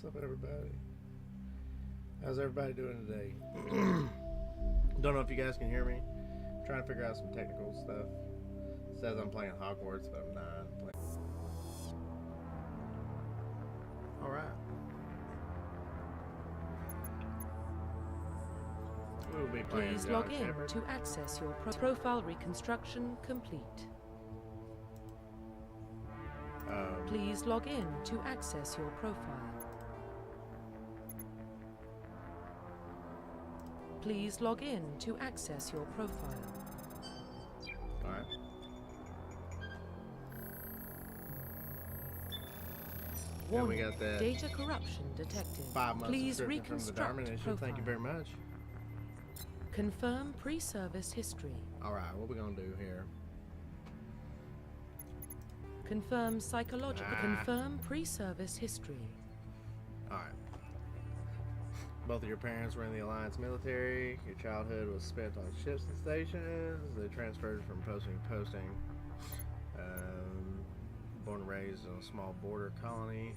What's up, everybody? How's everybody doing today? Don't know if you guys can hear me. I'm trying to figure out some technical stuff. It says I'm playing Hogwarts, but I'm not. Alright. We'll be playing Please John log in Shepard. to access your profile reconstruction complete. Please log in to access your profile. Please log in to access your profile. Alright. Yeah, we got that Data corruption detected. 5 months Please subscription from the Dharma reconstruct Initiative. profile. Thank you very much. Confirm pre-service history. Alright, what we gonna do here? Confirm psychological. Confirm pre-service history. Alright. Both of your parents were in the Alliance military. Your childhood was spent on ships and stations. They transferred from posting to posting. Born and raised in a small border colony.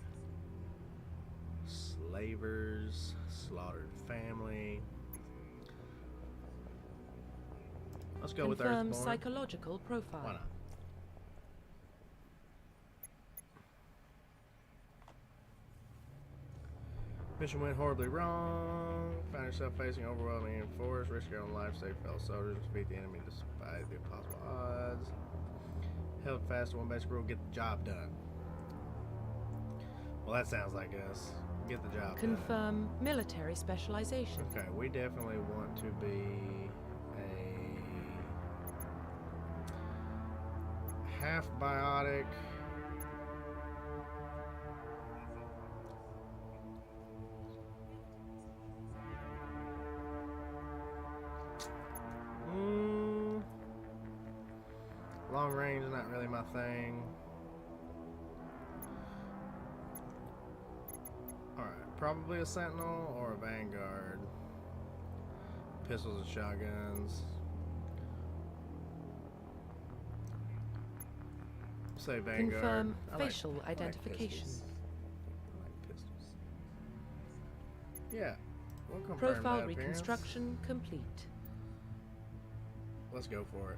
Slavers. Slaughtered family. Let's go with Confirm Earthborn. psychological profile. Why not? Mission went horribly wrong. Found yourself facing overwhelming force. Risk your own life, save fellow soldiers, defeat the enemy despite the impossible odds. Held fast to one basic rule: get the job done. Well, that sounds like us. Get the job done. Confirm military specialization. Okay, we definitely want to be a half biotic. Long range is not really my thing. Alright, probably a sentinel or a vanguard. Pistols and shotguns. Say vanguard. Confirm I like- facial I like identification. pistols. I like pistols. Yeah, we'll confirm Profile that appearance. reconstruction complete. Let's go for it.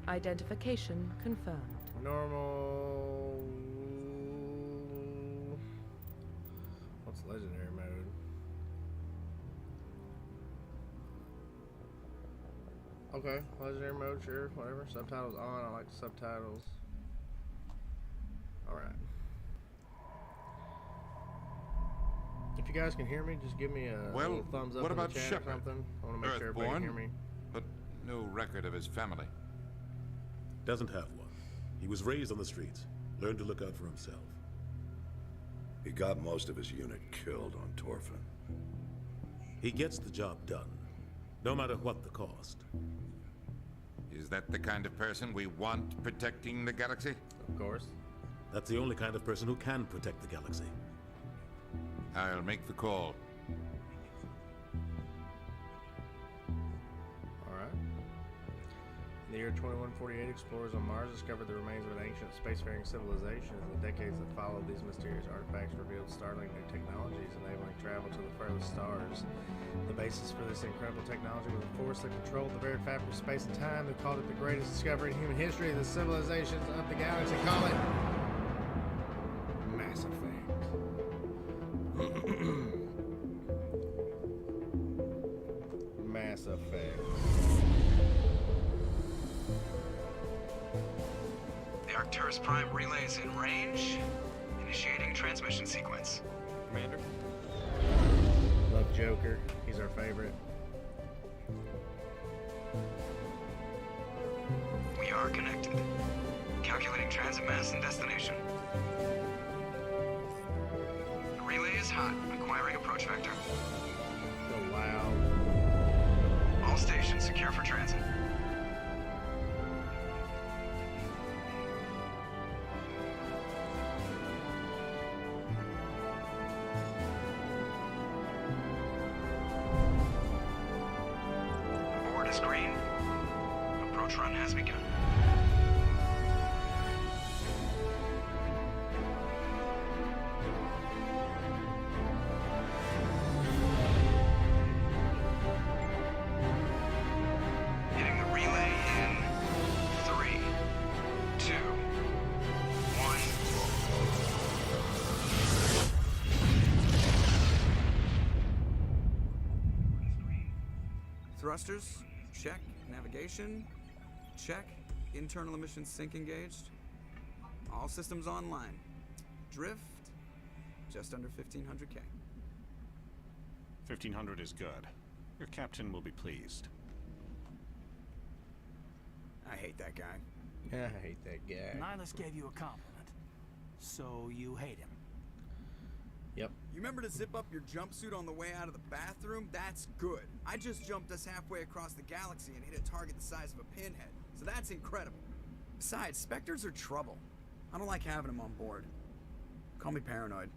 Identification confirmed. Normal. What's legendary mode? Okay, legendary mode, sure, whatever. Subtitles on, I like the subtitles. Alright. If you guys can hear me, just give me a little thumbs up what in about the chat Shepard? or something. I want to make sure everybody can hear Earthborn, me. but no record of his family. Doesn't have one. He was raised on the streets, learned to look out for himself. He got most of his unit killed on Torfin. He gets the job done, no matter what the cost. Is that the kind of person we want protecting the galaxy? Of course. That's the only kind of person who can protect the galaxy. I'll make the call. Alright. In the year 2148, explorers on Mars discovered the remains of an ancient spacefaring civilization. In the decades that followed, these mysterious artifacts revealed startling new technologies, enabling travel to the furthest stars. The basis for this incredible technology was a force that controlled the very fabric of space and time. They called it the greatest discovery in human history. The civilizations of the galaxy call it Mass Effect. Mass Effect. The Arcturus Prime relay is in range. Initiating transmission sequence. Commander? Love Joker. He's our favorite. We are connected. Calculating transit mass and destination. The relay is hot. Acquiring approach vector. So loud. All stations secure for transit. Board is green. Approach run has begun. thrusters? Check. Navigation? Check. Internal emissions sync engaged. All systems online. Drift? Just under 1,500K. 1,500 is good. Your captain will be pleased. I hate that guy. Yeah, I hate that guy. Nihilus gave you a compliment. So you hate him. Yep. You remember to zip up your jumpsuit on the way out of the bathroom? That's good. I just jumped us halfway across the galaxy and hit a target the size of a pinhead. So that's incredible. Besides, Spectres are trouble. I don't like having them on board. Call me paranoid.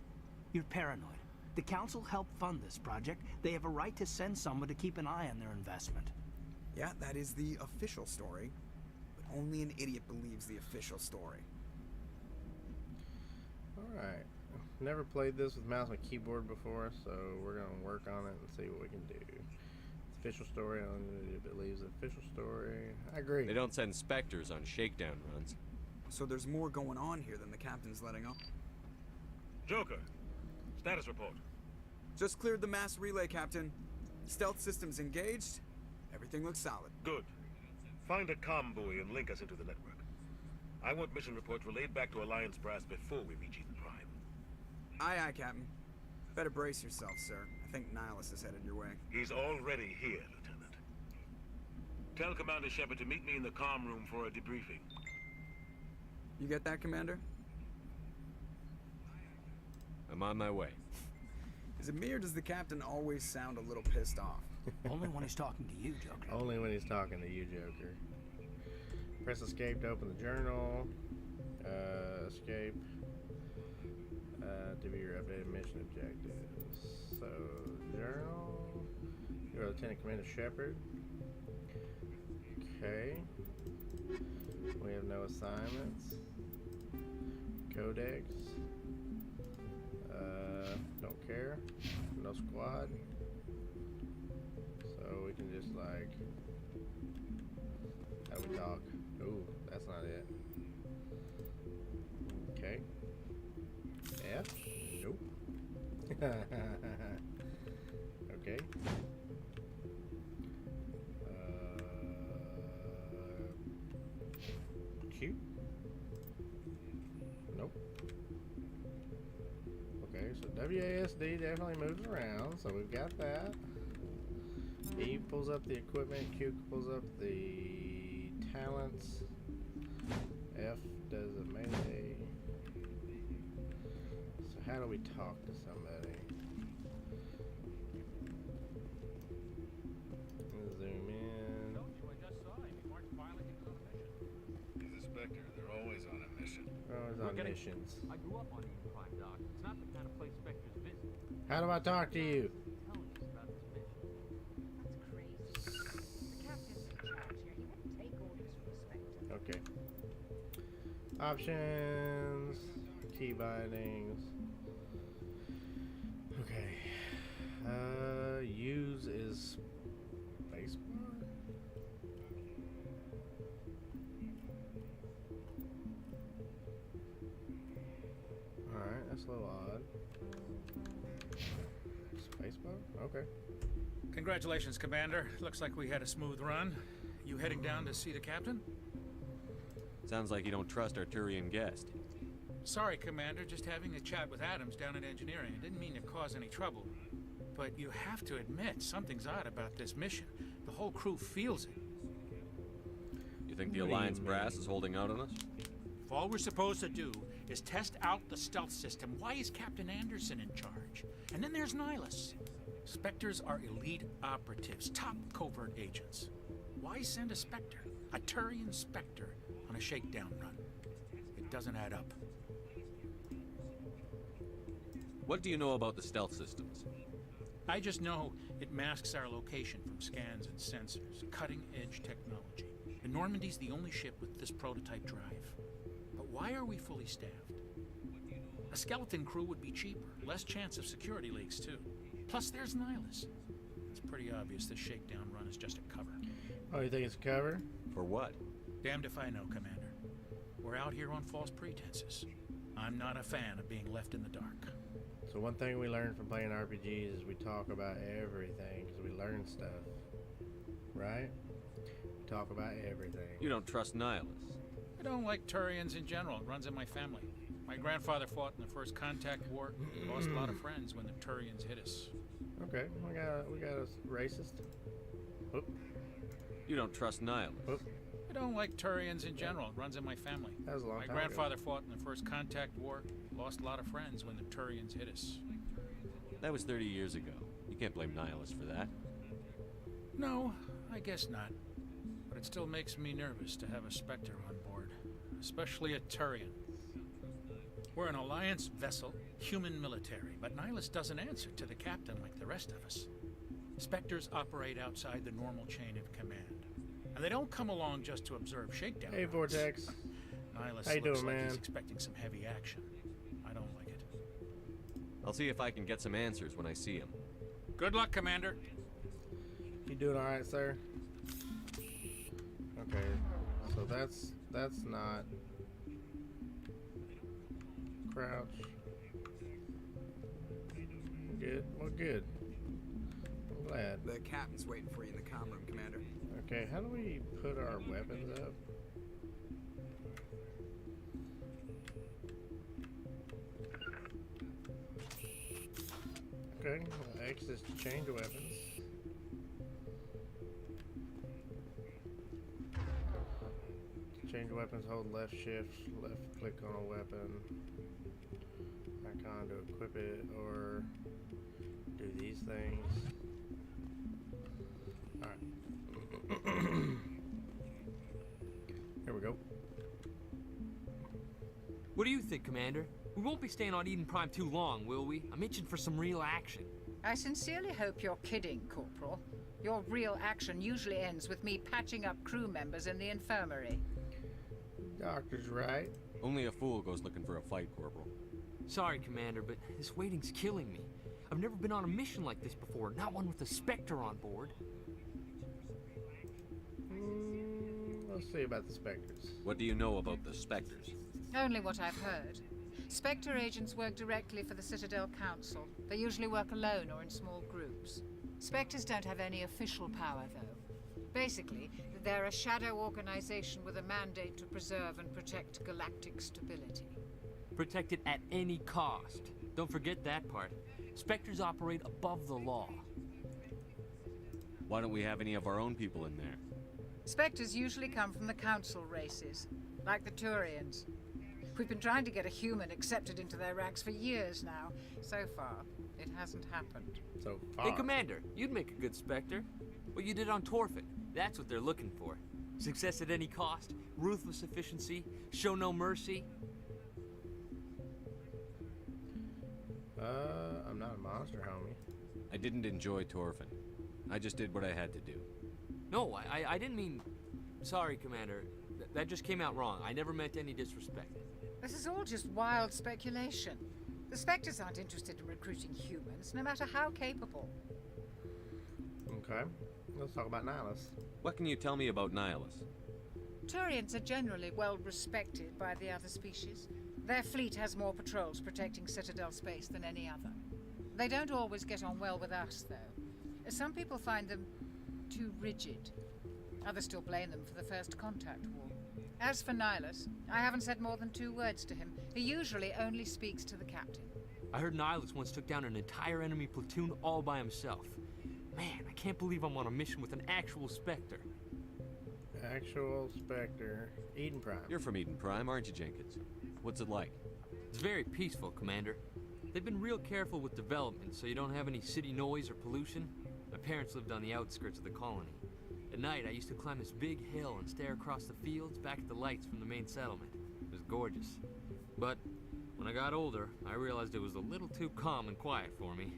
You're paranoid. The Council helped fund this project. They have a right to send someone to keep an eye on their investment. Yeah, that is the official story. But only an idiot believes the official story. Alright. Never played this with mouse and keyboard before, so we're going to work on it and see what we can do. It's official story. I don't know if it believes the official story. I agree. They don't send Spectres on shakedown runs. So there's more going on here than the captain's letting on. Joker, status report. Just cleared the mass relay, Captain. Stealth systems engaged. Everything looks solid. Good. Find a comm buoy and link us into the network. I want mission reports relayed back to Alliance brass before we reach Eden Prime. Aye, aye, Captain. Better brace yourself, sir. I think Nihilus is headed your way. He's already here, Lieutenant. Tell Commander Shepard to meet me in the comm room for a debriefing. You get that, Commander? I'm on my way. Is it me or does the Captain always sound a little pissed off? Only when he's talking to you, Joker. Only when he's talking to you, Joker. Press escape to open the journal. Escape. To view your updated mission objectives. So, journal. You're Lieutenant Commander Shepard. Okay. We have no assignments. Codex. Don't care. No squad. So we can just like. How we talk? Ooh, that's not it. Okay. F? Nope. Okay. Q? Nope. Okay, so WASD definitely moves around, so we've got that. E pulls up the equipment, Q pulls up the talents, F does a melee. So how do we talk to somebody? Zoom in. He's a Spectre. They're always on a mission. Always on missions. I grew up on Eden Prime, Doc. It's not the kind of place Spectres visit. How do I talk to you? Telling us about this mission. That's crazy. The captain's in charge here. He wouldn't take orders from a Spectre. Okay. Options, key bindings. Okay. Use is spacebar. Alright, that's a little odd. Spacebar? Okay. Congratulations, Commander. Looks like we had a smooth run. You heading down to see the captain? Sounds like you don't trust our Turian guest. Sorry, Commander. Just having a chat with Adams down at engineering. I didn't mean to cause any trouble. But you have to admit, something's odd about this mission. The whole crew feels it. You think the Alliance brass is holding out on us? If all we're supposed to do is test out the stealth system, why is Captain Anderson in charge? And then there's Nihilus. Spectres are elite operatives, top covert agents. Why send a Spectre, a Turian Spectre, on a shakedown run? It doesn't add up. What do you know about the stealth systems? I just know it masks our location from scans and sensors. Cutting-edge technology. The Normandy's the only ship with this prototype drive. But why are we fully staffed? A skeleton crew would be cheaper. Less chance of security leaks, too. Plus, there's Nihilus. It's pretty obvious this shakedown run is just a cover. Oh, you think it's a cover? For what? Damned if I know, Commander. We're out here on false pretenses. I'm not a fan of being left in the dark. So one thing we learned from playing RPGs is we talk about everything because we learn stuff. right? Talk about everything. You don't trust Nihilus. I don't like Turians in general. It runs in my family. My grandfather fought in the First Contact War. We lost a lot of friends when the Turians hit us. Okay, we got a racist. Oop. You don't trust Nihilus. Oop. I don't like Turians in general. It runs in my family. That was a long My time grandfather ago. fought in the First Contact War. Lost a lot of friends when the Turians hit us. That was 30 years ago. You can't blame Nihilus for that. No, I guess not. But it still makes me nervous to have a Spectre on board. Especially a Turian. We're an Alliance vessel, human military, but Nihilus doesn't answer to the captain like the rest of us. Spectres operate outside the normal chain of command. And they don't come along just to observe shakedown. Hey, rounds. Vortex. Nihilus How you looks doing, like man? he's expecting some heavy action. I don't like it. I'll see if I can get some answers when I see him. Good luck, Commander. You doing all right, sir? Okay, so that's not crouch. Good. Well, good. I'm glad. The captain's waiting for you in the comm room, Commander. Okay, how do we put our weapons up? Okay, well, X is to change weapons. To change weapons, hold left shift, left click on a weapon. Icon to equip it, or do these things. Alright. Here we go. What do you think, Commander? We won't be staying on Eden Prime too long, will we? I'm itching for some real action. I sincerely hope you're kidding, Corporal. Your real action usually ends with me patching up crew members in the infirmary. Doctor's right. Only a fool goes looking for a fight, Corporal. Sorry, Commander, but this waiting's killing me. I've never been on a mission like this before, not one with a Spectre on board. Let's see about the Spectres. What do you know about the Spectres? Only what I've heard. Spectre agents work directly for the Citadel Council. They usually work alone or in small groups. Spectres don't have any official power, though. Basically, they're a shadow organization with a mandate to preserve and protect galactic stability. Protect it at any cost. Don't forget that part. Spectres operate above the law. Why don't we have any of our own people in there? Spectres usually come from the Council races, like the Turians. We've been trying to get a human accepted into their ranks for years now. So far, it hasn't happened. So far. Hey, Commander, you'd make a good Spectre. What you did on Torfin, that's what they're looking for. Success at any cost, ruthless efficiency, show no mercy. I'm not a monster, homie. I didn't enjoy Torfin. I just did what I had to do. No, I didn't mean... Sorry, Commander. That just came out wrong. I never meant any disrespect. This is all just wild speculation. The Spectres aren't interested in recruiting humans, no matter how capable. Okay, let's talk about Nihilus. What can you tell me about Nihilus? Turians are generally well respected by the other species. Their fleet has more patrols protecting Citadel space than any other. They don't always get on well with us, though. Some people find them too rigid. Others still blame them for the First Contact War. As for Nihilus, I haven't said more than 2 words to him. He usually only speaks to the captain. I heard Nihilus once took down an entire enemy platoon all by himself. Man, I can't believe I'm on a mission with an actual Spectre. Actual Spectre. Eden Prime. You're from Eden Prime, aren't you, Jenkins? What's it like? It's very peaceful, Commander. They've been real careful with development, so you don't have any city noise or pollution. My parents lived on the outskirts of the colony. At night, I used to climb this big hill and stare across the fields back at the lights from the main settlement. It was gorgeous. But when I got older, I realized it was a little too calm and quiet for me.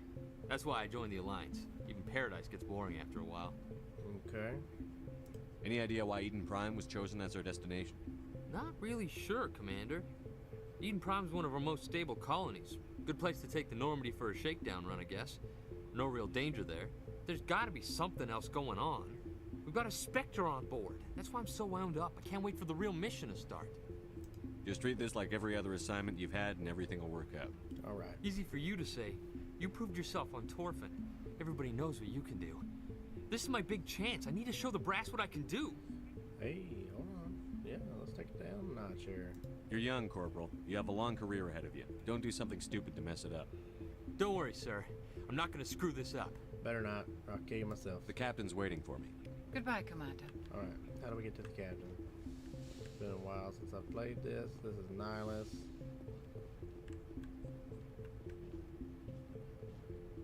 That's why I joined the Alliance. Even Paradise gets boring after a while. Okay. Any idea why Eden Prime was chosen as our destination? Not really sure, Commander. Eden Prime's one of our most stable colonies. Good place to take the Normandy for a shakedown run, I guess. No real danger there. There's gotta be something else going on. We've got a Spectre on board. That's why I'm so wound up. I can't wait for the real mission to start. Just treat this like every other assignment you've had and everything will work out. Alright. Easy for you to say. You proved yourself on Torfin. Everybody knows what you can do. This is my big chance. I need to show the brass what I can do. Hey, hold on. Yeah, let's take it down a notch here. You're young, Corporal. You have a long career ahead of you. Don't do something stupid to mess it up. Don't worry, sir. I'm not gonna screw this up. Better not, or I'll kill you myself. The captain's waiting for me. Goodbye, Commander. Alright, how do we get to the captain? It's been a while since I've played this. This is Nihilus.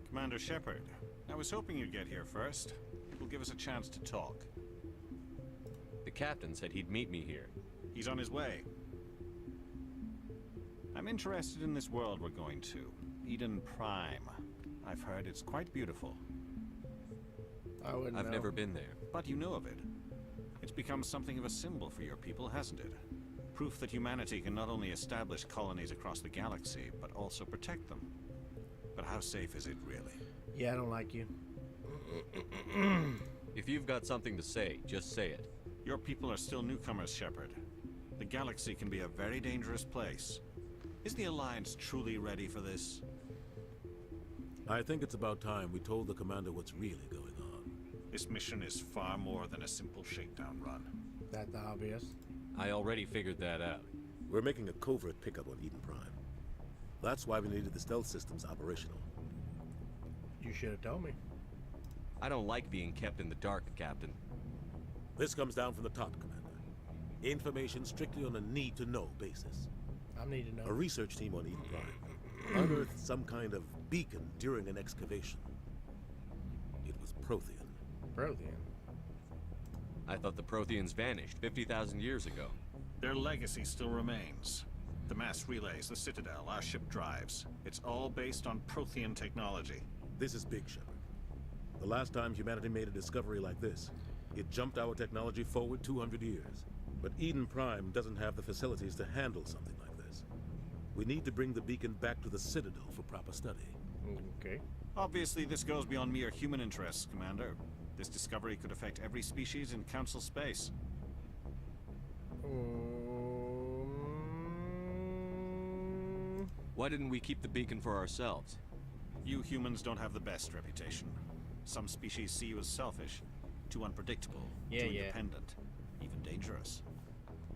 Commander Shepard, I was hoping you'd get here first. It will give us a chance to talk. The captain said he'd meet me here. He's on his way. I'm interested in this world we're going to. Eden Prime. I've heard it's quite beautiful. I've never been there. But you know of it. It's become something of a symbol for your people, hasn't it? Proof that humanity can not only establish colonies across the galaxy, but also protect them. But how safe is it, really? Yeah, I don't like you. If you've got something to say, just say it. Your people are still newcomers, Shepard. The galaxy can be a very dangerous place. Is the Alliance truly ready for this? I think it's about time we told the commander what's really going on. This mission is far more than a simple shakedown run. That's obvious. I already figured that out. We're making a covert pickup on Eden Prime. That's why we needed the stealth systems operational. You should have told me. I don't like being kept in the dark, Captain. This comes down from the top, Commander. Information strictly on a need-to-know basis. I need to know. A research team on Eden Prime unearthed some kind of beacon during an excavation. It was Prothean. Prothean? I thought the Protheans vanished 50,000 years ago. Their legacy still remains. The mass relays, the Citadel, our ship drives. It's all based on Prothean technology. This is big, Shepard. The last time humanity made a discovery like this, it jumped our technology forward 200 years. But Eden Prime doesn't have the facilities to handle something like this. We need to bring the beacon back to the Citadel for proper study. Okay. Obviously, this goes beyond mere human interests, Commander. This discovery could affect every species in Council space. Why didn't we keep the beacon for ourselves? You humans don't have the best reputation. Some species see you as selfish, too unpredictable, too independent, even dangerous.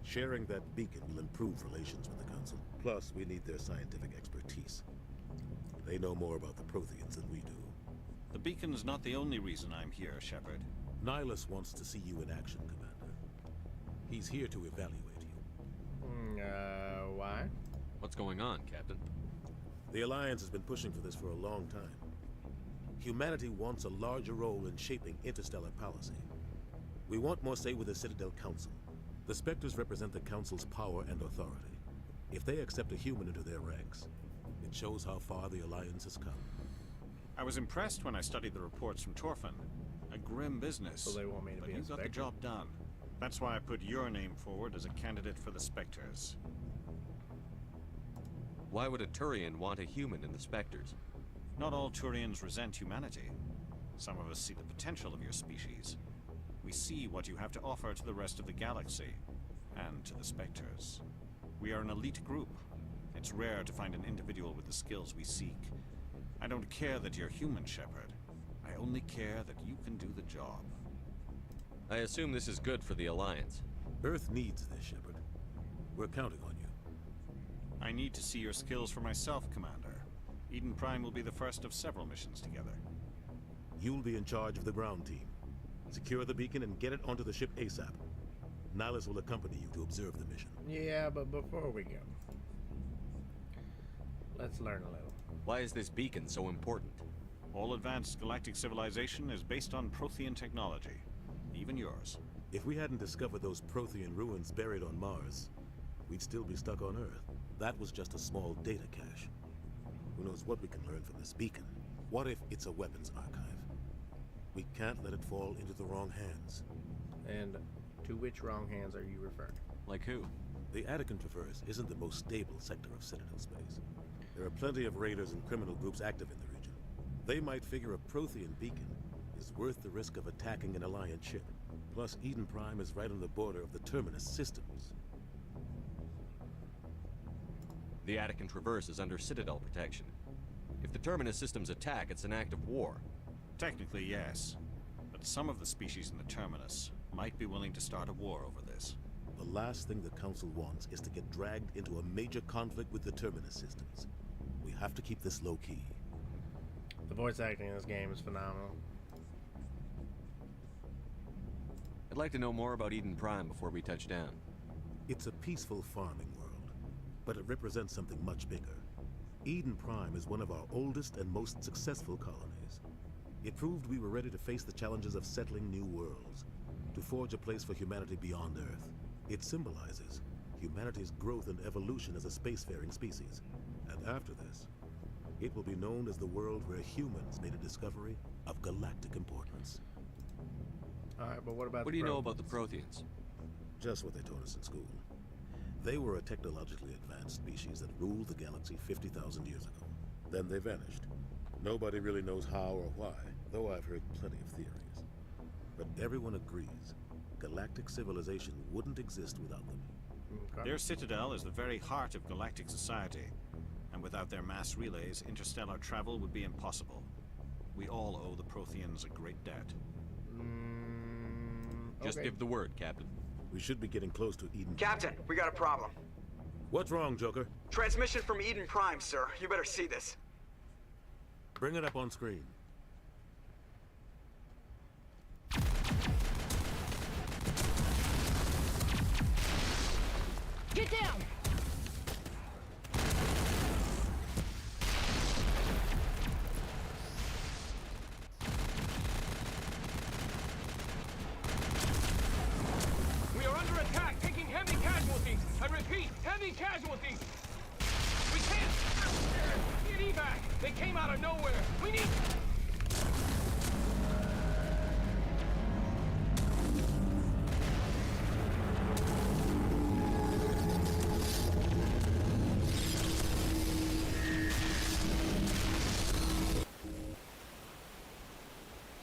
Sharing that beacon will improve relations with the Council. Plus, we need their scientific expertise. They know more about the Protheans than we do. The beacon's not the only reason I'm here, Shepard. Nihilus wants to see you in action, Commander. He's here to evaluate you. Why? What's going on, Captain? The Alliance has been pushing for this for a long time. Humanity wants a larger role in shaping interstellar policy. We want more say with the Citadel Council. The Spectres represent the Council's power and authority. If they accept a human into their ranks, it shows how far the Alliance has come. I was impressed when I studied the reports from Torfin. A grim business. So they want me to be you got the job done. That's why I put your name forward as a candidate for the Spectres. Why would a Turian want a human in the Spectres? Not all Turians resent humanity. Some of us see the potential of your species. We see what you have to offer to the rest of the galaxy, and to the Spectres. We are an elite group. It's rare to find an individual with the skills we seek. I don't care that you're human, Shepard. I only care that you can do the job. I assume this is good for the Alliance. Earth needs this, Shepard. We're counting on you. I need to see your skills for myself, Commander. Eden Prime will be the first of several missions together. You'll be in charge of the ground team. Secure the beacon and get it onto the ship ASAP. Nihilus will accompany you to observe the mission. Yeah, but before we go, let's learn a little. Why is this beacon so important? All advanced galactic civilization is based on Prothean technology. Even yours. If we hadn't discovered those Prothean ruins buried on Mars, we'd still be stuck on Earth. That was just a small data cache. Who knows what we can learn from this beacon? What if it's a weapons archive? We can't let it fall into the wrong hands. And to which wrong hands are you referring? Like who? The Attican Traverse isn't the most stable sector of Citadel space. There are plenty of raiders and criminal groups active in the region. They might figure a Prothean beacon is worth the risk of attacking an Alliance ship. Plus, Eden Prime is right on the border of the Terminus systems. The Attican Traverse is under Citadel protection. If the Terminus systems attack, it's an act of war. Technically, yes. But but some of the species in the Terminus might be willing to start a war over this. The last thing the Council wants is to get dragged into a major conflict with the Terminus systems. We have to keep this low-key. The voice acting in this game is phenomenal. I'd like to know more about Eden Prime before we touch down. It's a peaceful farming world, but it represents something much bigger. Eden Prime is one of our oldest and most successful colonies. It proved we were ready to face the challenges of settling new worlds, to forge a place for humanity beyond Earth. It symbolizes humanity's growth and evolution as a spacefaring species. And after this, it will be known as the world where humans made a discovery of galactic importance. Alright, but what about What do you know about the Protheans? Just what they taught us in school. They were a technologically advanced species that ruled the galaxy 50,000 years ago. Then they vanished. Nobody really knows how or why, though I've heard plenty of theories. But everyone agrees galactic civilization wouldn't exist without them. Their citadel is the very heart of galactic society, and without their mass relays, interstellar travel would be impossible. We all owe the Protheans a great debt. Just give the word, Captain. We should be getting close to Eden. Captain, we got a problem. What's wrong, Joker? Transmission from Eden Prime, sir. You better see this. Bring it up on screen. Get down! We are under attack, taking heavy casualties. I repeat, heavy casualties. We can't get evac. They came out of nowhere. We need.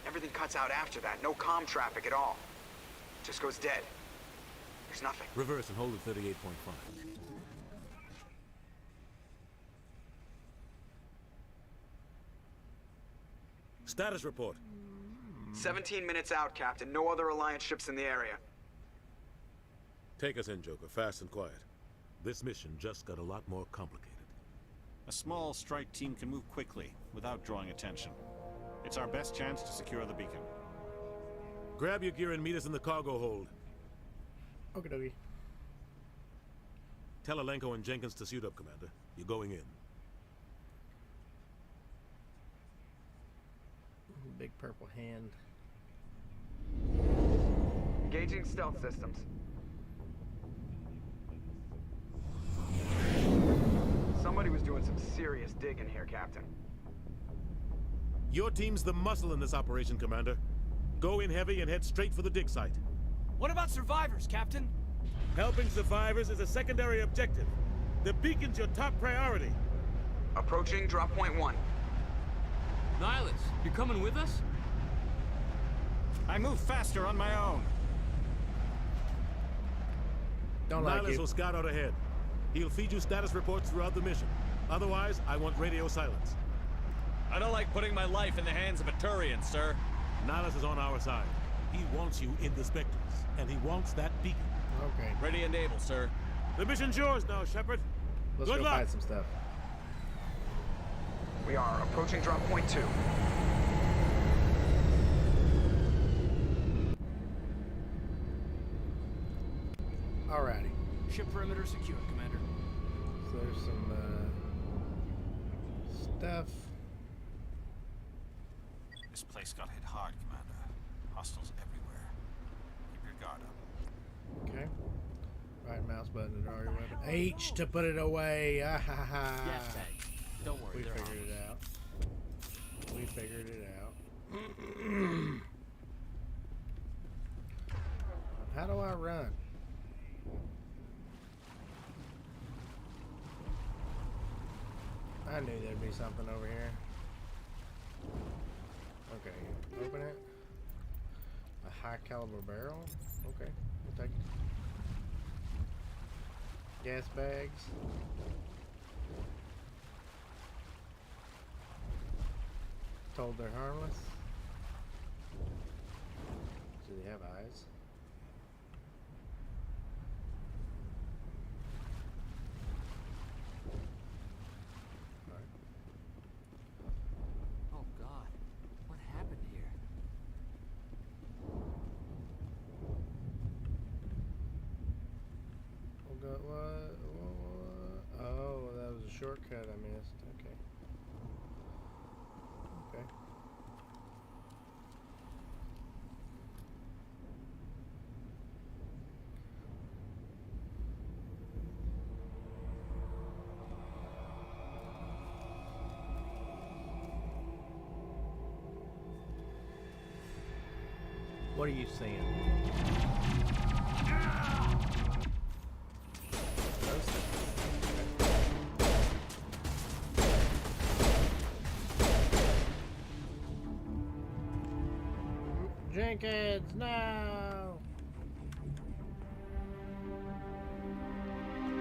Everything cuts out after that. No comm traffic at all. Just goes dead. There's nothing. Reverse and hold at 38.5. Status report. 17 minutes out, Captain. No other Alliance ships in the area. Take us in, Joker, fast and quiet. This mission just got a lot more complicated. A small strike team can move quickly, without drawing attention. It's our best chance to secure the beacon. Grab your gear and meet us in the cargo hold. Okie dokie. Tell Alenko and Jenkins to suit up, Commander. You're going in. Big purple hand. Engaging stealth systems. Somebody was doing some serious digging here, Captain. Your team's the muscle in this operation, Commander. Go in heavy and head straight for the dig site. What about survivors, Captain? Helping survivors is a secondary objective. The beacon's your top priority. Approaching drop point 1. Nihilus, you coming with us? I move faster on my own. Don't like Nihilus you. will scout out ahead. He'll feed you status reports throughout the mission. Otherwise, I want radio silence. I don't like putting my life in the hands of a Turian, sir. Nihilus is on our side. He wants you in the Spectres, and he wants that beacon. Okay. Ready and able, sir. The mission's yours now, Shepard. Let's Good go luck. find some stuff. We are approaching drop point 2. Alrighty. Ship perimeter secure, Commander. So there's some stuff. This place got hit hard, Commander. Hostiles everywhere. Keep your guard up. Okay. Right mouse button to draw your weapon. H to put it away. Ah ha ha. Yes, thanks. Don't worry, We they're figured on. it out. We figured it out. How do I run? I knew there'd be something over here. Okay, open it. A high caliber barrel. Okay, we'll take it. Gas bags. Told they're harmless. Do they have eyes? Oh God, what happened here? Oh God, what? Oh, that was a shortcut I missed. Okay. Okay. What are you seeing? Jenkins, no!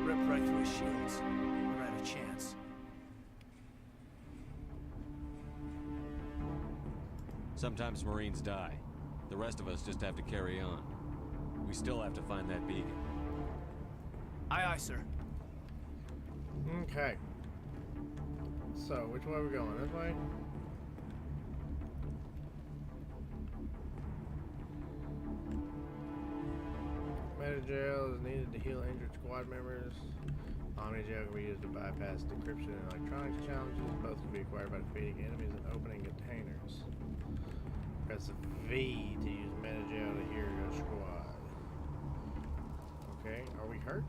Rip right through his shields. We're out of chance. Sometimes Marines die. The rest of us just have to carry on. We still have to find that beacon. Aye, aye, sir. Okay. So, which way are we going? This way? Medi-gel is needed to heal injured squad members. Omni-gel can be used to bypass decryption and electronics challenges. Both can be acquired by defeating enemies and opening containers. Press V to use Medi-gel to heal your squad. Okay, are we hurt?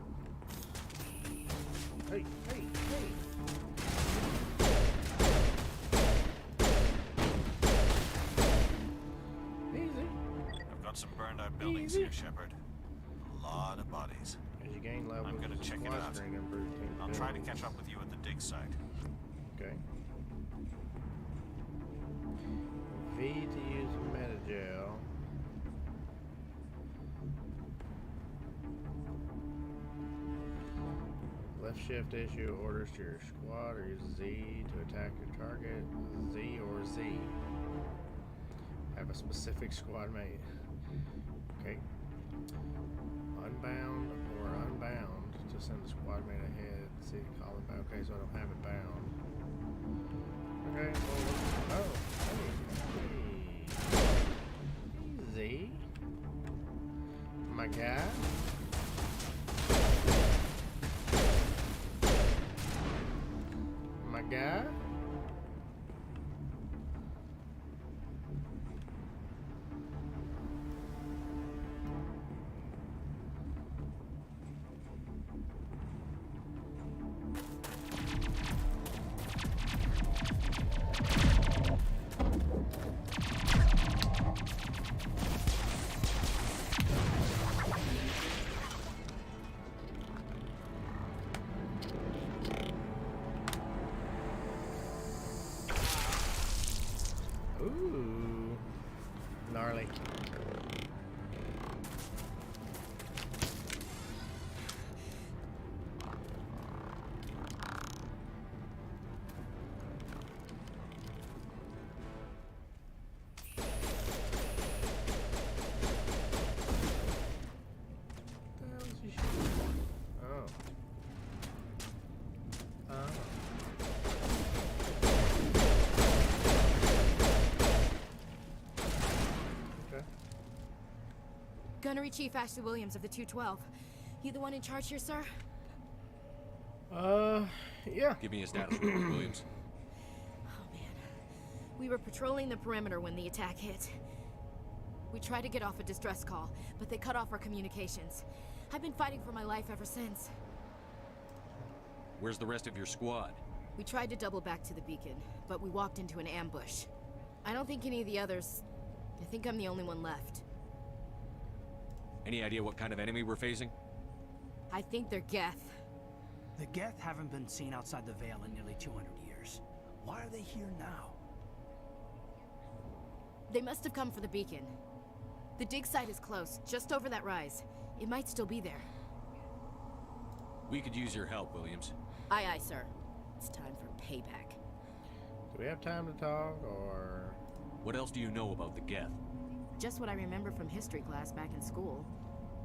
Hey, hey, hey! Easy. I've got some burned out buildings here, Shepard. A lot of bodies. As you gain levels, I'm gonna check it out. I'll try to catch up with you at the dig site. Okay. V to use Medi-gel. Left shift to issue orders to your squad, or use Z to attack your target. Z or Z. Have a specific squad mate. Okay. Unbound or unbound to send the squad mate ahead. See, call it bound. Okay, so I don't have it bound. Okay, well, oh, hey. Easy. My guy. My guy. Ooh, gnarly. Gunnery Chief Ashley Williams of the 212. You the one in charge here, sir? Yeah. Give me a status report, Williams. Oh, man. We were patrolling the perimeter when the attack hit. We tried to get off a distress call, but they cut off our communications. I've been fighting for my life ever since. Where's the rest of your squad? We tried to double back to the beacon, but we walked into an ambush. I don't think any of the others... I think I'm the only one left. Any idea what kind of enemy we're facing? I think they're Geth. The Geth haven't been seen outside the Veil in nearly 200 years. Why are they here now? They must have come for the beacon. The dig site is close, just over that rise. It might still be there. We could use your help, Williams. Aye, aye, sir. It's time for payback. Do we have time to talk, or...? What else do you know about the Geth? Just what I remember from history class back in school.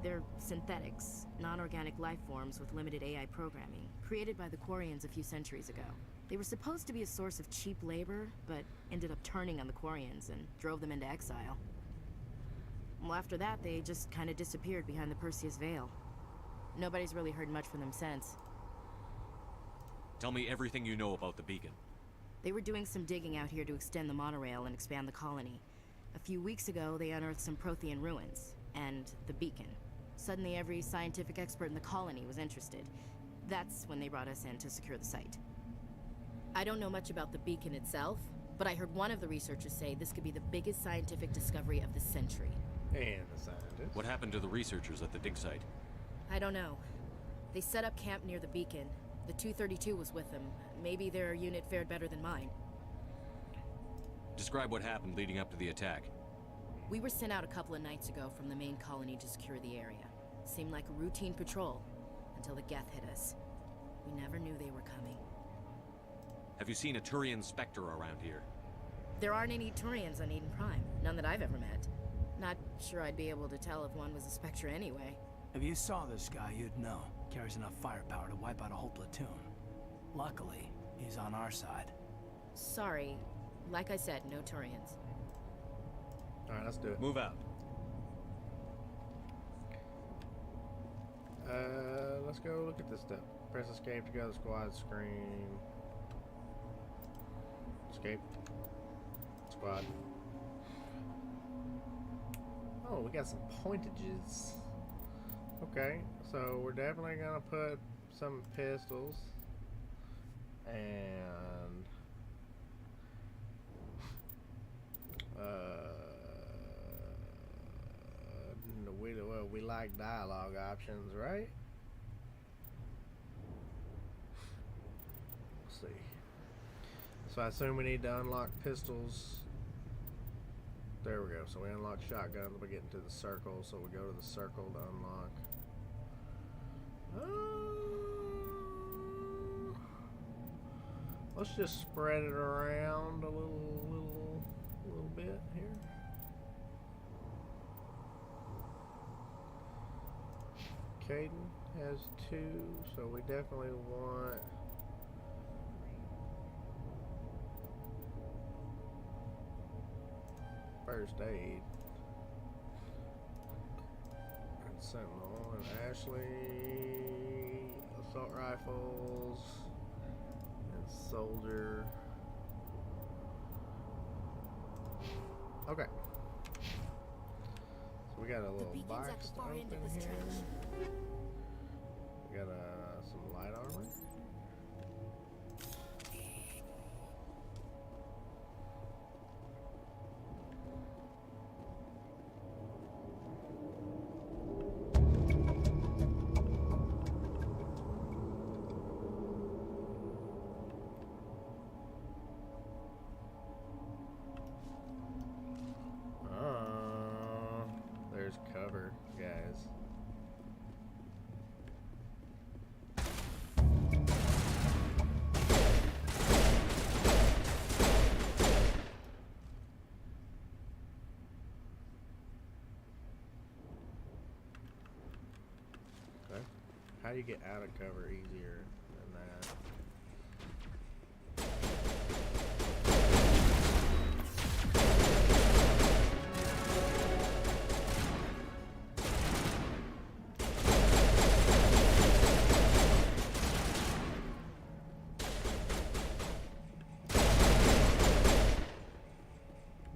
They're synthetics, non-organic life forms with limited AI programming, created by the Quarians a few centuries ago. They were supposed to be a source of cheap labor, but ended up turning on the Quarians and drove them into exile. Well, after that, they just kind of disappeared behind the Perseus Veil. Nobody's really heard much from them since. Tell me everything you know about the beacon. They were doing some digging out here to extend the monorail and expand the colony. A few weeks ago, they unearthed some Prothean ruins, and the beacon. Suddenly, every scientific expert in the colony was interested. That's when they brought us in to secure the site. I don't know much about the beacon itself, but I heard one of the researchers say this could be the biggest scientific discovery of the century. And the scientists. What happened to the researchers at the dig site? I don't know. They set up camp near the beacon. The 232 was with them. Maybe their unit fared better than mine. Describe what happened leading up to the attack. We were sent out a couple of nights ago from the main colony to secure the area. Seemed like a routine patrol, until the Geth hit us. We never knew they were coming. Have you seen a Turian Spectre around here? There aren't any Turians on Eden Prime. None that I've ever met. Not sure I'd be able to tell if one was a Spectre anyway. If you saw this guy, you'd know. Carries enough firepower to wipe out a whole platoon. Luckily, he's on our side. Sorry. Like I said, no Turians. Alright, let's do it. Move out. Let's go look at this stuff. Press escape to go to the squad screen. Escape. Squad. Oh, we got some pointages. Okay, so we're definitely gonna put some pistols and we like dialogue options, right? Let's see. So I assume we need to unlock pistols. There we go. So we unlock shotguns. We get into the circle. So we go to the circle to unlock. Let's just spread it around a little bit here. Caden has 2, so we definitely want. First aid. And Sentinel and Ashley. Assault rifles. And soldier. Okay. So we got a little box to open here. We got some light armor. There's cover, guys. Okay. How do you get out of cover easier than that?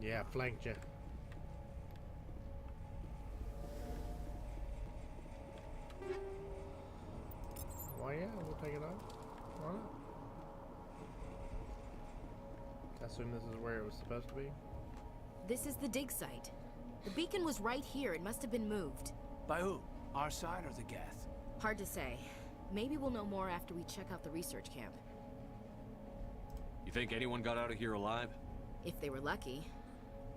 Yeah, flanked you. Why, yeah, we'll take it off. Why not? I assume this is where it was supposed to be. This is the dig site. The beacon was right here. It must have been moved. By who? Our side or the Geth? Hard to say. Maybe we'll know more after we check out the research camp. You think anyone got out of here alive? If they were lucky.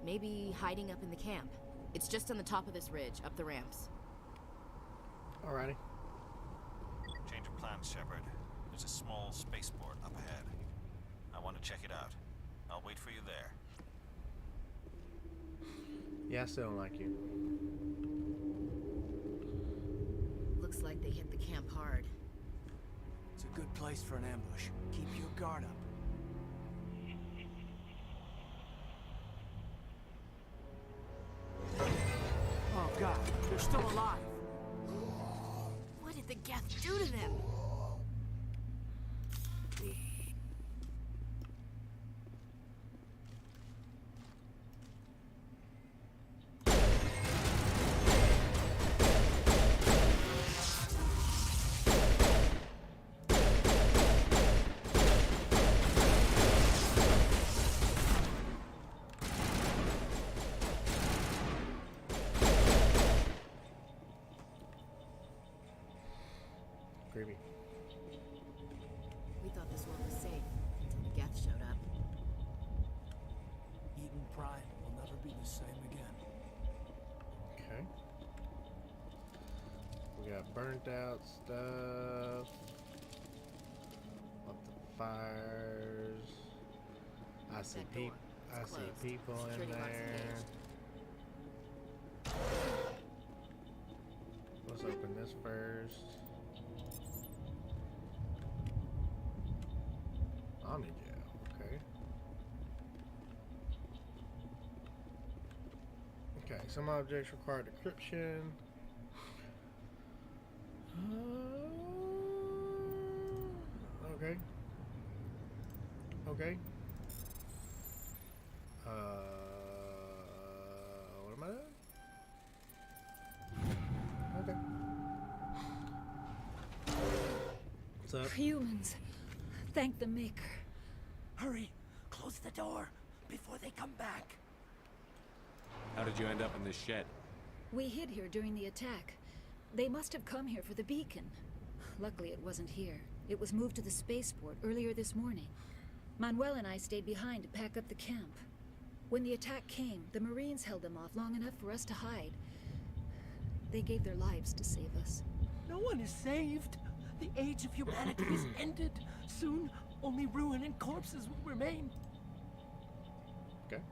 Maybe hiding up in the camp. It's just on the top of this ridge, up the ramps. Alrighty. Change of plans, Shepard. There's a small spaceport up ahead. I want to check it out. I'll wait for you there. Yeah, I still don't like you. Looks like they hit the camp hard. It's a good place for an ambush. Keep your guard up. Oh god, they're still alive. What did the Geth do to them? Creepy. We thought this one was safe until the Geth showed up. Eden Prime will never be the same again. Okay. We got burnt out stuff. Up the fires. I see people. I see people in there. Let's open this first. Omni gel, okay. Okay, some objects require decryption. Okay. Okay. What am I doing? Okay. What's up? Humans. Thank the Maker. Hurry! Close the door before they come back. How did you end up in this shed? We hid here during the attack. They must have come here for the beacon. Luckily, it wasn't here. It was moved to the spaceport earlier this morning. Manuel and I stayed behind to pack up the camp. When the attack came, the Marines held them off long enough for us to hide. They gave their lives to save us. No one is saved. The age of humanity is ended. Soon, only ruin and corpses will remain. Okay.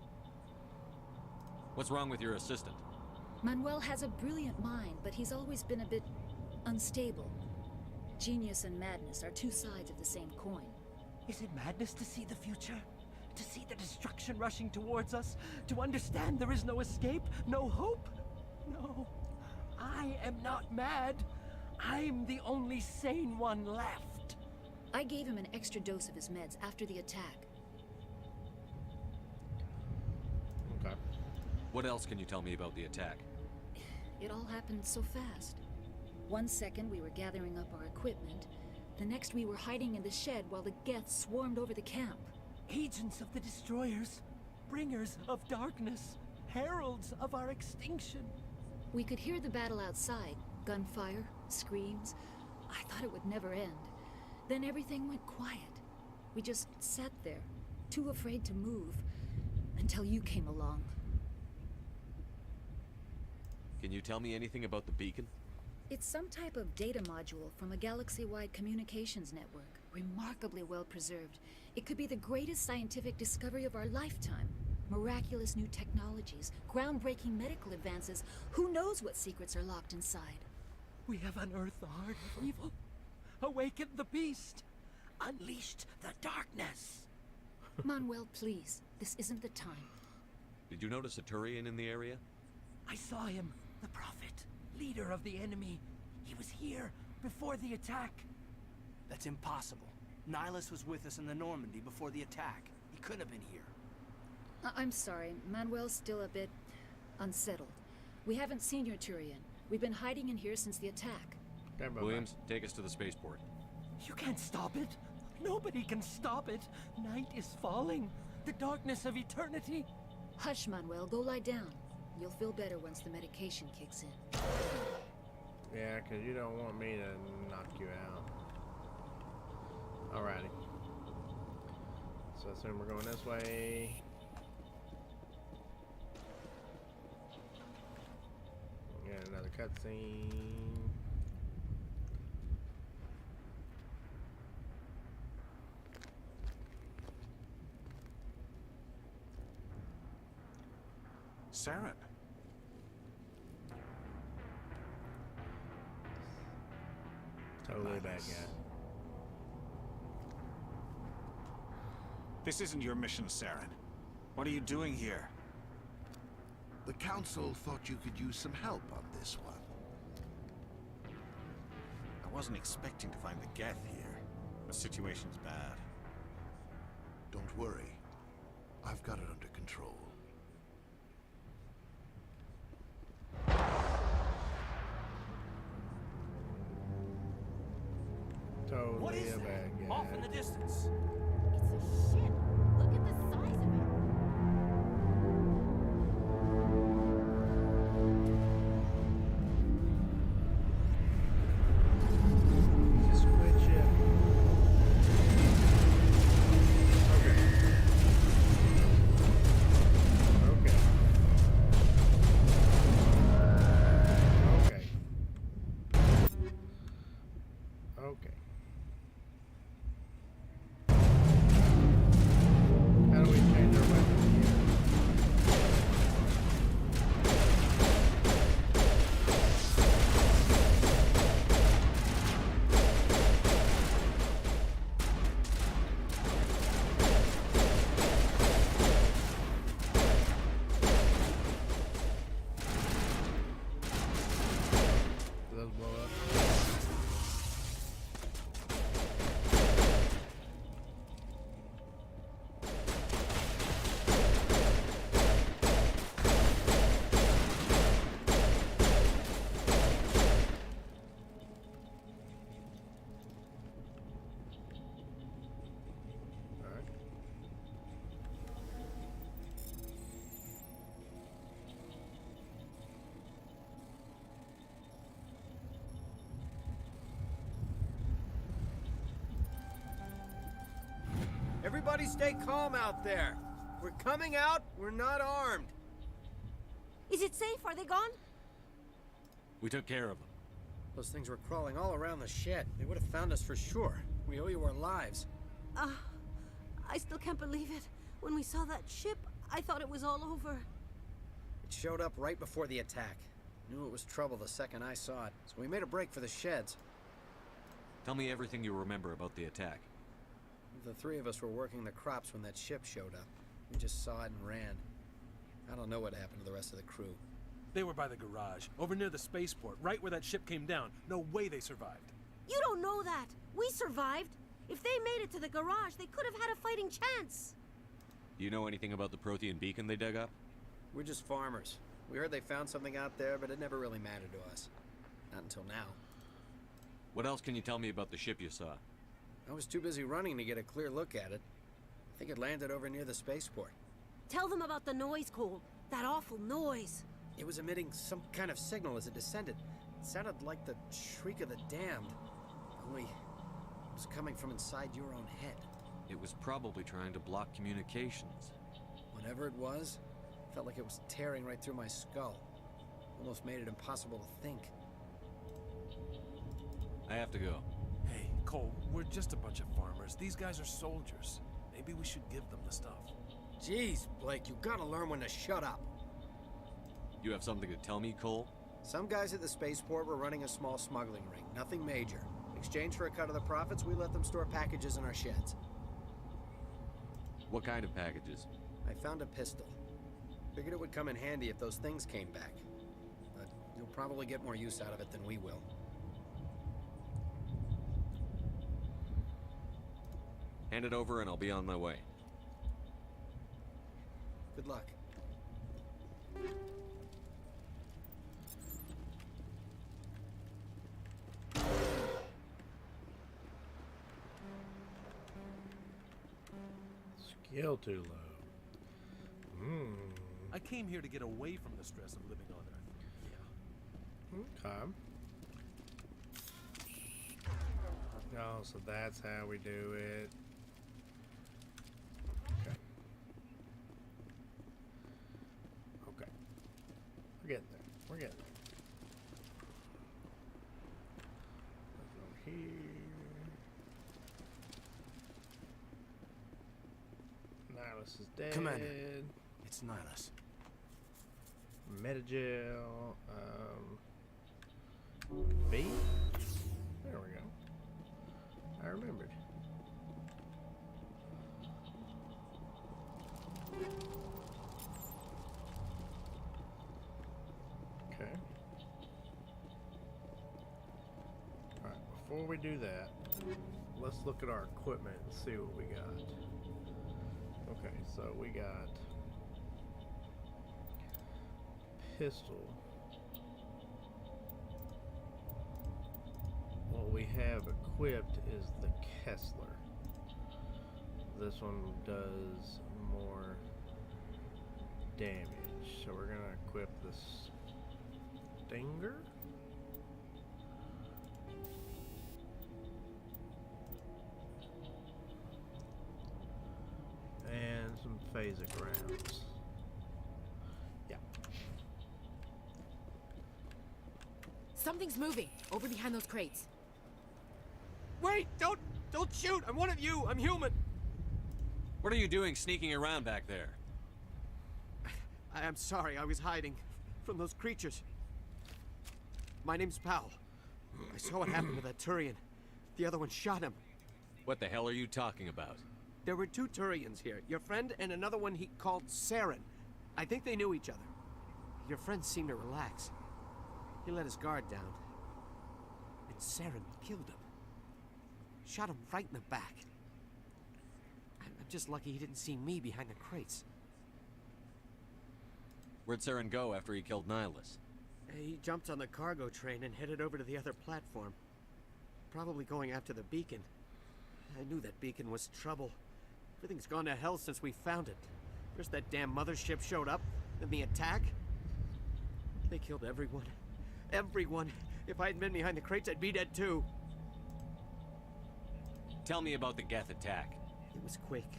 What's wrong with your assistant? Manuel has a brilliant mind, but he's always been a bit unstable. Genius and madness are two sides of the same coin. Is it madness to see the future? To see the destruction rushing towards us? To understand there is no escape? No hope? No. I am not mad. I'm the only sane one left. I gave him an extra dose of his meds after the attack. Okay. What else can you tell me about the attack? It all happened so fast. 1 second we were gathering up our equipment. The next we were hiding in the shed while the Geth swarmed over the camp. Agents of the destroyers. Bringers of darkness. Heralds of our extinction. We could hear the battle outside. Gunfire, screams. I thought it would never end. Then everything went quiet. We just sat there, too afraid to move, until you came along. Can you tell me anything about the beacon? It's some type of data module from a galaxy-wide communications network, remarkably well preserved. It could be the greatest scientific discovery of our lifetime. Miraculous new technologies, groundbreaking medical advances. Who knows what secrets are locked inside? We have unearthed the heart of evil, awakened the beast, unleashed the darkness. Manuel, please, this isn't the time. Did you notice a Turian in the area? I saw him, the prophet, leader of the enemy. He was here before the attack. That's impossible. Nihilus was with us in the Normandy before the attack. He couldn't have been here. I'm sorry, Manuel's still a bit unsettled. We haven't seen your Turian. We've been hiding in here since the attack. Williams, take us to the spaceport. You can't stop it. Nobody can stop it. Night is falling. The darkness of eternity. Hush, Manuel. Go lie down. You'll feel better once the medication kicks in. Yeah, because you don't want me to knock you out. Alrighty. So I assume we're going this way. Get another cutscene. Saren. Totally bad guy. This isn't your mission, Saren. What are you doing here? The Council thought you could use some help on this one. I wasn't expecting to find the Geth here. The situation's bad. Don't worry. I've got it under control. Totally What is a that? bad guy. Off in the distance. It's a ship. Look at the size of it. Just quit ship. Okay. Okay. Okay. Okay. How do we change our weapon here? Do those blow up? Alright. Everybody stay calm out there. We're coming out. We're not armed. Is it safe? Are they gone? We took care of them. Those things were crawling all around the shed. They would have found us for sure. We owe you our lives. I still can't believe it. When we saw that ship, I thought it was all over. It showed up right before the attack. Knew it was trouble the second I saw it, so we made a break for the sheds. Tell me everything you remember about the attack. The three of us were working the crops when that ship showed up. We just saw it and ran. I don't know what happened to the rest of the crew. They were by the garage, over near the spaceport, right where that ship came down. No way they survived. You don't know that. We survived. If they made it to the garage, they could have had a fighting chance. Do you know anything about the Prothean beacon they dug up? We're just farmers. We heard they found something out there, but it never really mattered to us. Not until now. What else can you tell me about the ship you saw? I was too busy running to get a clear look at it. I think it landed over near the spaceport. Tell them about the noise, Cole. That awful noise. It was emitting some kind of signal as it descended. It sounded like the shriek of the damned. Only it was coming from inside your own head. It was probably trying to block communications. Whatever it was, felt like it was tearing right through my skull. Almost made it impossible to think. I have to go. Hey, Cole, we're just a bunch of farmers. These guys are soldiers. Maybe we should give them the stuff. Jeez, Blake, you gotta learn when to shut up. You have something to tell me, Cole? Some guys at the spaceport were running a small smuggling ring, nothing major. In exchange for a cut of the profits, we let them store packages in our sheds. What kind of packages? I found a pistol. Figured it would come in handy if those things came back. But you'll probably get more use out of it than we will. Hand it over and I'll be on my way. Good luck. Skill too low. I came here to get away from the stress of living on Earth. Okay. Oh, so that's how we do it. Okay. Okay. We're getting there. We're getting there. Nothing over here. Nihilus is dead. Commander, it's Nihilus. Metagel. B? There we go. I remembered. Okay. Alright, before we do that, let's look at our equipment and see what we got. Okay, so we got pistol. What we have equipped is the Kessler. This one does more damage, so we're gonna equip the Stinger. And some phasic rounds. Yeah. Something's moving over behind those crates. Wait! Don't shoot! I'm one of you! I'm human! What are you doing sneaking around back there? I'm sorry, I was hiding from those creatures. My name's Powell. I saw what happened to that Turian. The other one shot him. What the hell are you talking about? There were 2 Turians here. Your friend and another one he called Saren. I think they knew each other. Your friend seemed to relax. He let his guard down. And Saren killed him. Shot him right in the back. I'm just lucky he didn't see me behind the crates. Where'd Saren go after he killed Nihilus? He jumped on the cargo train and headed over to the other platform. Probably going after the beacon. I knew that beacon was trouble. Everything's gone to hell since we found it. First that damn mothership showed up, then the attack. They killed everyone. Everyone. If I hadn't been behind the crates, I'd be dead too. Tell me about the Geth attack. It was quick.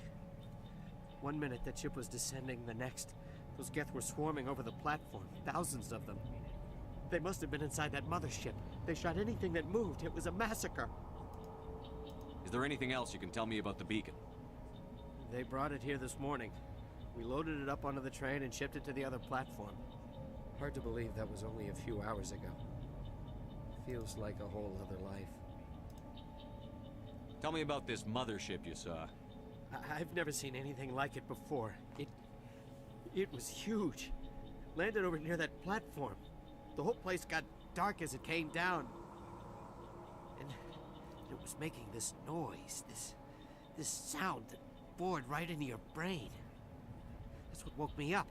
1 minute that ship was descending, the next, those Geth were swarming over the platform. Thousands of them. They must have been inside that mothership. They shot anything that moved. It was a massacre. Is there anything else you can tell me about the beacon? They brought it here this morning. We loaded it up onto the train and shipped it to the other platform. Hard to believe that was only a few hours ago. Feels like a whole other life. Tell me about this mothership you saw. I've never seen anything like it before. It was huge. Landed over near that platform. The whole place got dark as it came down. And it was making this noise, this sound that bored right into your brain. That's what woke me up.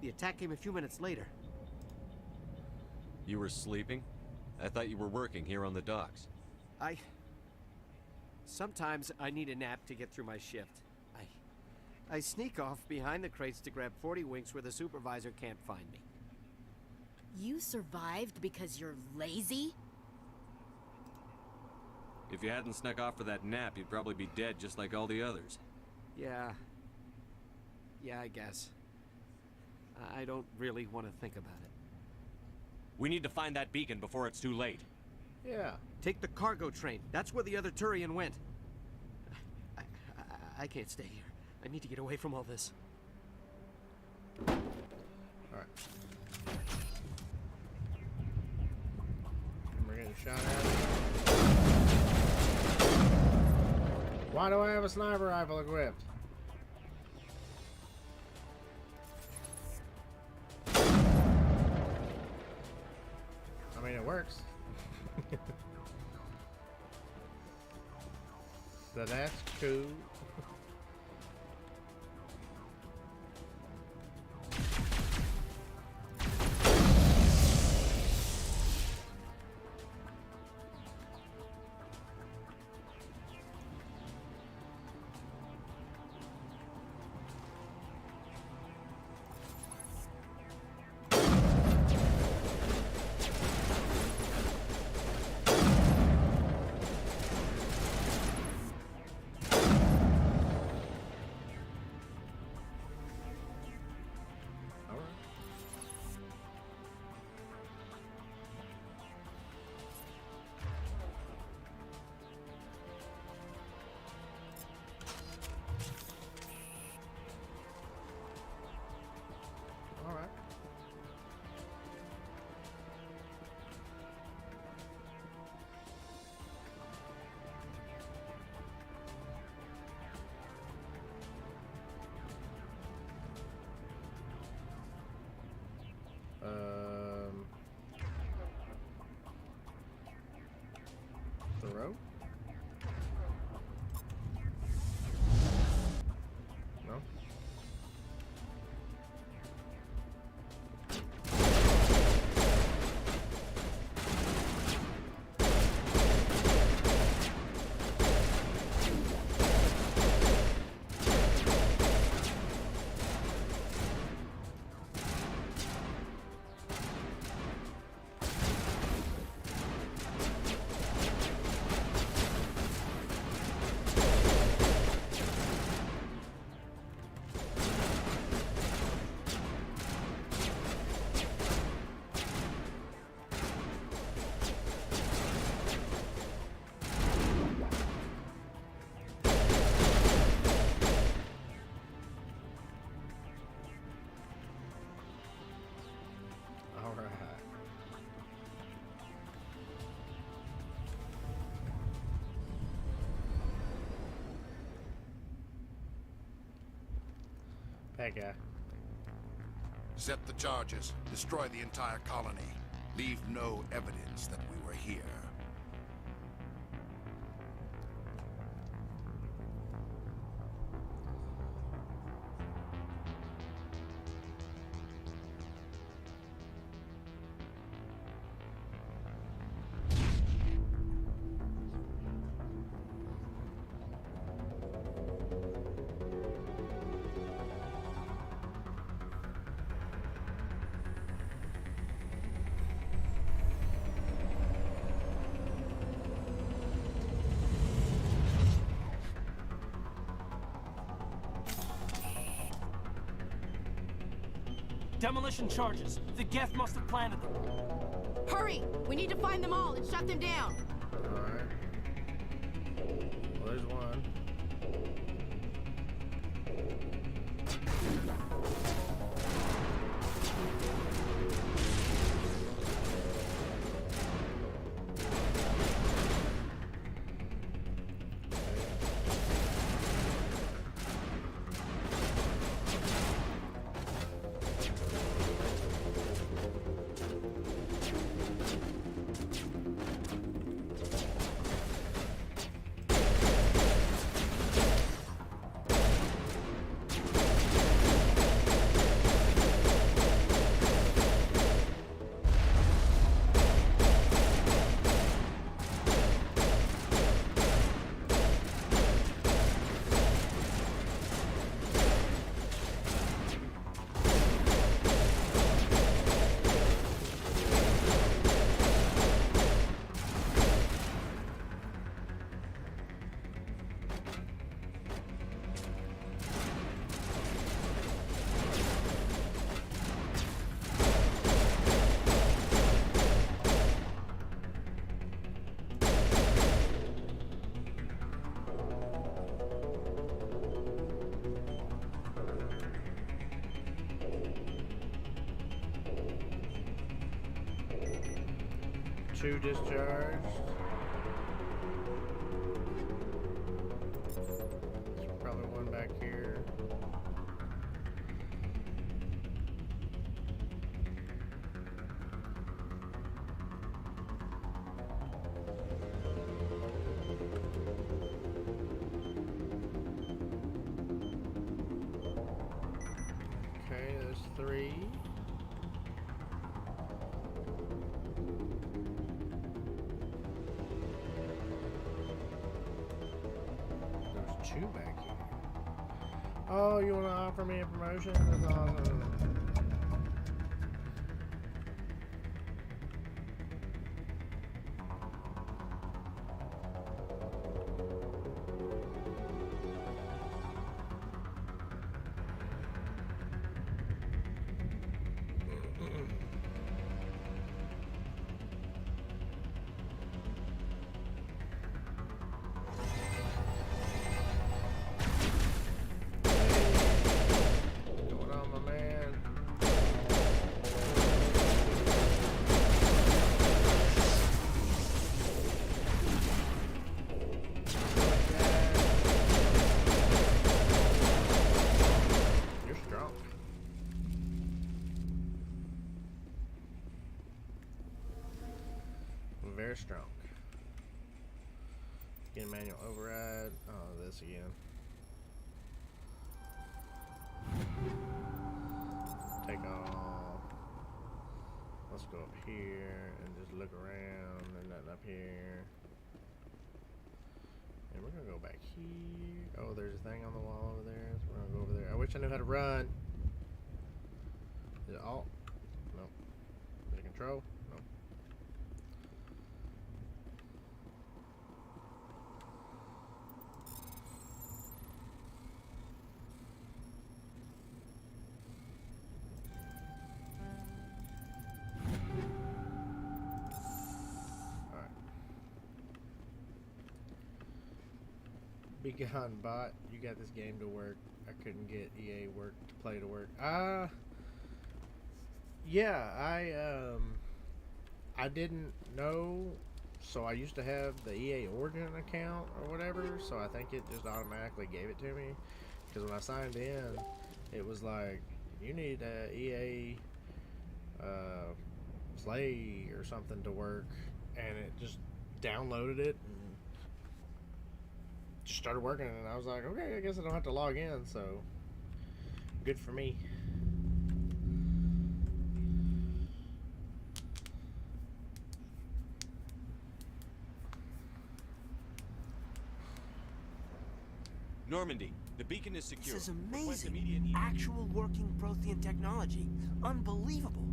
The attack came a few minutes later. You were sleeping? I thought you were working here on the docks. Sometimes I need a nap to get through my shift. I sneak off behind the crates to grab 40 winks where the supervisor can't find me. You survived because you're lazy? If you hadn't snuck off for that nap, you'd probably be dead just like all the others. Yeah, I guess. I don't really want to think about it. We need to find that beacon before it's too late. Yeah. Take the cargo train. That's where the other Turian went. I can't stay here. I need to get away from all this. Alright. We're getting shot at. Why do I have a sniper rifle equipped? I mean, it works. So that's cool. Hey, guy. Set the charges. Destroy the entire colony. Leave no evidence that we were here. Demolition charges. The Geth must have planted them. Hurry! We need to find them all and shut them down. Alright. Well, there's one. Two discharged. There's probably one back here. Okay, there's three. Two back here. Oh, you want to offer me a promotion? That's awesome. Very strong. Get manual override. Oh, this again. Take off. Let's go up here and just look around. There's nothing up here. And we're gonna go back here. Oh, there's a thing on the wall over there. So we're gonna go over there. I wish I knew how to run. Is it alt? No. Is it control? No. Be gone, bot. You got this game to work. I couldn't get EA work to play to work. Yeah, I didn't know, so I used to have the EA Origin account or whatever, so I think it just automatically gave it to me. Because when I signed in, it was like, you need a EA Play or something to work, and it just downloaded it and just started working, and I was like, okay, I guess I don't have to log in, so good for me. Normandy, the beacon is secure. This is amazing. Actual working Prothean technology. Unbelievable.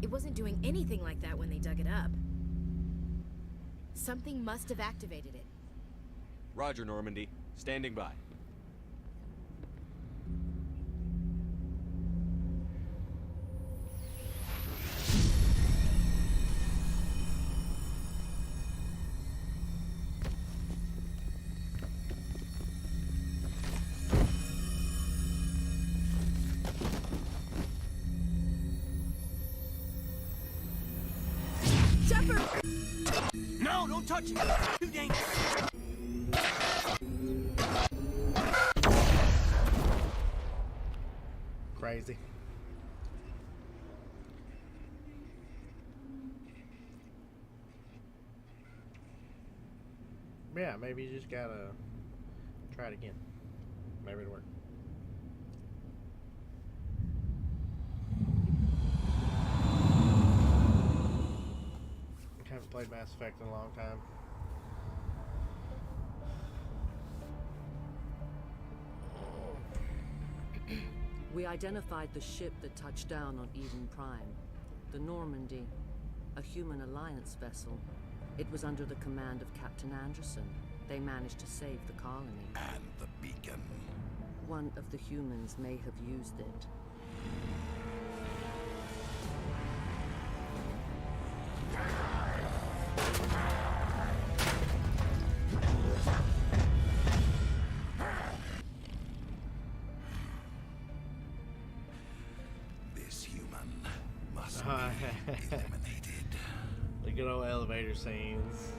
It wasn't doing anything like that when they dug it up. Something must have activated it. Roger, Normandy. Standing by. No, don't touch it! Too dangerous! Crazy. Yeah, maybe you just gotta try it again. Maybe it'll work. I haven't played Mass Effect in a long time. We identified the ship that touched down on Eden Prime. The Normandy, a human alliance vessel. It was under the command of Captain Anderson. They managed to save the colony. And the beacon. One of the humans may have used it. This human must be eliminated. The good old elevator scenes.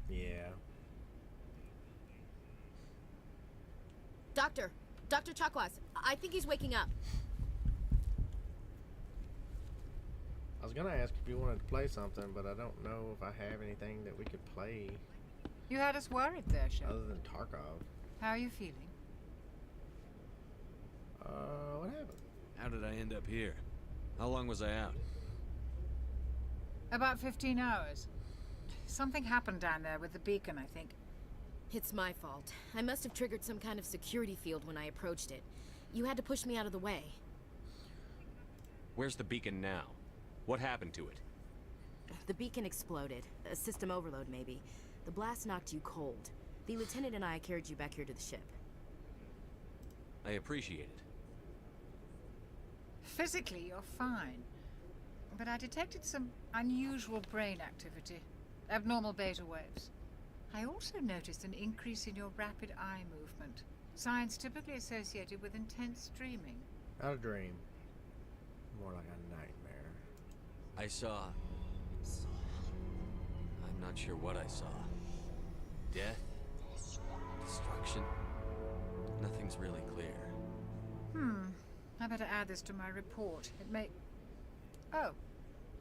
Yeah. Dr. Chakwas, I think he's waking up. I was gonna ask if you wanted to play something, but I don't know if I have anything that we could play. You had us worried there, Shep. Other than Tarkov. How are you feeling? What happened? How did I end up here? How long was I out? About 15 hours. Something happened down there with the beacon, I think. It's my fault. I must have triggered some kind of security field when I approached it. You had to push me out of the way. Where's the beacon now? What happened to it? The beacon exploded. A system overload, maybe. The blast knocked you cold. The lieutenant and I carried you back here to the ship. I appreciate it. Physically, you're fine. But I detected some unusual brain activity. Abnormal beta waves. I also noticed an increase in your rapid eye movement. Signs typically associated with intense dreaming. Not a dream. More like a nightmare. I saw... I'm not sure what I saw. Death? Destruction? Nothing's really clear. I better add this to my report. It may... Oh,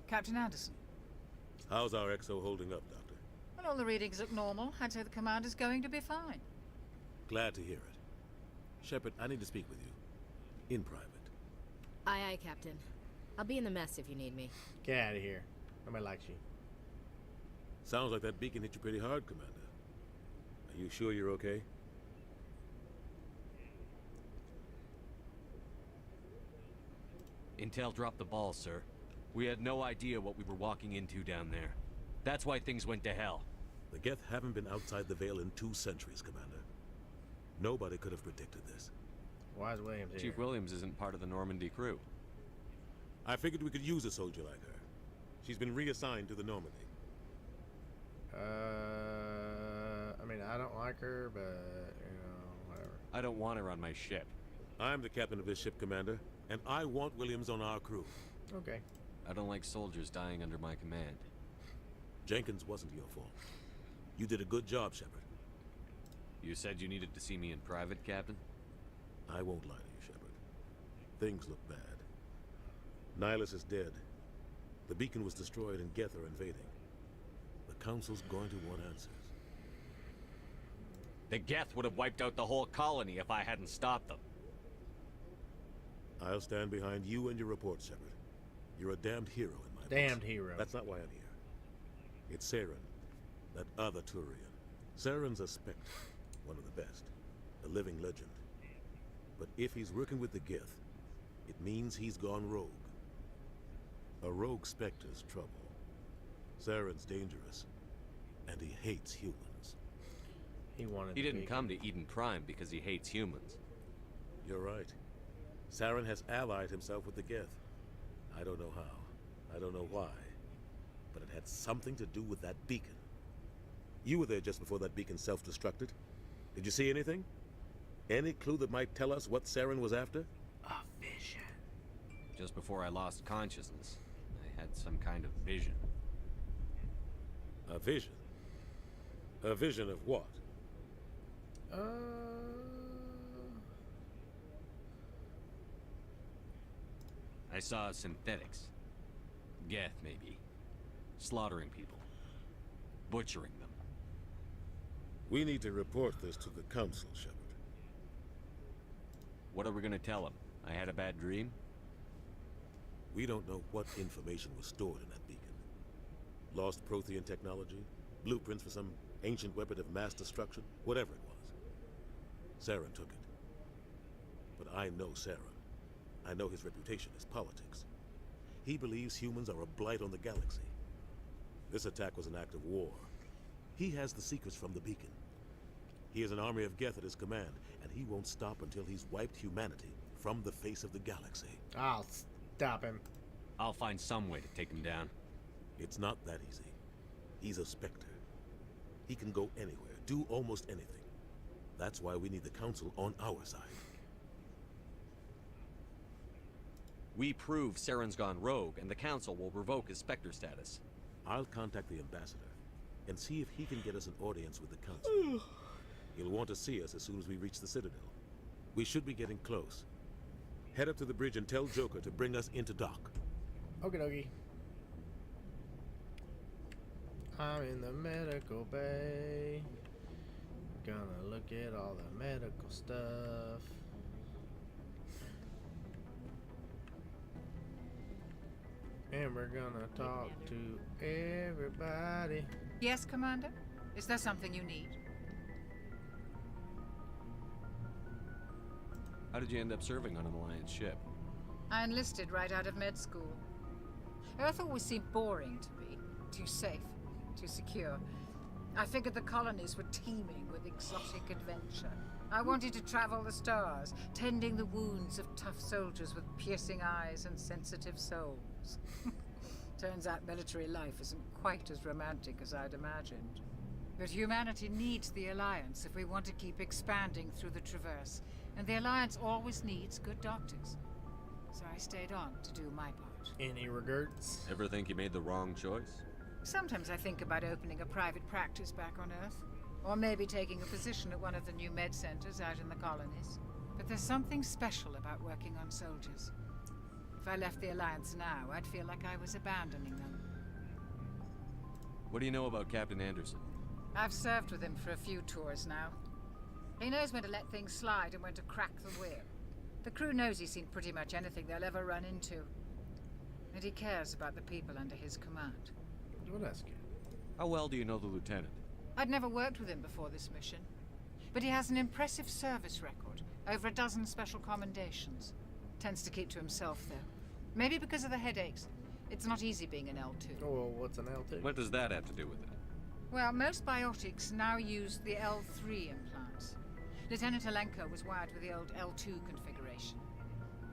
Captain Anderson. How's our XO holding up, Doctor? Well, all the readings look normal. I'd say the commander's going to be fine. Glad to hear it. Shepard, I need to speak with you. In private. Aye, aye, Captain. I'll be in the mess if you need me. Get out of here. Nobody likes you. Sounds like that beacon hit you pretty hard, Commander. Are you sure you're okay? Intel dropped the ball, sir. We had no idea what we were walking into down there. That's why things went to hell. The Geth haven't been outside the Veil in 2 centuries, Commander. Nobody could have predicted this. Why is Williams here? Chief Williams isn't part of the Normandy crew. I figured we could use a soldier like her. She's been reassigned to the Normandy. I mean, I don't like her, but, you know, whatever. I don't want her on my ship. I'm the captain of this ship, Commander, and I want Williams on our crew. Okay. I don't like soldiers dying under my command. Jenkins wasn't your fault. You did a good job, Shepard. You said you needed to see me in private, Captain? I won't lie to you, Shepard. Things look bad. Nihilus is dead. The beacon was destroyed and Geth are invading. The Council's going to want answers. The Geth would have wiped out the whole colony if I hadn't stopped them. I'll stand behind you and your report, Shepard. You're a damned hero in my Damned books. hero. That's not why I'm here. It's Saren, that other Turian. Saren's a Spectre, one of the best, a living legend. But if he's working with the Geth, it means he's gone rogue. A rogue Spectre's trouble. Saren's dangerous, and he hates humans. He didn't come to Eden Prime because he hates humans. You're right. Saren has allied himself with the Geth. I don't know how. I don't know why. But it had something to do with that beacon. You were there just before that beacon self-destructed. Did you see anything? Any clue that might tell us what Saren was after? A vision. Just before I lost consciousness, I had some kind of vision. A vision? A vision of what? I saw synthetics. Geth, maybe. Slaughtering people. Butchering them. We need to report this to the Council, Shepard. What are we gonna tell him? I had a bad dream? We don't know what information was stored in that beacon. Lost Prothean technology? Blueprints for some ancient weapon of mass destruction? Whatever it was. Saren took it. But I know Saren. I know his reputation is politics. He believes humans are a blight on the galaxy. This attack was an act of war. He has the secrets from the beacon. He has an army of Geth at his command, and he won't stop until he's wiped humanity from the face of the galaxy. I'll stop him. I'll find some way to take him down. It's not that easy. He's a Spectre. He can go anywhere, do almost anything. That's why we need the Council on our side. We prove Saren's gone rogue, and the Council will revoke his Spectre status. I'll contact the Ambassador and see if he can get us an audience with the Council. He'll want to see us as soon as we reach the Citadel. We should be getting close. Head up to the bridge and tell Joker to bring us into dock. Okie dokie. I'm in the medical bay. Gonna look at all the medical stuff. And we're gonna talk to everybody. Yes, Commander? Is there something you need? How did you end up serving on an Alliance ship? I enlisted right out of med school. Earth always seemed boring to me. Too safe, too secure. I figured the colonies were teeming with exotic adventure. I wanted to travel the stars, tending the wounds of tough soldiers with piercing eyes and sensitive souls. Turns out military life isn't quite as romantic as I'd imagined. But humanity needs the Alliance if we want to keep expanding through the Traverse, and the Alliance always needs good doctors. So I stayed on to do my part. Any regrets? Ever think you made the wrong choice? Sometimes I think about opening a private practice back on Earth. Or maybe taking a position at one of the new med centers out in the colonies. But there's something special about working on soldiers. If I left the Alliance now, I'd feel like I was abandoning them. What do you know about Captain Anderson? I've served with him for a few tours now. He knows when to let things slide and when to crack the whip. The crew knows he's seen pretty much anything they'll ever run into. And he cares about the people under his command. What else? How well do you know the Lieutenant? I'd never worked with him before this mission. But he has an impressive service record. Over a dozen special commendations. Tends to keep to himself, though. Maybe because of the headaches. It's not easy being an L2. Oh, well, what's an L2? What does that have to do with it? Well, most biotics now use the L3 implants. Lieutenant Alenko was wired with the old L2 configuration.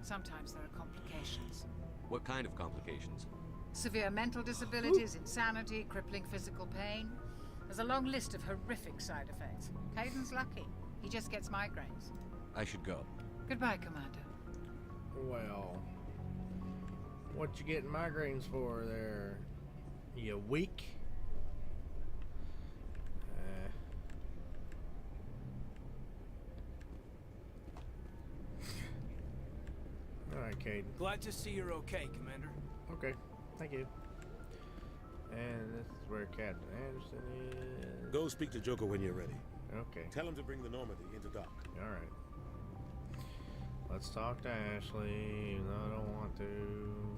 Sometimes there are complications. What kind of complications? Severe mental disabilities, insanity, crippling physical pain. There's a long list of horrific side effects. Caden's lucky. He just gets migraines. I should go. Goodbye, Commander. Well, what you getting migraines for there? You weak? Glad to see you're okay, Commander. Okay, thank you. And this is where Captain Anderson is. Go speak to Joker when you're ready. Okay. Tell him to bring the Normandy into dock. All right. Let's talk to Ashley, even though I don't want to.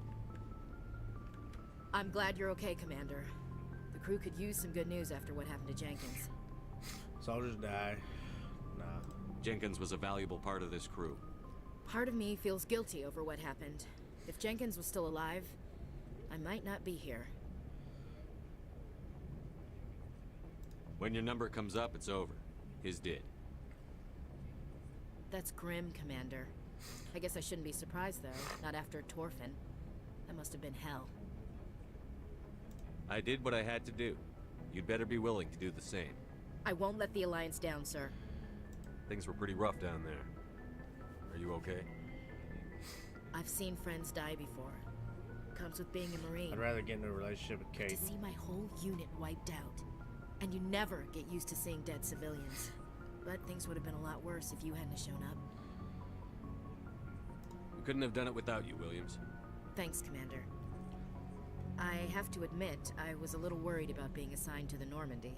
I'm glad you're okay, Commander. The crew could use some good news after what happened to Jenkins. Soldiers die. Nah. Jenkins was a valuable part of this crew. Part of me feels guilty over what happened. If Jenkins was still alive, I might not be here. When your number comes up, it's over. His did. That's grim, Commander. I guess I shouldn't be surprised, though. Not after Torfin. That must have been hell. I did what I had to do. You'd better be willing to do the same. I won't let the Alliance down, sir. Things were pretty rough down there. Are you okay? I've seen friends die before. Comes with being a Marine. I'd rather get into a relationship with Kate. To see my whole unit wiped out. And you never get used to seeing dead civilians. But things would have been a lot worse if you hadn't shown up. We couldn't have done it without you, Williams. Thanks, Commander. I have to admit, I was a little worried about being assigned to the Normandy.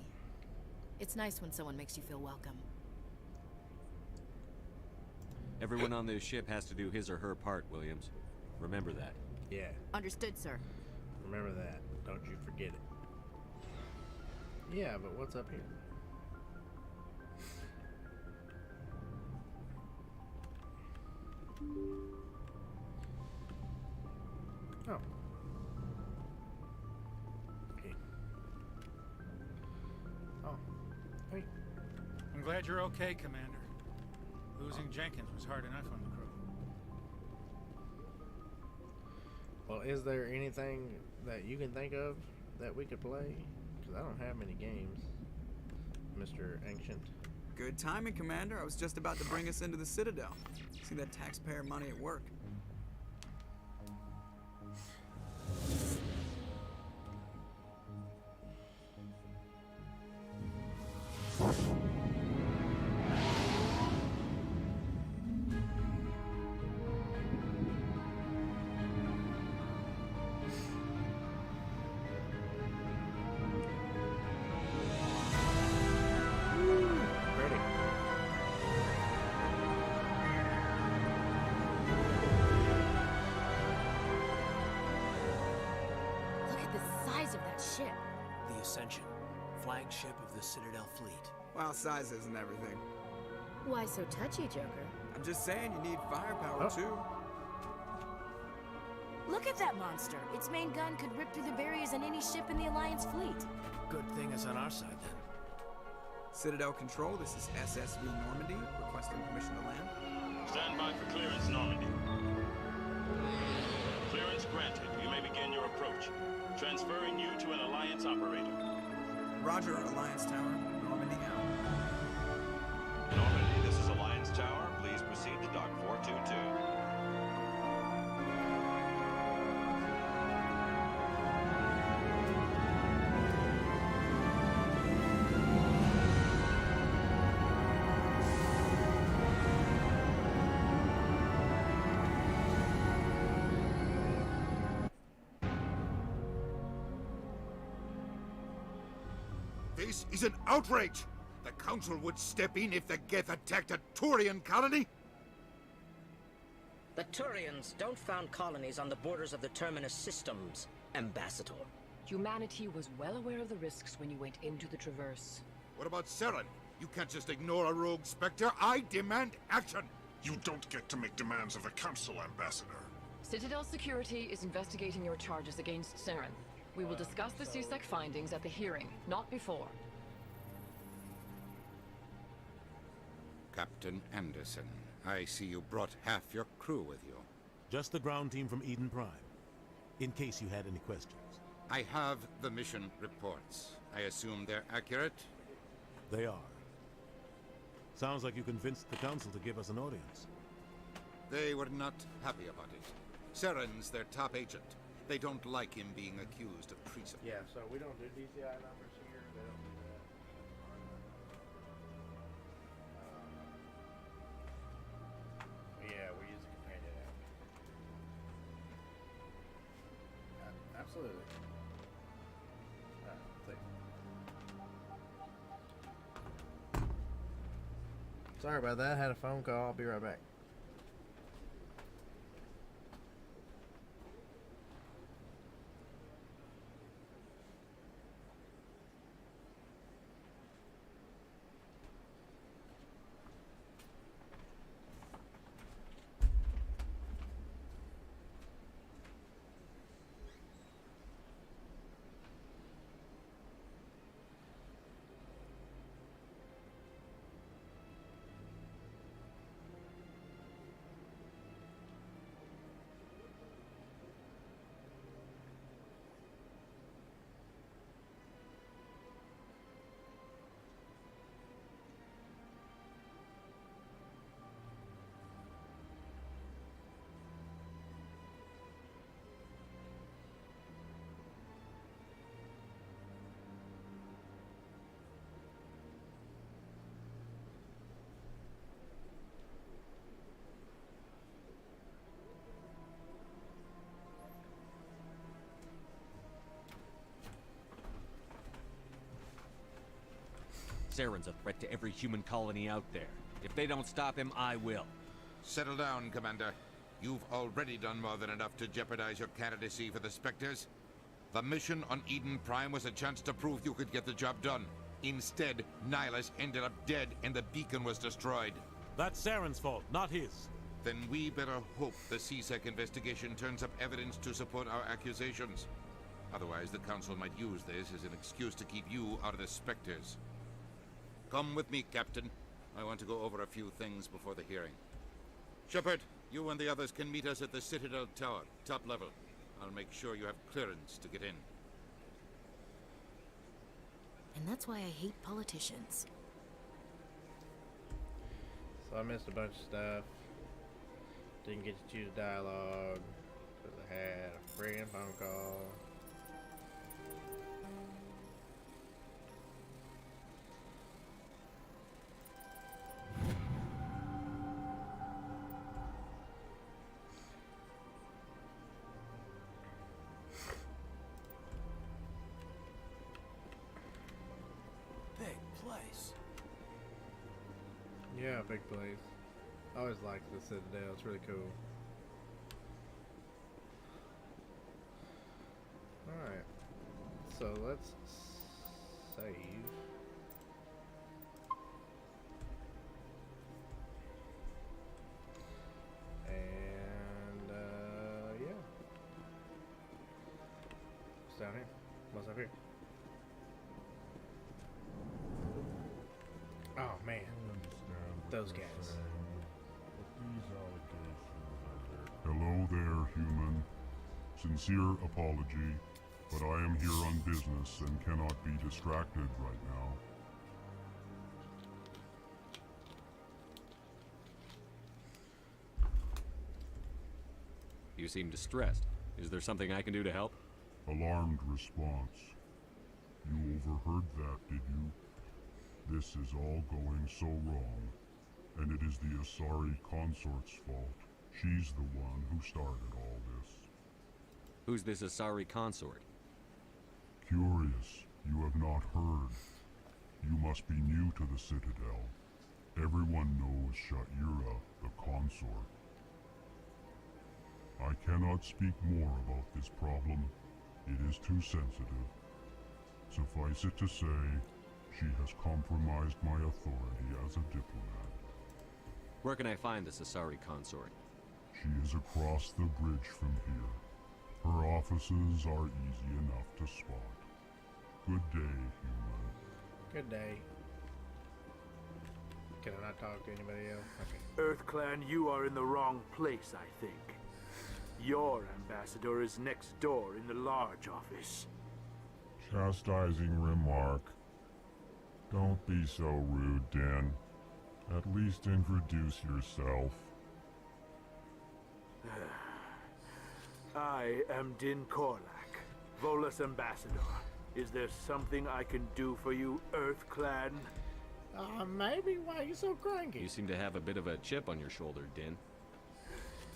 It's nice when someone makes you feel welcome. Everyone on this ship has to do his or her part, Williams. Remember that. Yeah. Understood, sir. Remember that. Don't you forget it. Yeah, but what's up here? Oh. Okay. Oh. Hey. I'm glad you're okay, Commander. Losing Jenkins was hard enough on the crew. Well, is there anything that you can think of that we could play? Because I don't have many games, Mr. Ancient. Good timing, Commander. I was just about to bring us into the Citadel. See that taxpayer money at work. Flagship of the Citadel fleet. Well, size isn't everything. Why so touchy, Joker? I'm just saying you need firepower, too. Look at that monster. Its main gun could rip through the barriers in any ship in the Alliance fleet. Good thing it's on our side, then. Citadel Control, this is SSV Normandy, requesting permission to land. Stand by for clearance, Normandy. Clearance granted. You may begin your approach. Transferring you to an Alliance operator. Roger, Alliance Tower. Normandy out. Normandy, this is Alliance Tower. Please proceed to Dock 422. This is an outrage! The Council would step in if the Geth attacked a Turian colony? The Turians don't found colonies on the borders of the Terminus systems, Ambassador. Humanity was well aware of the risks when you went into the Traverse. What about Saren? You can't just ignore a rogue Spectre. I demand action! You don't get to make demands of the Council, Ambassador. Citadel Security is investigating your charges against Saren. We will discuss the CSEC findings at the hearing, not before. Captain Anderson, I see you brought half your crew with you. Just the ground team from Eden Prime, in case you had any questions. I have the mission reports. I assume they're accurate? They are. Sounds like you convinced the Council to give us an audience. They were not happy about it. Saren's their top agent. They don't like him being accused of treason. Yeah, so we don't do DCI numbers here. They don't do that. Yeah, we use a companion app. Absolutely. Alright, take it. Sorry about that. I had a phone call. I'll be right back. Saren's a threat to every human colony out there. If they don't stop him, I will. Settle down, Commander. You've already done more than enough to jeopardize your candidacy for the Spectres. The mission on Eden Prime was a chance to prove you could get the job done. Instead, Nihilus ended up dead and the beacon was destroyed. That's Saren's fault, not his. Then we better hope the CSEC investigation turns up evidence to support our accusations. Otherwise, the Council might use this as an excuse to keep you out of the Spectres. Come with me, Captain. I want to go over a few things before the hearing. Shepard, you and the others can meet us at the Citadel Tower, top level. I'll make sure you have clearance to get in. And that's why I hate politicians. So I missed a bunch of stuff. Didn't get to choose dialogue. Because I had a friggin' phone call. Yeah, big place. I always liked the Citadel. It's really cool. Alright. So let's save. And, yeah. What's down here? What's up here? Oh, man. Those guys. Hello there, human. Sincere apology, but I am here on business and cannot be distracted right now. You seem distressed. Is there something I can do to help? Alarmed response. You overheard that, did you? This is all going so wrong. And it is the Asari consort's fault. She's the one who started all this. Who's this Asari consort? Curious, you have not heard. You must be new to the Citadel. Everyone knows Sha'ira, the consort. I cannot speak more about this problem. It is too sensitive. Suffice it to say, she has compromised my authority as a diplomat. Where can I find this Asari consort? She is across the bridge from here. Her offices are easy enough to spot. Good day, human. Good day. Can I not talk to anybody else? Okay. EarthClan, you are in the wrong place, I think. Your ambassador is next door in the large office. Chastising remark. Don't be so rude, Din. At least introduce yourself. I am Din Korlak, Volus ambassador. Is there something I can do for you, EarthClan? Maybe. Why are you so cranky? You seem to have a bit of a chip on your shoulder, Din.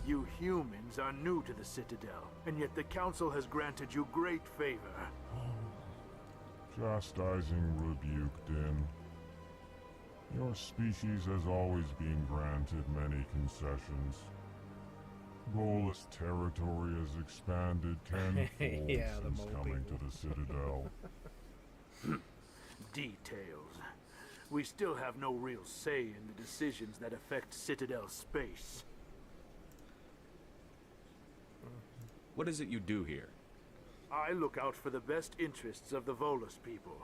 You humans are new to the Citadel, and yet the Council has granted you great favor. Chastising rebuke, Din. Your species has always been granted many concessions. Volus territory has expanded tenfold Yeah, the since mole coming people. to the Citadel. Details. We still have no real say in the decisions that affect Citadel space. What is it you do here? I look out for the best interests of the Volus people.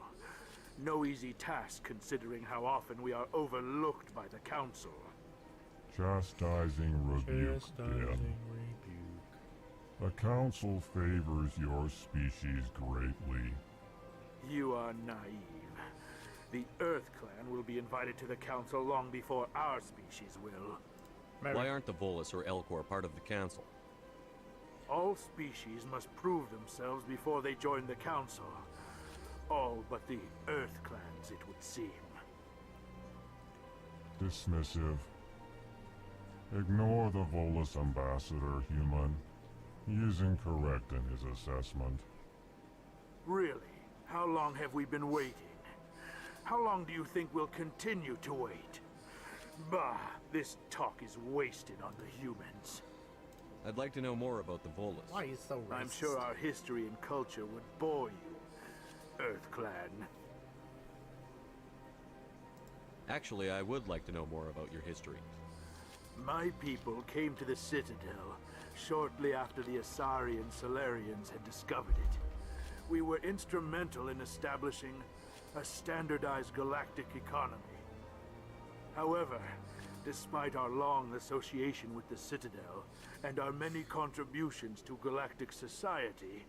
No easy task considering how often we are overlooked by the Council. Chastising rebuke, Din. The Council favors your species greatly. You are naive. The Earth Clan will be invited to the Council long before our species will. Why aren't the Volus or Elcor part of the Council? All species must prove themselves before they join the Council. All but the Earth Clans, it would seem. Dismissive. Ignore the Volus ambassador, human. He is incorrect in his assessment. Really? How long have we been waiting? How long do you think we'll continue to wait? Bah, this talk is wasted on the humans. I'd like to know more about the Volus. Why are you so racist? I'm sure our history and culture would bore you, Earth Clan. Actually, I would like to know more about your history. My people came to the Citadel shortly after the Asari and Slytherins had discovered it. We were instrumental in establishing a standardized galactic economy. However, despite our long association with the Citadel and our many contributions to galactic society,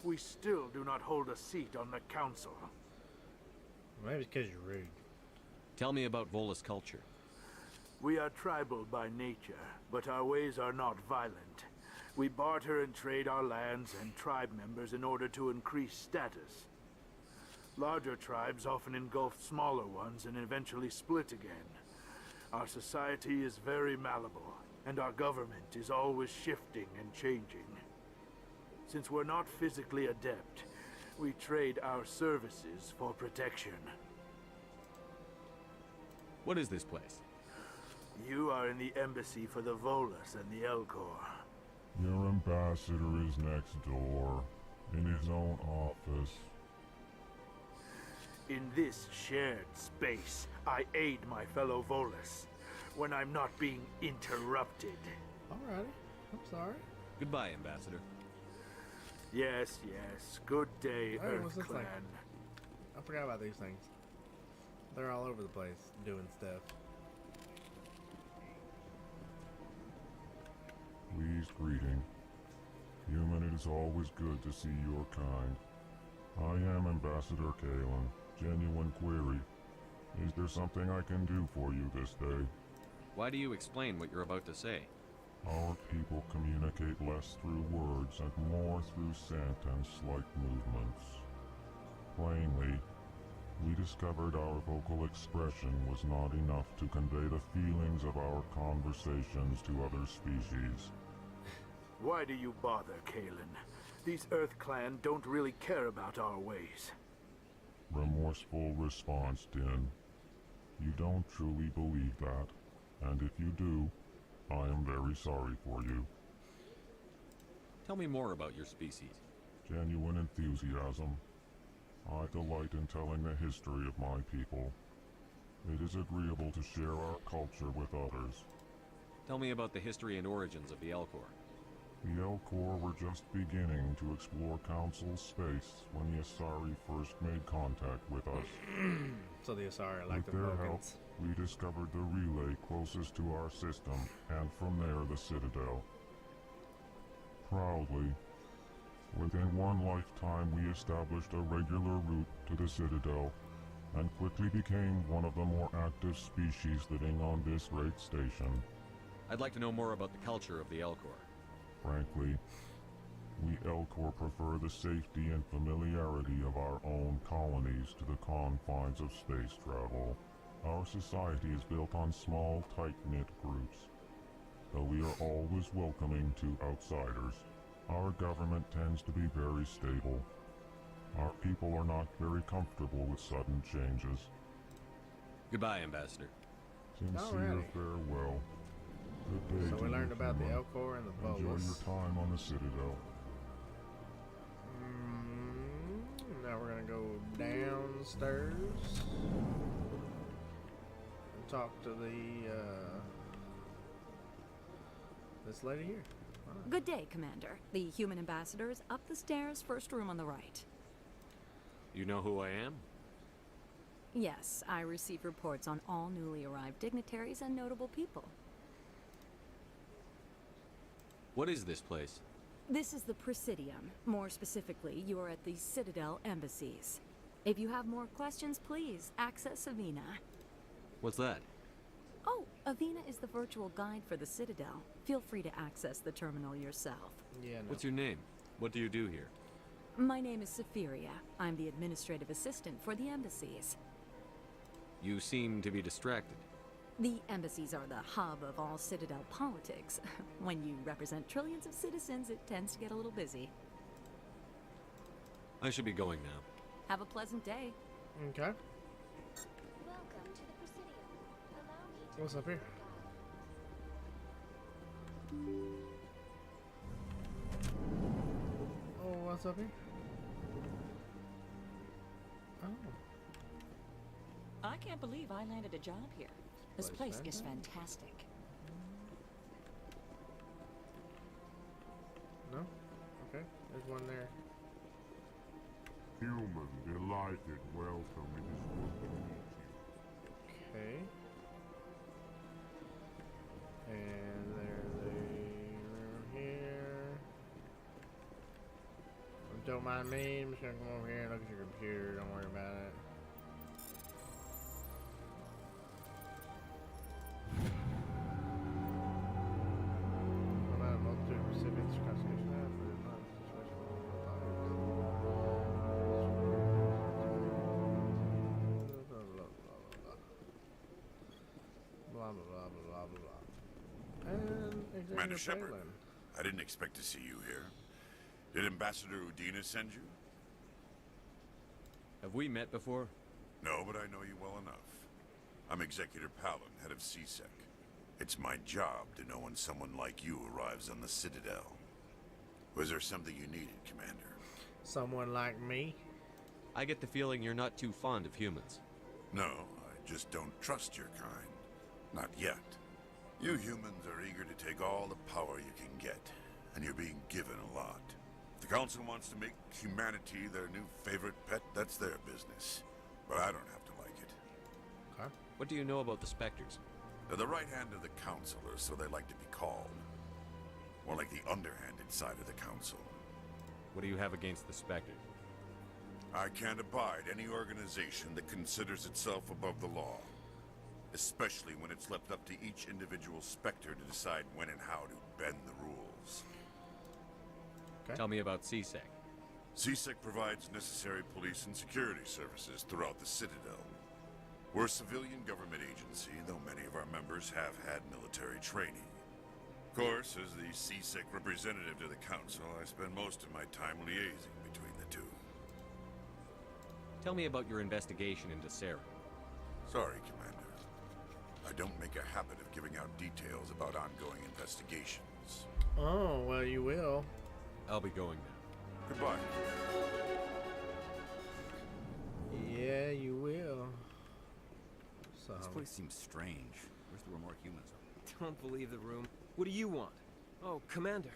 we still do not hold a seat on the Council. Maybe it's because you're rude. Tell me about Volus culture. We are tribal by nature, but our ways are not violent. We barter and trade our lands and tribe members in order to increase status. Larger tribes often engulf smaller ones and eventually split again. Our society is very malleable, and our government is always shifting and changing. Since we're not physically adept, we trade our services for protection. What is this place? You are in the embassy for the Volus and the Elcor. Your ambassador is next door, in his own office. In this shared space, I aid my fellow Volus when I'm not being interrupted. Alrighty, I'm sorry. Goodbye, Ambassador. Yes, yes. Good day, Hey, what's Earth this Clan. thing? I forgot about these things. They're all over the place doing stuff. Please greeting. Human, it is always good to see your kind. I am Ambassador Kalen. Genuine query. Is there something I can do for you this day? Why do you explain what you're about to say? Our people communicate less through words and more through scent and slight movements. Plainly, we discovered our vocal expression was not enough to convey the feelings of our conversations to other species. Why do you bother, Kalen? These Earth Clan don't really care about our ways. Remorseful response, Din. You don't truly believe that, and if you do, I am very sorry for you. Tell me more about your species. Genuine enthusiasm. I delight in telling the history of my people. It is agreeable to share our culture with others. Tell me about the history and origins of the Elcor. The Elcor were just beginning to explore Council space when the Asari first made contact with us. So the Asari like With the their help, Vulcans. we discovered the relay closest to our system, and from there the Citadel. Proudly, within one lifetime we established a regular route to the Citadel, and quickly became one of the more active species living on this great station. I'd like to know more about the culture of the Elcor. Frankly, we Elcor prefer the safety and familiarity of our own colonies to the confines of space travel. Our society is built on small, tight-knit groups. Though we are always welcoming to outsiders, our government tends to be very stable. Our people are not very comfortable with sudden changes. Goodbye, Ambassador. Sincere farewell. Good day So to we you, learned about the human. Elcor and the Enjoy Bolas. your time on the Citadel. Now we're gonna go downstairs and talk to the this lady here. Good day, Commander. The human ambassador is up the stairs, first room on the right. You know who I am? Yes, I receive reports on all newly arrived dignitaries and notable people. What is this place? This is the Presidium. More specifically, you are at the Citadel embassies. If you have more questions, please access Avina. What's that? Oh, Avina is the virtual guide for the Citadel. Feel free to access the terminal yourself. Yeah. No. What's your name? What do you do here? My name is Safiria. I'm the administrative assistant for the embassies. You seem to be distracted. The embassies are the hub of all Citadel politics. When you represent trillions of citizens, it tends to get a little busy. I should be going now. Have a pleasant day. Okay. Welcome to the Presidium. Allow me to What's up here? Oh, what's up here? Oh. I can't believe I landed a job here. This place is fantastic. fantastic. No? Okay. There's one there. Human, delighted welcome. It is good to meet you. Okay. And there's a room here. Don't mind me. I'm just gonna come over here and look at your computer. Don't worry about it. About a multitude of recipients of constitution now for the blah blah blah blah blah blah. And Commander Executive Shepard, Phelan. I didn't expect to see you here. Did Ambassador Udina send you? Have we met before? No, but I know you well enough. I'm Executor Palin, head of CSEC. It's my job to know when someone like you arrives on the Citadel. Was there something you needed, Commander? Someone like me? I get the feeling you're not too fond of humans. No, I just don't trust your kind. Not yet. You humans are eager to take all the power you can get, and you're being given a lot. If the Council wants to make humanity their new favorite pet, that's their business. But I don't have to like it. Huh? What do you know about the Spectres? They're the right hand of the Council, or so they like to be called. More like the underhanded side of the Council. What do you have against the Spectres? I can't abide any organization that considers itself above the law. Especially when it's left up to each individual Spectre to decide when and how to bend the rules. Okay. Tell me about CSEC. CSEC provides necessary police and security services throughout the Citadel. We're a civilian government agency, though many of our members have had military training. Of course, as the CSEC representative to the Council, I spend most of my time liaising between the two. Tell me about your investigation into Sarah. Sorry, Commander. I don't make a habit of giving out details about ongoing investigations. Oh, well, you will. I'll be going now. Goodbye. Yeah, you will. So. This place seems strange. Wish there were more humans. Don't believe the room. What do you want? Oh, Commander.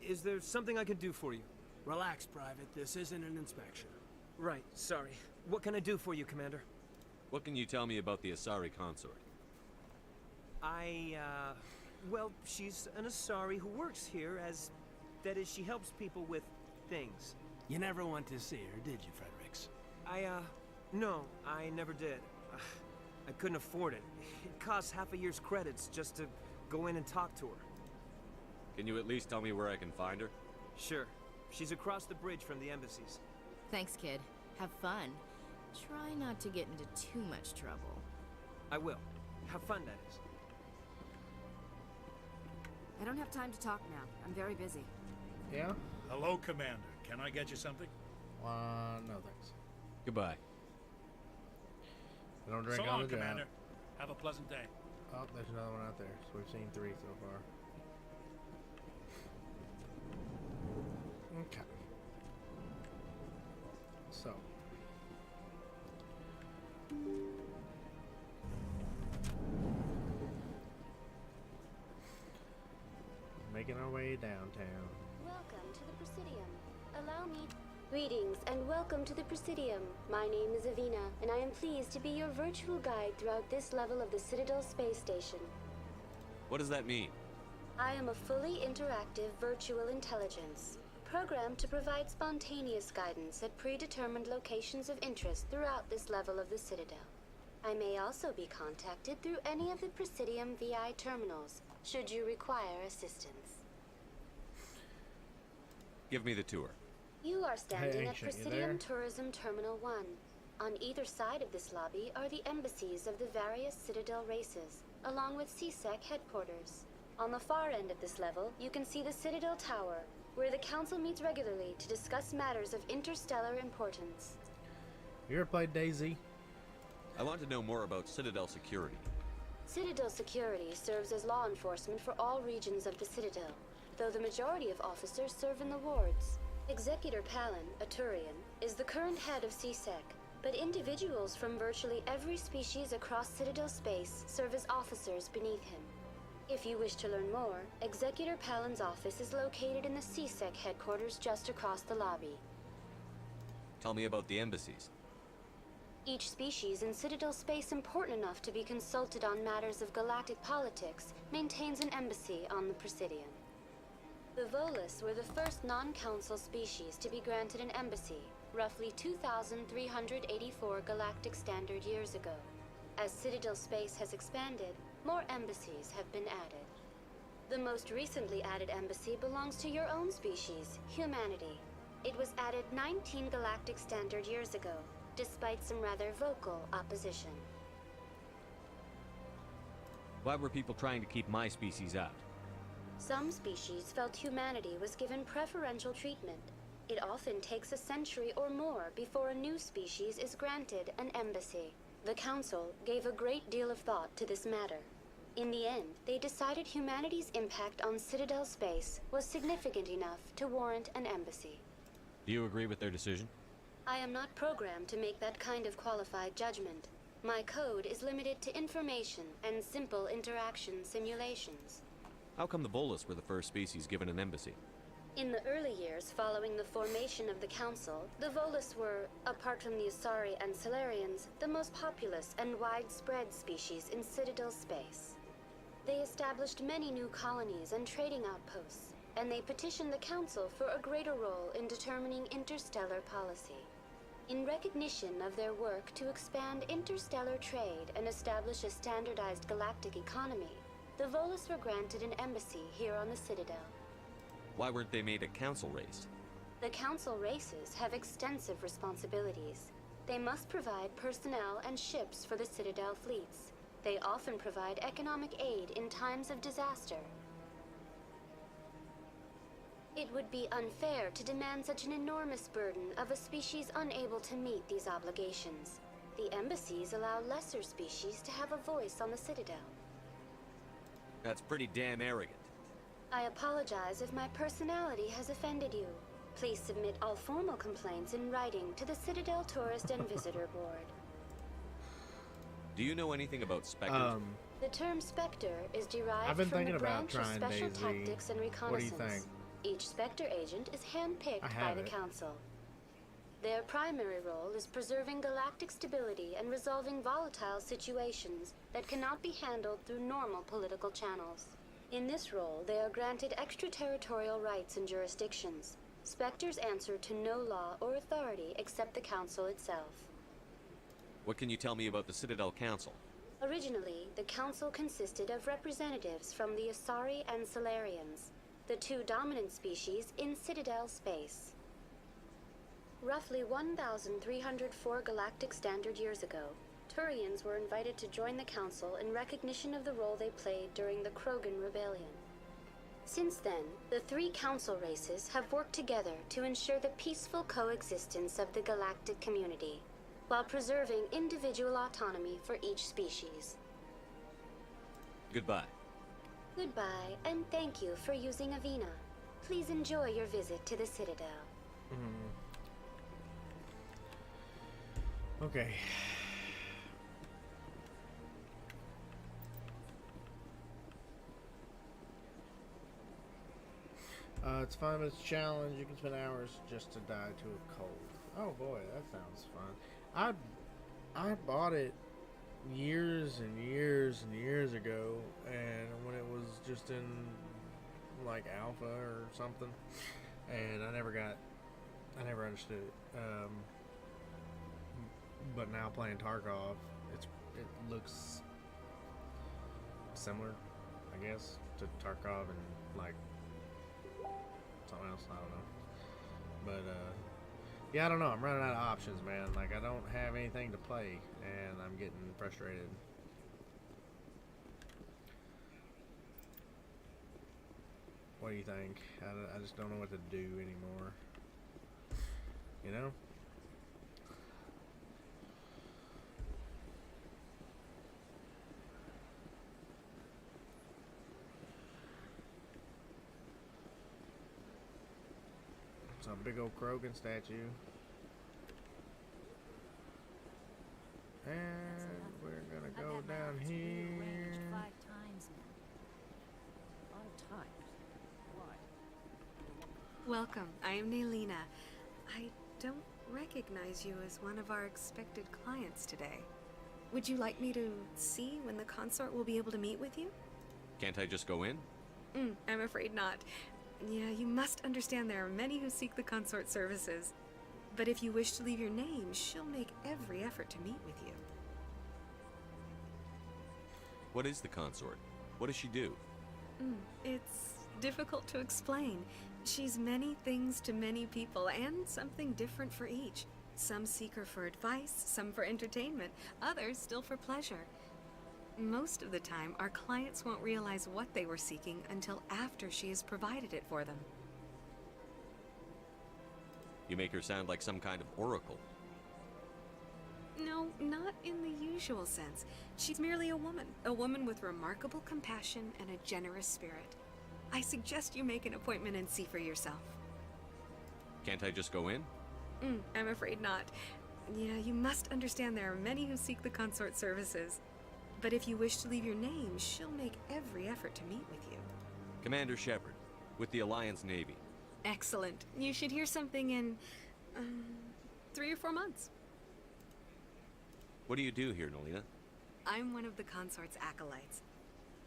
Is there something I can do for you? Relax, Private. This isn't an inspection. Right, sorry. What can I do for you, Commander? What can you tell me about the Asari consort? Well, she's an Asari who works here as... That is, she helps people with things. You never went to see her, did you, Fredericks? No, I never did. I couldn't afford it. It costs half a year's credits just to go in and talk to her. Can you at least tell me where I can find her? Sure. She's across the bridge from the embassies. Thanks, kid. Have fun. Try not to get into too much trouble. I will. Have fun, that is. I don't have time to talk now. I'm very busy. Yeah? Hello, Commander. Can I get you something? No thanks. Goodbye. I don't drink So on long, the job. Commander. Have a pleasant day. Oh, there's another one out there. So we've seen 3 so far. Okay. So. Making our way downtown. Welcome to the Presidium. Allow me... Greetings and welcome to the Presidium. My name is Avina, and I am pleased to be your virtual guide throughout this level of the Citadel Space Station. What does that mean? I am a fully interactive virtual intelligence, programmed to provide spontaneous guidance at predetermined locations of interest throughout this level of the Citadel. I may also be contacted through any of the Presidium VI terminals, should you require assistance. Give me the tour. You are standing Hey, at Ancient, you Presidium there? Tourism Terminal 1. On either side of this lobby are the embassies of the various Citadel races, along with CSEC headquarters. On the far end of this level, you can see the Citadel Tower, where the Council meets regularly to discuss matters of interstellar importance. You ever played DayZ? I want to know more about Citadel security. Citadel security serves as law enforcement for all regions of the Citadel, though the majority of officers serve in the wards. Executor Palin, a Turian, is the current head of CSEC, but individuals from virtually every species across Citadel space serve as officers beneath him. If you wish to learn more, Executor Palin's office is located in the CSEC headquarters just across the lobby. Tell me about the embassies. Each species in Citadel space important enough to be consulted on matters of galactic politics maintains an embassy on the Presidium. The Volus were the first non-council species to be granted an embassy, roughly 2,384 galactic standard years ago. As Citadel space has expanded, more embassies have been added. The most recently added embassy belongs to your own species, humanity. It was added 19 galactic standard years ago, despite some rather vocal opposition. Why were people trying to keep my species out? Some species felt humanity was given preferential treatment. It often takes a century or more before a new species is granted an embassy. The Council gave a great deal of thought to this matter. In the end, they decided humanity's impact on Citadel space was significant enough to warrant an embassy. Do you agree with their decision? I am not programmed to make that kind of qualified judgment. My code is limited to information and simple interaction simulations. How come the Volus were the first species given an embassy? In the early years following the formation of the Council, the Volus were, apart from the Asari and Slytherins, the most populous and widespread species in Citadel space. They established many new colonies and trading outposts, and they petitioned the Council for a greater role in determining interstellar policy. In recognition of their work to expand interstellar trade and establish a standardized galactic economy, the Volus were granted an embassy here on the Citadel. Why weren't they made a council race? The Council races have extensive responsibilities. They must provide personnel and ships for the Citadel fleets. They often provide economic aid in times of disaster. It would be unfair to demand such an enormous burden of a species unable to meet these obligations. The embassies allow lesser species to have a voice on the Citadel. That's pretty damn arrogant. I apologize if my personality has offended you. Please submit all formal complaints in writing to the Citadel Tourist and Visitor Board. Do you know anything about specters? The term Spectre is derived I've been from thinking the about branch of trying special DayZ. tactics and What do reconnaissance. you think? Each Spectre agent is handpicked I by have the it. Council. Their primary role is preserving galactic stability and resolving volatile situations that cannot be handled through normal political channels. In this role, they are granted extraterritorial rights and jurisdictions. Spectres answer to no law or authority except the Council itself. What can you tell me about the Citadel Council? Originally, the Council consisted of representatives from the Asari and Slytherins, the two dominant species in Citadel space. Roughly 1,304 galactic standard years ago, Turians were invited to join the Council in recognition of the role they played during the Krogan Rebellion. Since then, the three council races have worked together to ensure the peaceful coexistence of the galactic community, while preserving individual autonomy for each species. Goodbye. Goodbye, and thank you for using Avena. Please enjoy your visit to the Citadel. Okay. It's fun, but it's a challenge. You can spend hours just to die to a cold. Oh boy, that sounds fun. I bought it years and years and years ago, and when it was just in like alpha or something, and I never understood it. But now playing Tarkov, it looks similar, I guess, to Tarkov and like something else. I don't know, but yeah, I don't know. I'm running out of options, man. Like, I don't have anything to play, and I'm getting frustrated. What do you think? I just don't know what to do anymore. You know? It's a big old Krogan statue. And we're gonna go down here. 5 times now. A lot of times. Why? Welcome. I am Naylina. I don't recognize you as one of our expected clients today. Would you like me to see when the consort will be able to meet with you? Can't I just go in? I'm afraid not. Yeah, you must understand there are many who seek the consort services. But if you wish to leave your name, she'll make every effort to meet with you. What is the consort? What does she do? It's difficult to explain. She's many things to many people, and something different for each. Some seek her for advice, some for entertainment, others still for pleasure. Most of the time, our clients won't realize what they were seeking until after she has provided it for them. You make her sound like some kind of oracle. No, not in the usual sense. She's merely a woman with remarkable compassion and a generous spirit. I suggest you make an appointment and see for yourself. Can't I just go in? I'm afraid not. Yeah, you must understand there are many who seek the consort services. But if you wish to leave your name, she'll make every effort to meet with you. Commander Shepard, with the Alliance Navy. Excellent. You should hear something in 3 or 4 months. What do you do here, Nolina? I'm one of the consort's acolytes.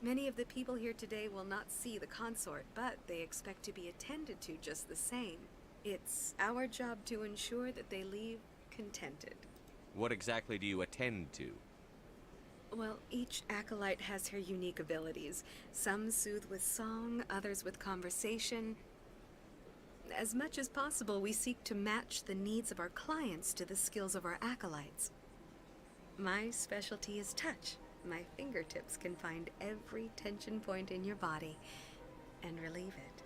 Many of the people here today will not see the consort, but they expect to be attended to just the same. It's our job to ensure that they leave contented. What exactly do you attend to? Well, each acolyte has her unique abilities. Some soothe with song, others with conversation. As much as possible, we seek to match the needs of our clients to the skills of our acolytes. My specialty is touch. My fingertips can find every tension point in your body and relieve it.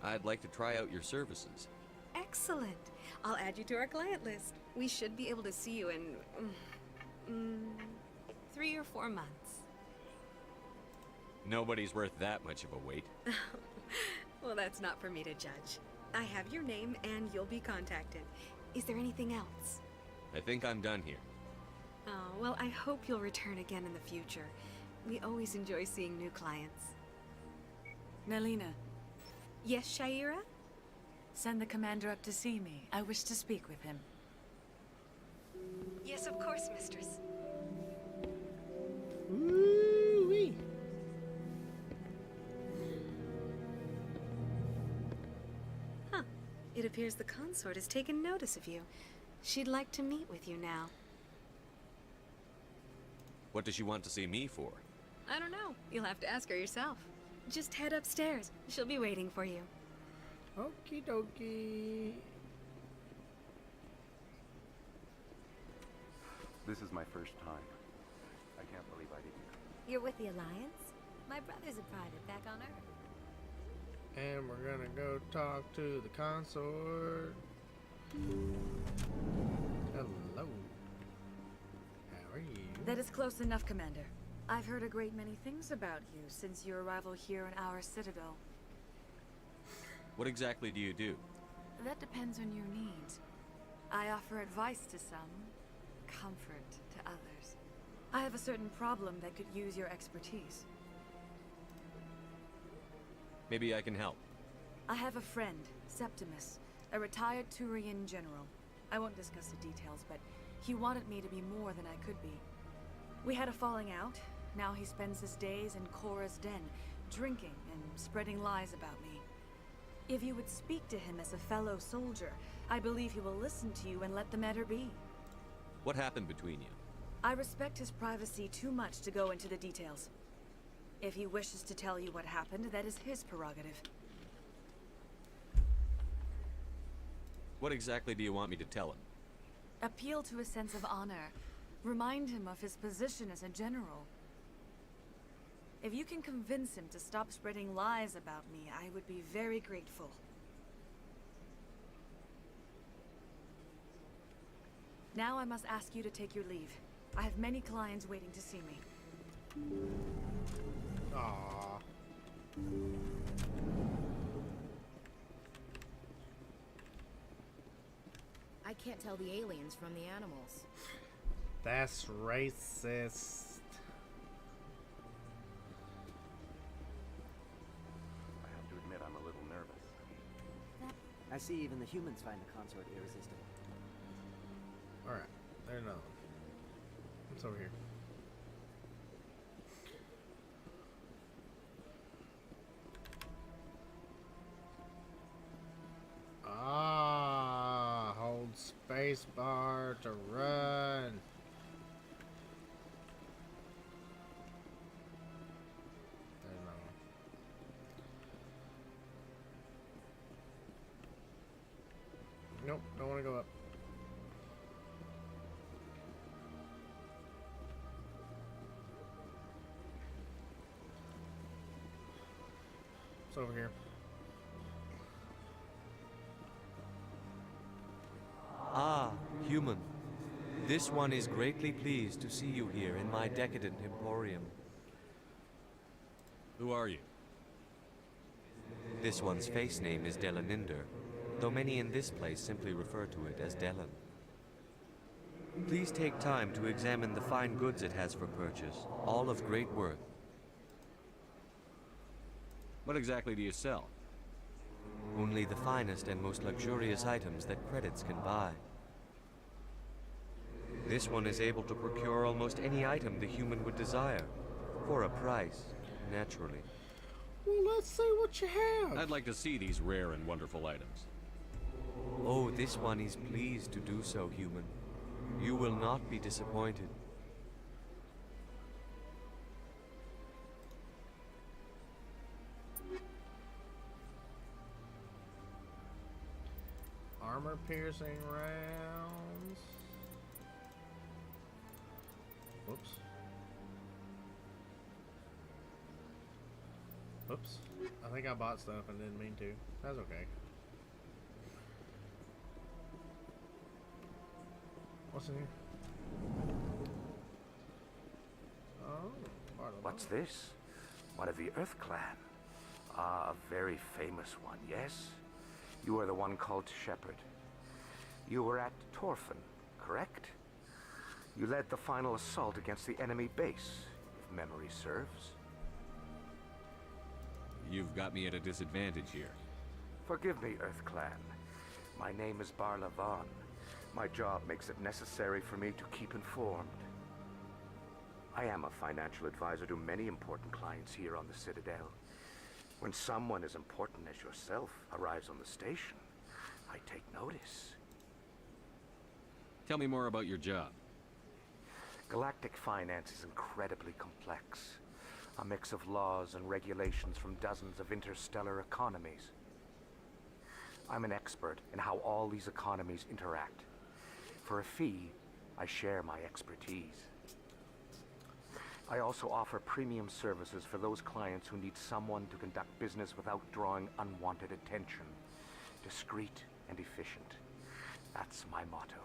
I'd like to try out your services. Excellent. I'll add you to our client list. We should be able to see you in 3 or 4 months. Nobody's worth that much of a wait. Well, that's not for me to judge. I have your name and you'll be contacted. Is there anything else? I think I'm done here. Oh, well, I hope you'll return again in the future. We always enjoy seeing new clients. Naylina. Yes, Shaira? Send the commander up to see me. I wish to speak with him. Yes, of course, mistress. Woo-wee. Huh. It appears the consort has taken notice of you. She'd like to meet with you now. What does she want to see me for? I don't know. You'll have to ask her yourself. Just head upstairs. She'll be waiting for you. Okie dokie. This is my first time. I can't believe I didn't. You're with the Alliance? My brother's a private back on Earth. And we're gonna go talk to the consort. Hello. How are you? That is close enough, Commander. I've heard a great many things about you since your arrival here in our citadel. What exactly do you do? That depends on your needs. I offer advice to some, comfort to others. I have a certain problem that could use your expertise. Maybe I can help. I have a friend, Septimus, a retired Turian general. I won't discuss the details, but he wanted me to be more than I could be. We had a falling out. Now he spends his days in Korra's den, drinking and spreading lies about me. If you would speak to him as a fellow soldier, I believe he will listen to you and let the matter be. What happened between you? I respect his privacy too much to go into the details. If he wishes to tell you what happened, that is his prerogative. What exactly do you want me to tell him? Appeal to his sense of honor. Remind him of his position as a general. If you can convince him to stop spreading lies about me, I would be very grateful. Now I must ask you to take your leave. I have many clients waiting to see me. Aww. I can't tell the aliens from the animals. That's racist. I have to admit I'm a little nervous. I see even the humans find the consort irresistible. Alright, there's another one. What's over here? Ah, hold space bar to run. There's another one. Nope, don't want to go up. It's over here. Ah, human. This one is greatly pleased to see you here in my decadent emporium. Who are you? This one's face name is Delaninder, though many in this place simply refer to it as Delan. Please take time to examine the fine goods it has for purchase, all of great worth. What exactly do you sell? Only the finest and most luxurious items that credits can buy. This one is able to procure almost any item the human would desire, for a price, naturally. Well, let's see what you have. I'd like to see these rare and wonderful items. Oh, this one is pleased to do so, human. You will not be disappointed. Armor-piercing rounds. Whoops. Whoops. I think I bought stuff and didn't mean to. That's okay. What's in here? Oh, part of What's this? One of the Earth Clan. Ah, a very famous one, yes? You are the one called Shepherd. You were at Torfin, correct? You led the final assault against the enemy base, if memory serves. You've got me at a disadvantage here. Forgive me, Earth Clan. My name is Barla Vaughn. My job makes it necessary for me to keep informed. I am a financial advisor to many important clients here on the Citadel. When someone as important as yourself arrives on the station, I take notice. Tell me more about your job. Galactic finance is incredibly complex. A mix of laws and regulations from dozens of interstellar economies. I'm an expert in how all these economies interact. For a fee, I share my expertise. I also offer premium services for those clients who need someone to conduct business without drawing unwanted attention. Discreet and efficient. That's my motto.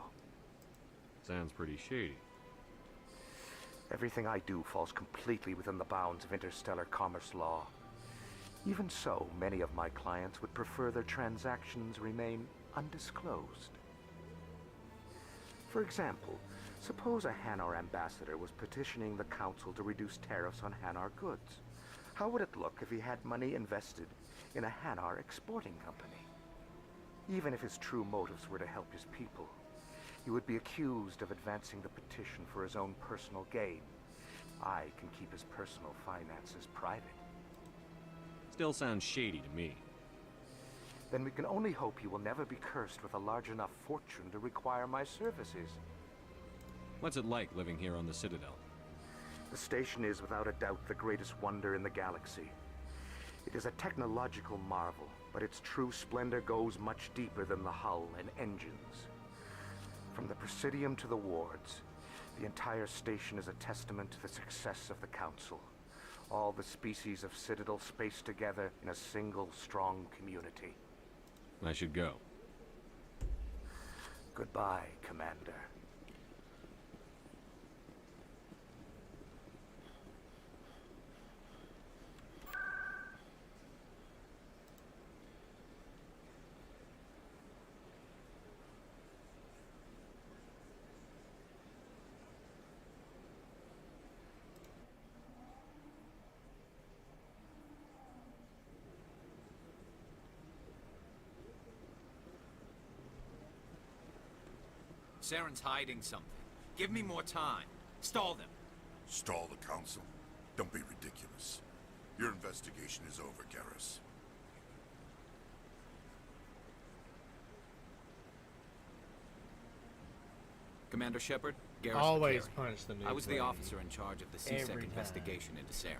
Sounds pretty shady. Everything I do falls completely within the bounds of interstellar commerce law. Even so, many of my clients would prefer their transactions remain undisclosed. For example, suppose a Hanar ambassador was petitioning the council to reduce tariffs on Hanar goods. How would it look if he had money invested in a Hanar exporting company? Even if his true motives were to help his people, he would be accused of advancing the petition for his own personal gain. I can keep his personal finances private. Still sounds shady to me. Then we can only hope he will never be cursed with a large enough fortune to require my services. What's it like living here on the Citadel? The station is without a doubt the greatest wonder in the galaxy. It is a technological marvel, but its true splendor goes much deeper than the hull and engines. From the Presidium to the wards, the entire station is a testament to the success of the Council. All the species of Citadel space together in a single strong community. I should go. Goodbye, Commander. Saren's hiding something. Give me more time. Stall them. Stall the council? Don't be ridiculous. Your investigation is over, Garrus. Commander Shepard, Garrus Always Vakarian. punch the new I was the blade. officer in charge of the CSEC Every time. investigation into Saren.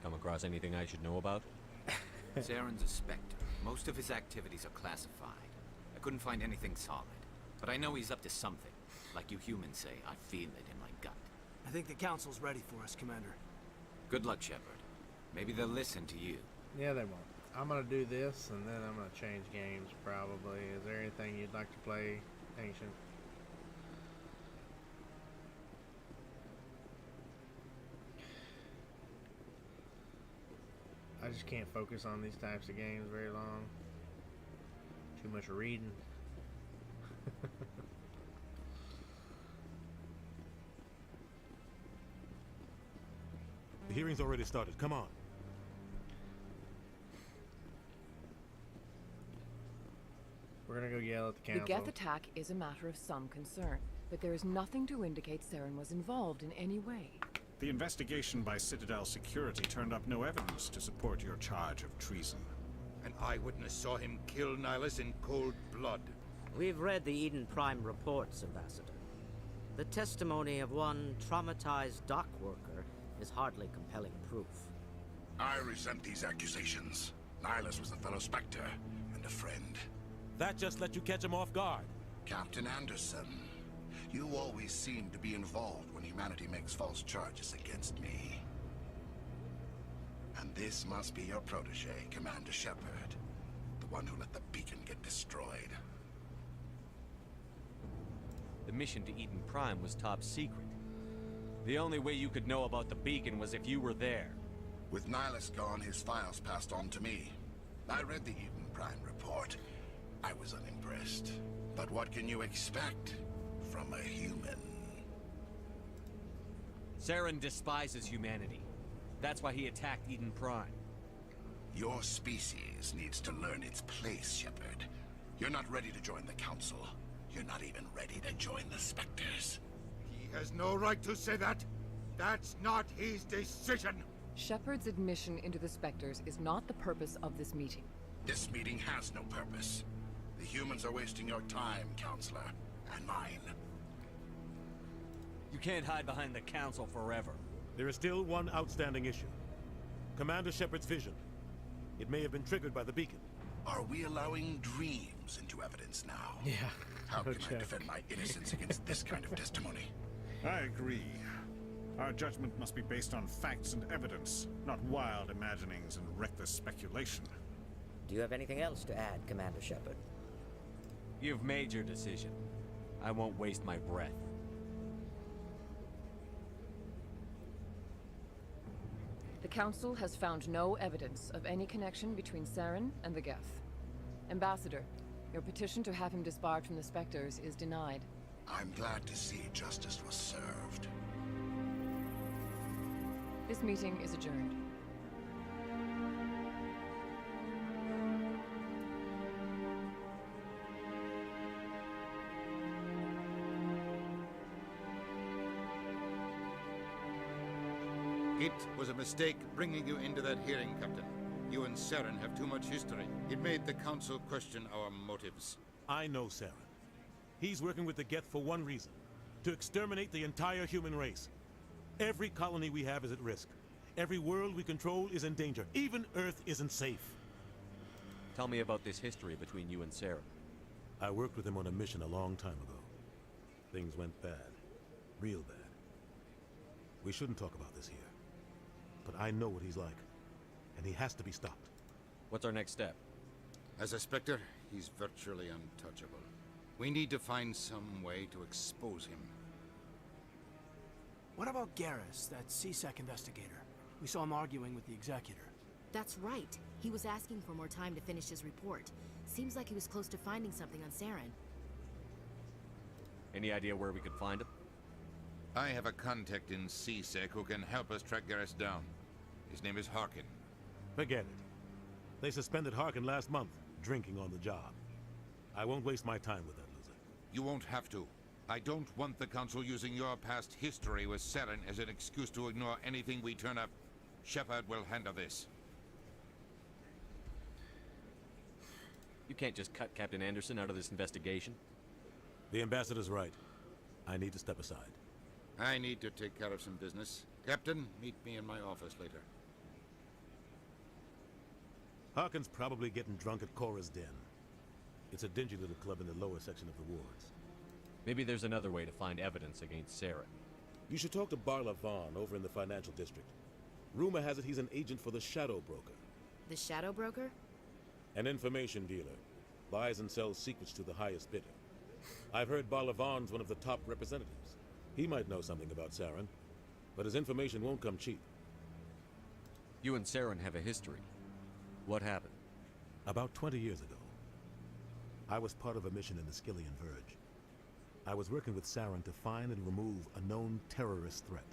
Come across anything I should know about? Saren's a Spectre. Most of his activities are classified. I couldn't find anything solid. But I know he's up to something. Like you humans say, I feel it in my gut. I think the council's ready for us, Commander. Good luck, Shepard. Maybe they'll listen to you. Yeah, they won't. I'm gonna do this, and then I'm gonna change games, probably. Is there anything you'd like to play, Ancient? I just can't focus on these types of games very long. Too much reading. The hearing's already started. Come on. We're gonna go yell at the The council. Geth attack is a matter of some concern, but there is nothing to indicate Saren was involved in any way. The investigation by Citadel Security turned up no evidence to support your charge of treason. An eyewitness saw him kill Nihilus in cold blood. We've read the Eden Prime reports, Ambassador. The testimony of one traumatized dock worker is hardly compelling proof. I resent these accusations. Nihilus was a fellow Spectre and a friend. That just let you catch him off guard. Captain Anderson, you always seem to be involved when humanity makes false charges against me. And this must be your protege, Commander Shepard. The one who let the beacon get destroyed. The mission to Eden Prime was top secret. The only way you could know about the beacon was if you were there. With Nihilus gone, his files passed on to me. I read the Eden Prime report. I was unimpressed. But what can you expect from a human? Saren despises humanity. That's why he attacked Eden Prime. Your species needs to learn its place, Shepard. You're not ready to join the Council. You're not even ready to join the Spectres. He has no right to say that. That's not his decision. Shepard's admission into the Spectres is not the purpose of this meeting. This meeting has no purpose. The humans are wasting your time, Counselor, and mine. You can't hide behind the Council forever. There is still one outstanding issue. Commander Shepard's vision. It may have been triggered by the beacon. Are we allowing dreams into evidence now? Yeah. How can I defend my innocence against this kind of testimony? I agree. Our judgment must be based on facts and evidence, not wild imaginings and reckless speculation. Do you have anything else to add, Commander Shepard? You've made your decision. I won't waste my breath. The Council has found no evidence of any connection between Saren and the Geth. Ambassador, your petition to have him disbarred from the Spectres is denied. I'm glad to see justice was served. This meeting is adjourned. It was a mistake bringing you into that hearing, Captain. You and Saren have too much history. It made the Council question our motives. I know Saren. He's working with the Geth for one reason. To exterminate the entire human race. Every colony we have is at risk. Every world we control is in danger. Even Earth isn't safe. Tell me about this history between you and Saren. I worked with him on a mission a long time ago. Things went bad. Real bad. We shouldn't talk about this here. But I know what he's like. And he has to be stopped. What's our next step? As a Spectre, he's virtually untouchable. We need to find some way to expose him. What about Garrus, that CSEC investigator? We saw him arguing with the Executor. That's right. He was asking for more time to finish his report. Seems like he was close to finding something on Saren. Any idea where we could find him? I have a contact in CSEC who can help us track Garrus down. His name is Harkin. Forget it. They suspended Harkin last month, drinking on the job. I won't waste my time with that loser. You won't have to. I don't want the Council using your past history with Saren as an excuse to ignore anything we turn up. Shepard will handle this. You can't just cut Captain Anderson out of this investigation. The Ambassador's right. I need to step aside. I need to take care of some business. Captain, meet me in my office later. Harkin's probably getting drunk at Cora's Den. It's a dingy little club in the lower section of the wards. Maybe there's another way to find evidence against Saren. You should talk to Barla Vaughn over in the financial district. Rumor has it he's an agent for the Shadow Broker. The Shadow Broker? An information dealer. Buys and sells secrets to the highest bidder. I've heard Barla Vaughn's one of the top representatives. He might know something about Saren, but his information won't come cheap. You and Saren have a history. What happened? About 20 years ago, I was part of a mission in the Skillian Verge. I was working with Saren to find and remove a known terrorist threat.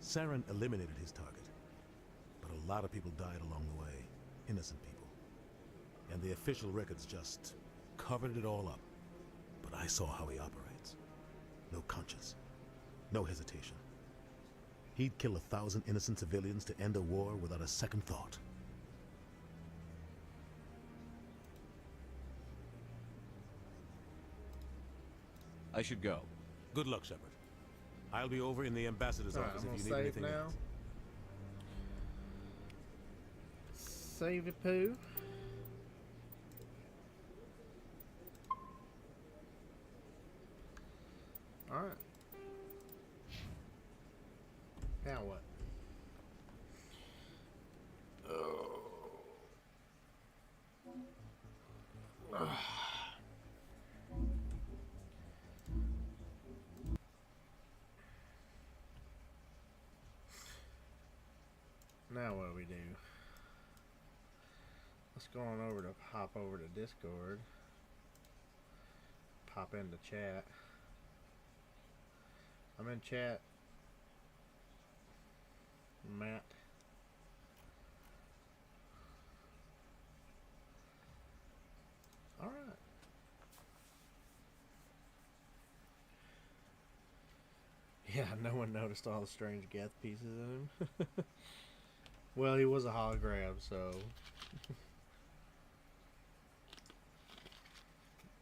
Saren eliminated his target, but a lot of people died along the way, innocent people. And the official records just covered it all up. But I saw how he operates. No conscience, no hesitation. He'd kill 1,000 innocent civilians to end a war without a second thought. I should go. Good luck, Shepard. I'll be over in the Ambassador's office if you need anything else. Save your poo. Alright. Now what? Now what do we do? Let's go on over to hop over to Discord. Pop into chat. I'm in chat. Matt. Alright. Yeah, no one noticed all the strange Geth pieces in him. Well, he was a hologram, so...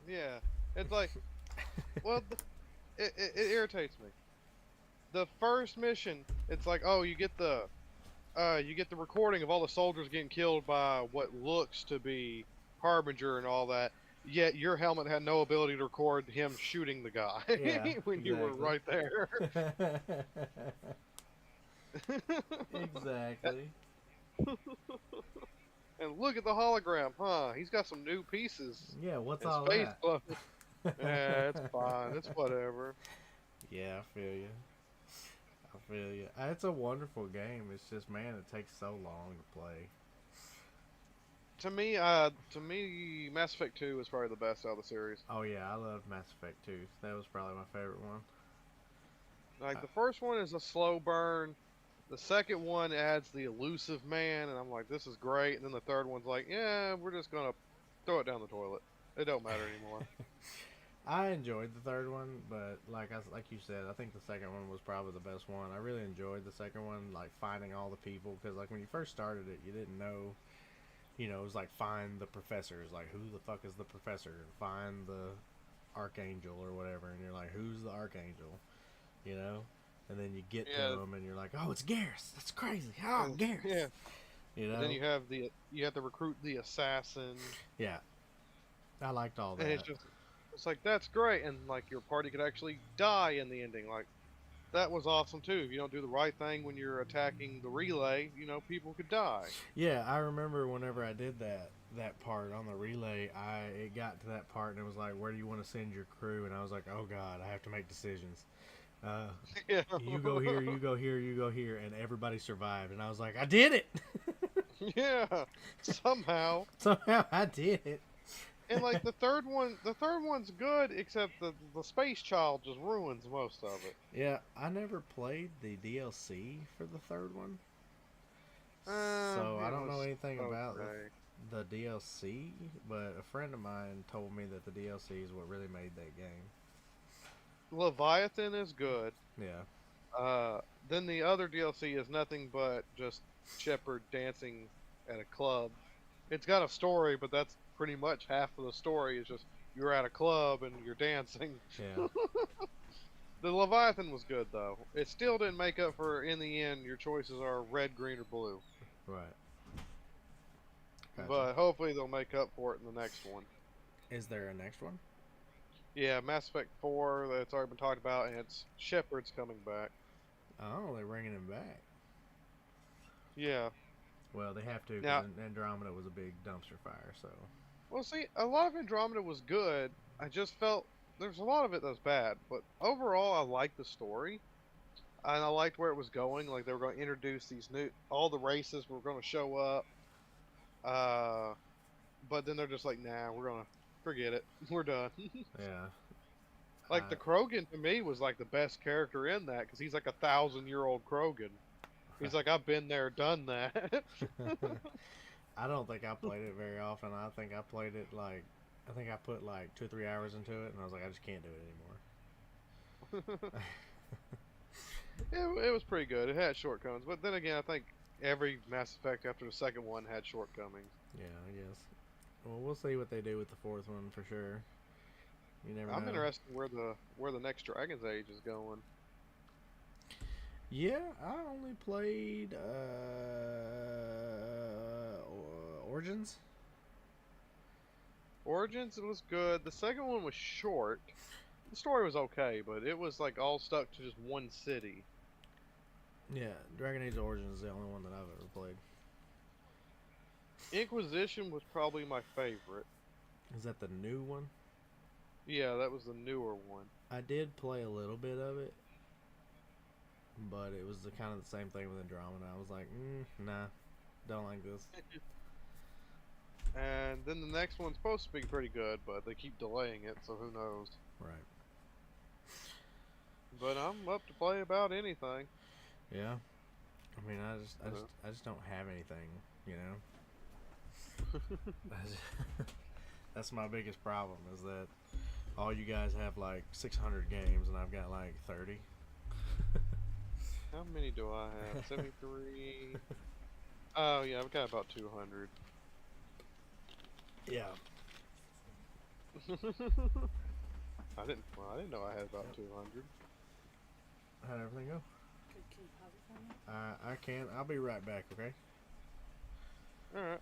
Yeah, it's like... Well, it irritates me. The first mission, it's like, oh, you get the recording of all the soldiers getting killed by what looks to be Harbinger and all that, Yet your helmet had no ability to record him shooting the guy Yeah, when you were right there. Exactly. And look at the hologram, huh? He's got some new pieces. Yeah, what's His all face that? clothes. Yeah, it's fine. It's whatever. Yeah, I feel you. I feel you. It's a wonderful game. It's just, man, it takes so long to play. To me, Mass Effect 2 is probably the best out of the series. Oh yeah, I love Mass Effect 2. That was probably my favorite one. Like the first one is a slow burn. The second one adds the elusive man, and I'm like, this is great. And then the third one's like, yeah, we're just gonna throw it down the toilet. It don't matter anymore. I enjoyed the third one, but like you said, I think the second one was probably the best one. I really enjoyed the second one, like finding all the people, because like when you first started it, you didn't know, you know, it was like find the professors, like who the fuck is the professor, and find the archangel or whatever, and you're like, who's the archangel, you know? And then you get to him, and you're like, oh, it's Garrus. That's crazy. Oh, Garrus. Yeah. You know. And then you have to recruit the assassin. Yeah. I liked all that. And it's like that's great, and like your party could actually die in the ending. Like that was awesome too. If you don't do the right thing when you're attacking the relay, you know, people could die. Yeah, I remember whenever I did that part on the relay, it got to that part and it was like, where do you want to send your crew? And I was like, oh god, I have to make decisions. Yeah. You go here, you go here, you go here, and everybody survived. And I was like, I did it. Yeah, somehow I did it. And like the third one's good, except the space child just ruins most of it. Yeah, I never played the DLC for the third one, so I don't know anything about the DLC. But a friend of mine told me that the DLC is what really made that game. Leviathan is good. Yeah. Then the other DLC is nothing but just Shepard dancing at a club. It's got a story, but that's pretty much half of the story is just you're at a club and you're dancing. Yeah. The Leviathan was good though. It still didn't make up for, in the end, your choices are red, green, or blue. Right. Gotcha. But hopefully they'll make up for it in the next one. Is there a next one? Yeah, Mass Effect 4, that's already been talked about, and it's Shepard's coming back. Oh, they're bringing him back. Yeah. Well, they have to, Now, because Andromeda was a big dumpster fire, so... Well, see, a lot of Andromeda was good. I just felt there's a lot of it that's bad, but overall, I liked the story, and I liked where it was going. Like they were going to introduce these all the races were going to show up, but then they're just like, nah, we're gonna forget it. We're done. Yeah. Like the Krogan to me was like the best character in that because he's like 1,000-year-old Krogan. He's like, I've been there, done that. I don't think I played it very often. I think I played it I put like 2 or 3 hours into it, and I was like, I just can't do it anymore. It was pretty good. It had shortcomings, but then again, I think every Mass Effect after the second one had shortcomings. Yeah, I guess. Well, we'll see what they do with the fourth one for sure. You never know. I'm interested where the next Dragon's Age is going. Yeah, I only played Origins. Origins, it was good. The second one was short. The story was okay, but it was like all stuck to just one city. Yeah, Dragon Age Origins is the only one that I've ever played. Inquisition was probably my favorite. Is that the new one? Yeah, that was the newer one. I did play a little bit of it, but it was kind of the same thing with Andromeda. I was like, nah, don't like this. And then the next one's supposed to be pretty good, but they keep delaying it, so who knows? Right. But I'm up to play about anything. Yeah. I mean, I just don't have anything, you know. That's my biggest problem, is that all you guys have like 600 games and I've got like 30. How many do I have? 73. Oh yeah, I've got about 200. Yeah. I didn't know I had about 200. How'd everything go? I can. I'll be right back, okay? Alright.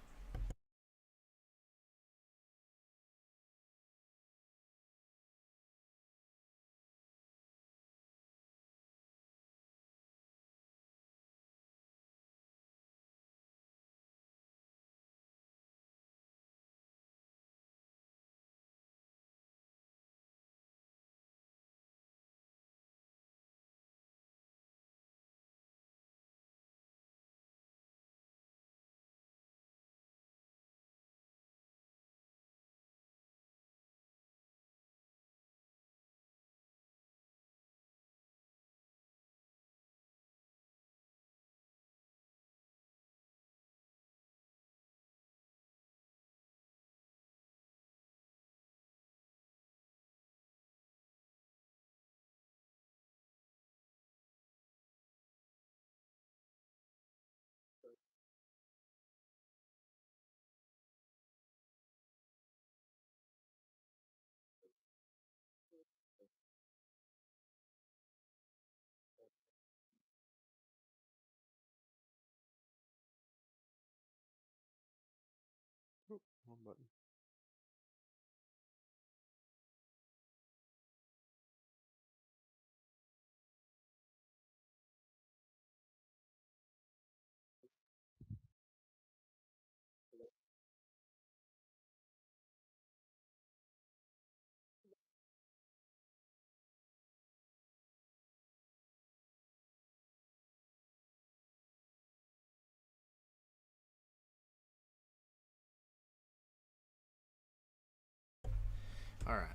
One button. All right.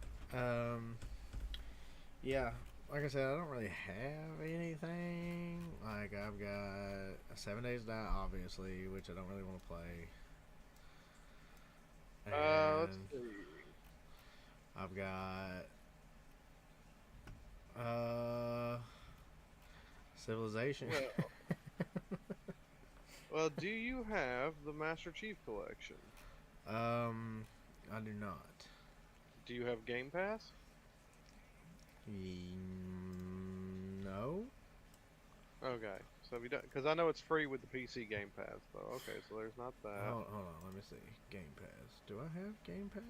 Yeah. Like I said, I don't really have anything. Like I've got a 7 Days to Die, obviously, which I don't really want to play. Let's And see. I've got Civilization. Well, do you have the Master Chief Collection? I do not. Do you have Game Pass? No. Okay, so if you don't, because I know it's free with the PC Game Pass, though. Okay, so there's not that. Hold on, let me see. Game Pass. Do I have Game Pass?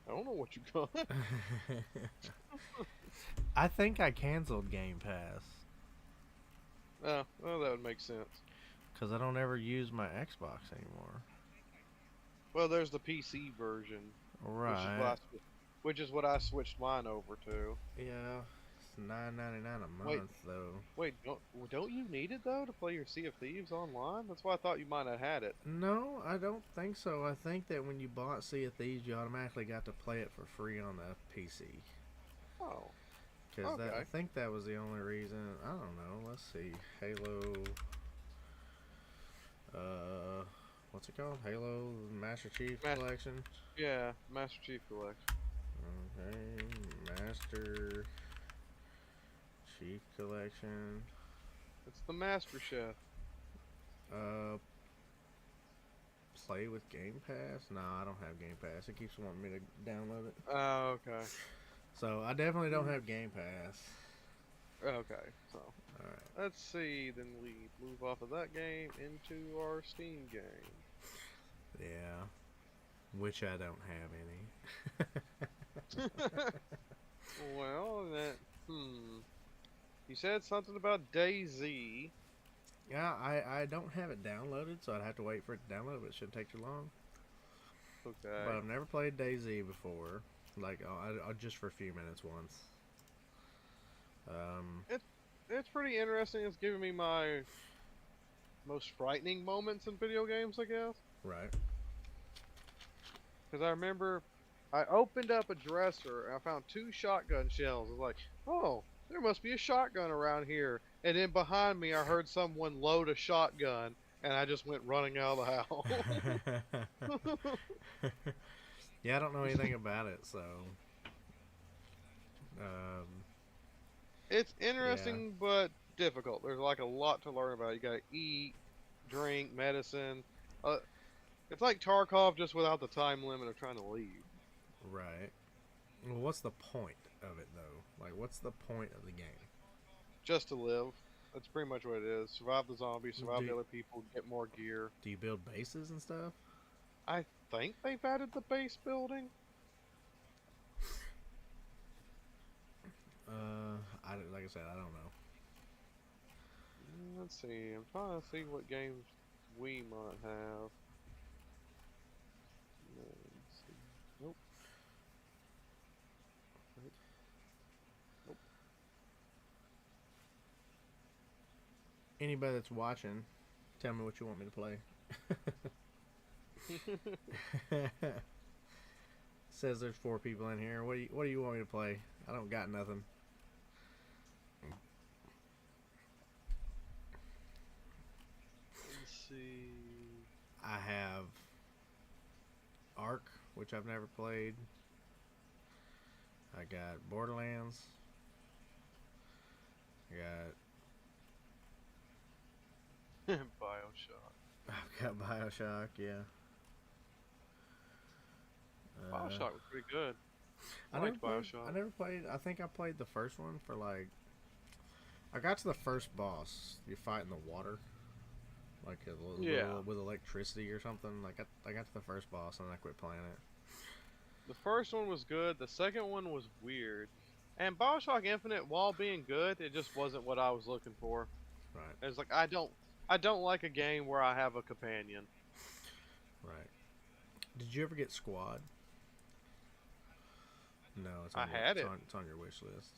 I don't know what you got. I think I canceled Game Pass. Oh, well, that would make sense. Because I don't ever use my Xbox anymore. Well, there's the PC version. Right. Which is what I switched mine over to. Yeah, it's $9.99 a month, though. Wait, don't you need it, though, to play your Sea of Thieves online? That's why I thought you might have had it. No, I don't think so. I think that when you bought Sea of Thieves, you automatically got to play it for free on the PC. Oh. Because I think that was the only reason. I don't know. Let's see. Halo. What's it called? Halo Master Chief Collection? Yeah, Master Chief Collection. Okay. Master Chief Collection. It's the Master Chef. Play with Game Pass? No, I don't have Game Pass. It keeps wanting me to download it. Oh, okay. So I definitely don't have Game Pass. Okay, so alright. Let's see. Then we move off of that game into our Steam game. Yeah, which I don't have any. Well, that you said something about DayZ. Yeah, I don't have it downloaded, so I'd have to wait for it to download, but it shouldn't take too long. Okay. But I've never played DayZ before. Like, I just for a few minutes once. It's pretty interesting. It's giving me my most frightening moments in video games, I guess. Right. Because I remember I opened up a dresser and I found 2 shotgun shells. I was like, oh, there must be a shotgun around here. And then behind me, I heard someone load a shotgun, and I just went running out of the house. Yeah, I don't know anything about it, so. It's interesting, but difficult. There's like a lot to learn about. You gotta eat, drink, medicine. It's like Tarkov, just without the time limit of trying to leave. Right. Well, what's the point of it, though? Like, what's the point of the game? Just to live. That's pretty much what it is. Survive the zombies, survive the other people, get more gear. Do you build bases and stuff? I think they've added the base building. Like I said, I don't know. Let's see. I'm trying to see what games we might have. Let's see. Nope. Nope. Anybody that's watching, tell me what you want me to play. Says there's 4 people in here. What do you want me to play? I don't got nothing. Let's see. I have Ark, which I've never played. I got Borderlands. I got BioShock. I've got BioShock, yeah. BioShock was pretty good. I never liked BioShock. I never played. I think I played the first one for like. I got to the first boss. You fight in the water. like Yeah. with electricity or something. Like I got to the first boss and I quit playing it. The first one was good. The second one was weird. And BioShock Infinite, while being good, it just wasn't what I was looking for. Right. It's like I don't like a game where I have a companion. Right. Did you ever get Squad? No, it's on it's on your wish list.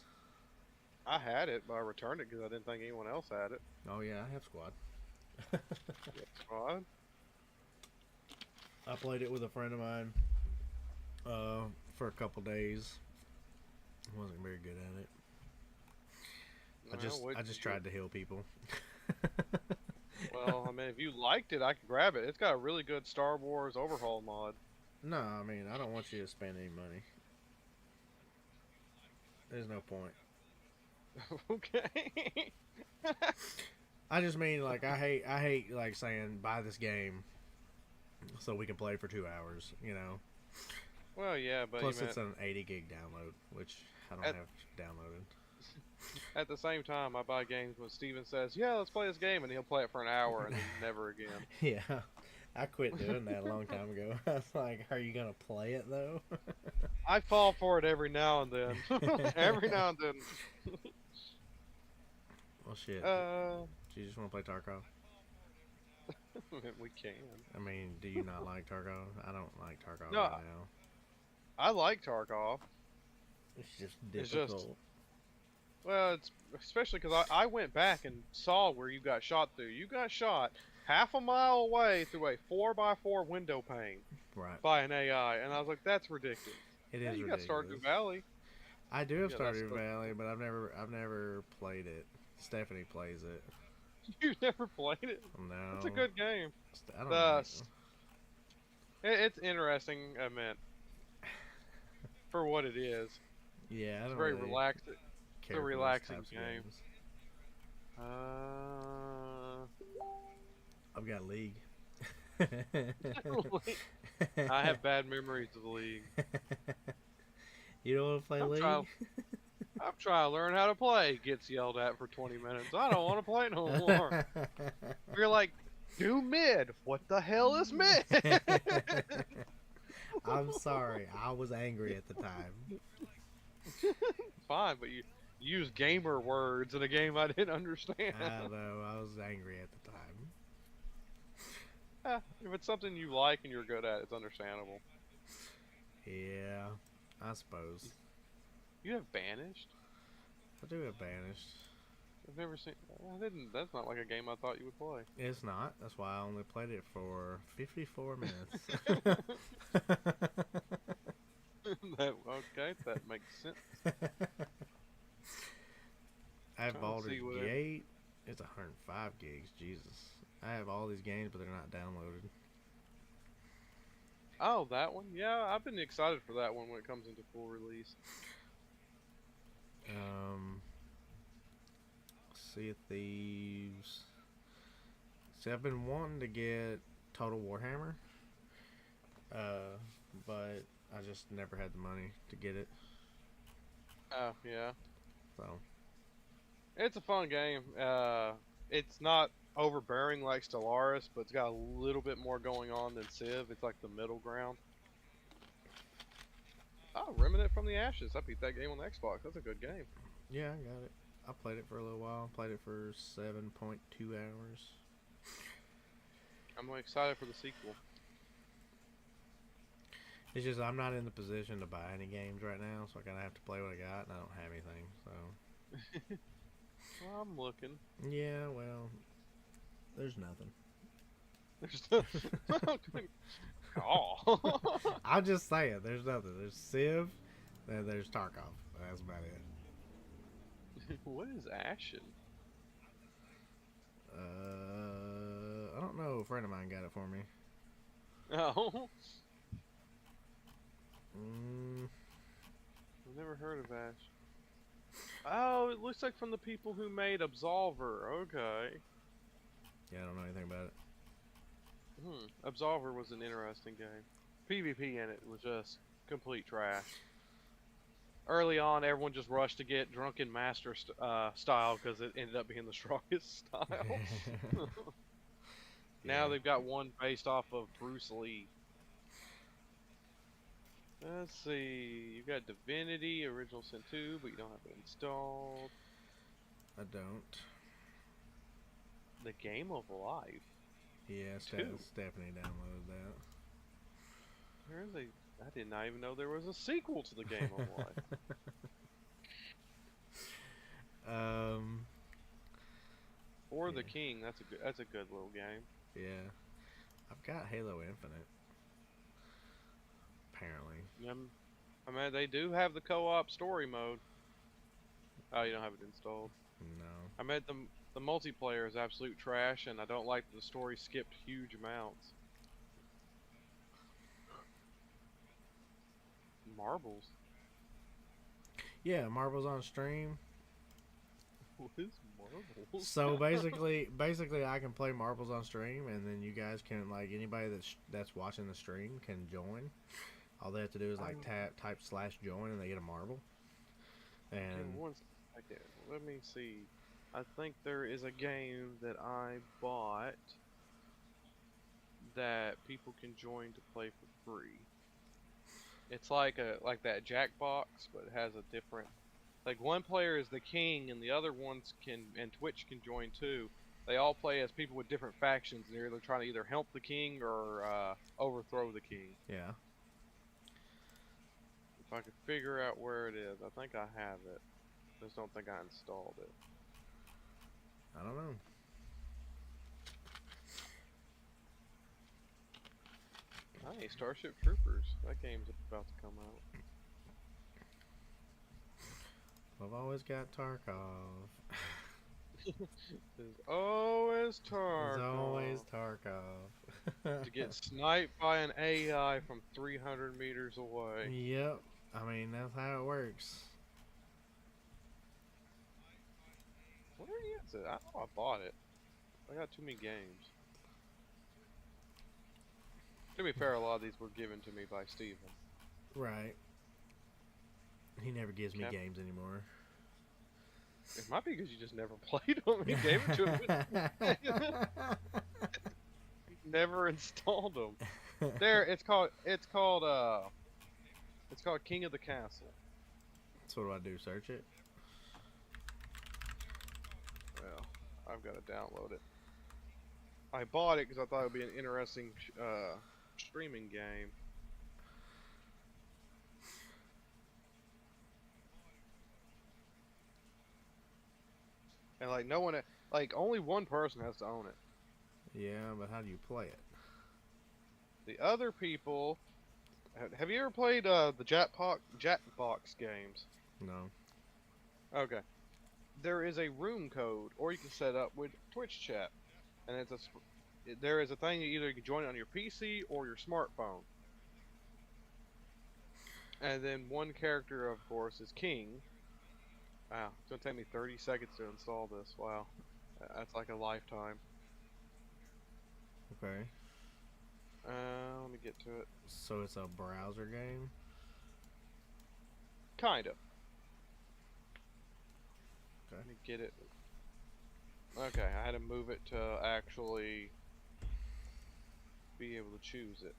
I had it, but I returned it because I didn't think anyone else had it. Oh yeah, I have Squad. Squad? I played it with a friend of mine for a couple days. I wasn't very good at it. I just tried to heal people. Well, I mean, if you liked it, I could grab it. It's got a really good Star Wars overhaul mod. No, I mean, I don't want you to spend any money. There's no point. Okay. I just mean, like, I hate like saying buy this game so we can play for 2 hours, you know. Well, yeah, but plus it's an 80 gig download, which I don't have downloaded. At the same time, I buy games when Steven says, "Yeah, let's play this game," and he'll play it for an hour and then never again. Yeah, I quit doing that a long time ago. I was like, "Are you gonna play it though?" I fall for it every now and then. Every now and then. Well, shit. Do you just want to play Tarkov? We can. I mean, do you not like Tarkov? I don't like Tarkov No, right now. I like Tarkov. It's just difficult. Well, it's especially because I went back and saw where you got shot through. You got shot half a mile away through a 4x4 window pane by an AI, and I was like, "That's ridiculous." It is you ridiculous. got Stardew Valley. I do have Stardew Valley, but I've never played it. Stephanie plays it. You've never played it? No. It's a good game. I don't know. It's interesting, I meant, for what it is. Yeah, I don't It's very really relaxed. It's a relaxing types of game. games. I've got League. I have bad memories of League. You don't want to play League? I'm trying to learn how to play. Gets yelled at for 20 minutes. I don't want to play no more. You're like, do mid. What the hell is mid? I'm sorry. I was angry at the time. Fine, but you use gamer words in a game I didn't understand. I know. I was angry at the time. If it's something you like and you're good at, it's understandable. Yeah, I suppose. You have Banished? I do have Banished. I've never seen. That's not like a game I thought you would play. It's not. That's why I only played it for 54 minutes. Okay, that makes sense. I have Baldur's Gate. It's 105 gigs. Jesus. I have all these games, but they're not downloaded. Oh, that one? Yeah, I've been excited for that one when it comes into full release. Sea of Thieves. See, I've been wanting to get Total Warhammer, but I just never had the money to get it. Oh, yeah. So. It's a fun game. It's not overbearing like Stellaris, but it's got a little bit more going on than Civ. It's like the middle ground. Oh, Remnant from the Ashes. I beat that game on the Xbox. That's a good game. Yeah, I got it. I played it for a little while. Played it for 7.2 hours. I'm excited for the sequel. It's just I'm not in the position to buy any games right now, so I kind of have to play what I got, and I don't have anything, so... Well, I'm looking. Yeah, well, there's nothing. There's nothing. Oh. I'll just say it. There's nothing. There's Civ, then there's Tarkov. That's about it. What is Ashen? I don't know. A friend of mine got it for me. Oh. I've never heard of Ash. Oh, it looks like from the people who made Absolver. Okay. Yeah, I don't know anything about it. Absolver was an interesting game. PvP in it was just complete trash. Early on, everyone just rushed to get Drunken Master style because it ended up being the strongest style. Now they've got one based off of Bruce Lee. Let's see. You got Divinity, Original Sin 2, but you don't have it installed. I don't. The Game of Life. Yeah, Stephanie downloaded that. There's a. I did not even know there was a sequel to the Game of Life. Or the King. That's a good little game. Yeah, I've got Halo Infinite. Apparently. I mean, they do have the co-op story mode. Oh, you don't have it installed. No. I mean, the multiplayer is absolute trash, and I don't like that the story skipped huge amounts. Marbles. Yeah, Marbles on stream. What is Marbles? So basically, I can play Marbles on stream, and then you guys can, like, anybody that's watching the stream can join. All they have to do is like type /join, and they get a marble. And one second, let me see. I think there is a game that I bought that people can join to play for free. It's like that Jackbox, but it has a different. Like one player is the king, and the other ones and Twitch can join too. They all play as people with different factions, and they're either trying to either help the king or overthrow the king. Yeah. If I could figure out where it is, I think I have it. Just don't think I installed it. I don't know. Hey, Starship Troopers. That game's about to come out. I've always got Tarkov. There's always Tarkov. There's always Tarkov. To get sniped by an AI from 300 meters away. Yep. I mean, that's how it works. Where is it? I know I bought it. I got too many games. To be fair, a lot of these were given to me by Steven. Right. He never gives me games anymore. It might be because you just never played them. He gave them to me. Never installed them. There, it's called King of the Castle. So what do I do? Search it? Well, I've got to download it. I bought it because I thought it would be an interesting streaming game. And like no one, like only one person has to own it. Yeah, but how do you play it? The other people, have you ever played the Jackbox games? No. Okay. There is a room code, or you can set up with Twitch chat, and there is a thing you either can join it on your PC or your smartphone. And then one character, of course, is King. Wow, it's gonna take me 30 seconds to install this. Wow, that's like a lifetime. Okay. Let me get to it. So it's a browser game? Kind of. Okay. Let me get it. Okay, I had to move it to actually be able to choose it.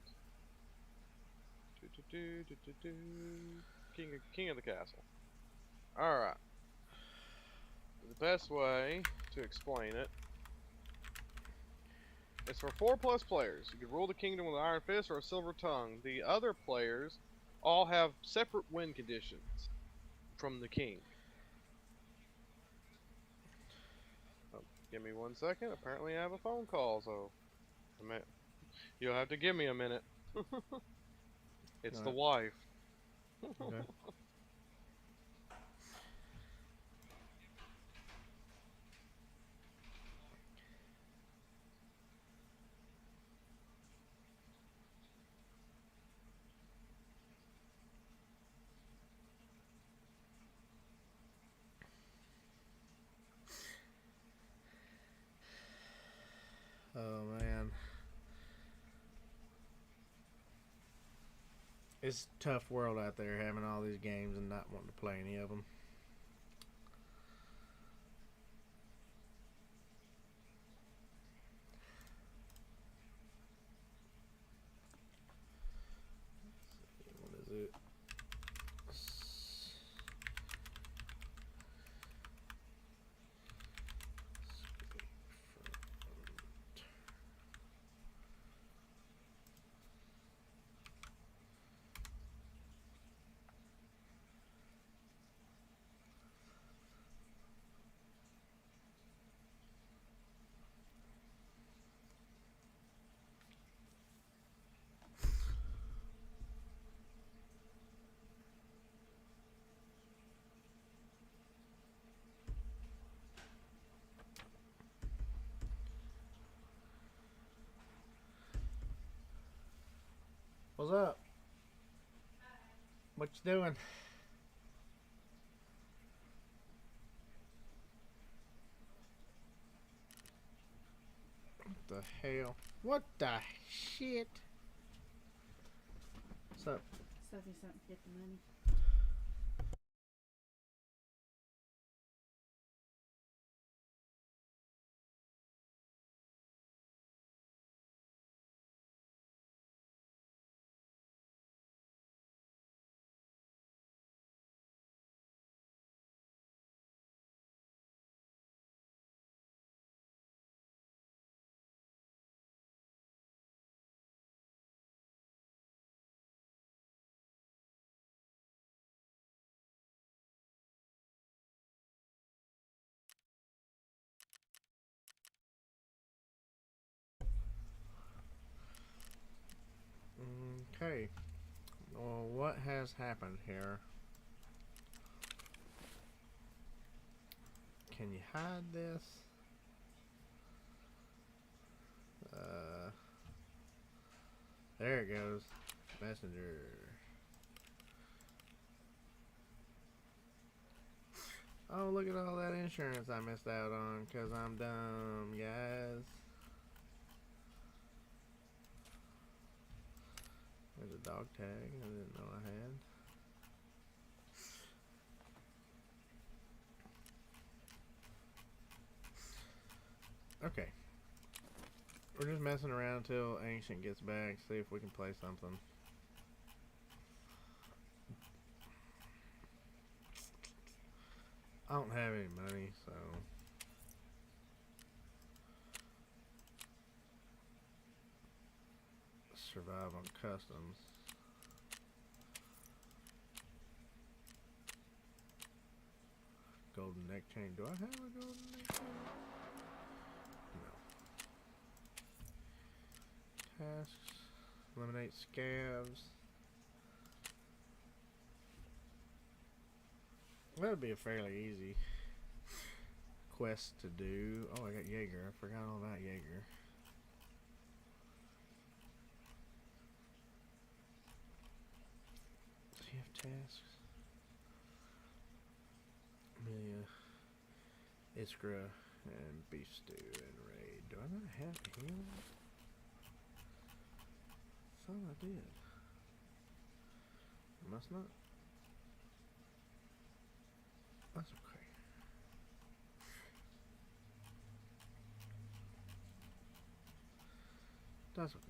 King of the Castle. Alright. The best way to explain it is for 4+ players. You can rule the kingdom with an iron fist or a silver tongue. The other players all have separate win conditions from the king. Oh, give me 1 second. Apparently I have a phone call, so you'll have to give me a minute. It's the wife. Okay. Oh man. It's a tough world out there having all these games and not wanting to play any of them. What's up? What you doing? What the hell? What the shit? What's up? Stuff you something to get the money. Okay. Well, what has happened here? Can you hide this? There it goes. Messenger. Oh, look at all that insurance I missed out on because I'm dumb, guys. There's a dog tag I didn't know I had. Okay. We're just messing around until Ancient gets back, see if we can play something. I don't have any money, so survive on customs. Golden neck chain. Do I have a golden neck chain? No. Tasks. Eliminate scabs. That would be a fairly easy quest to do. Oh, I got Jaeger. I forgot all about Jaeger. Do you have tasks? Amelia, Iskra, and Beef Stew and Raid. Do I not have healing? I thought I did. I must not. That's okay. That's okay.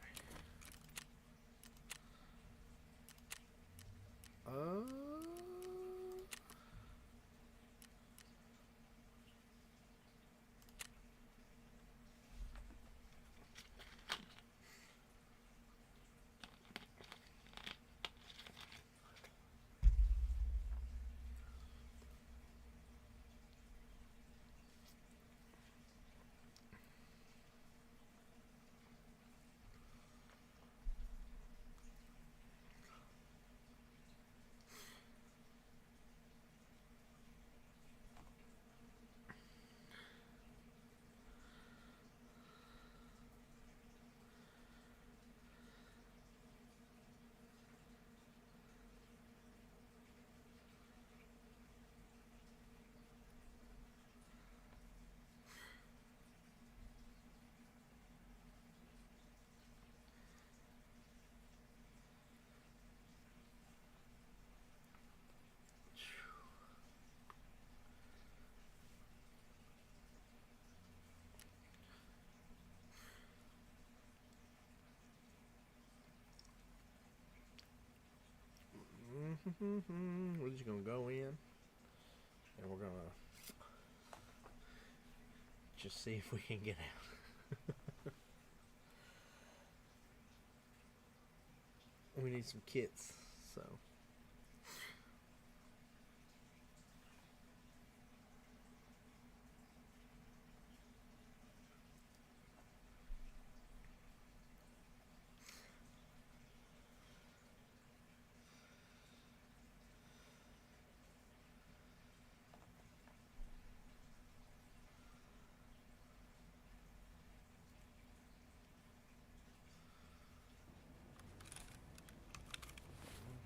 We're just gonna go in and we're gonna just see if we can get out. We need some kits, so.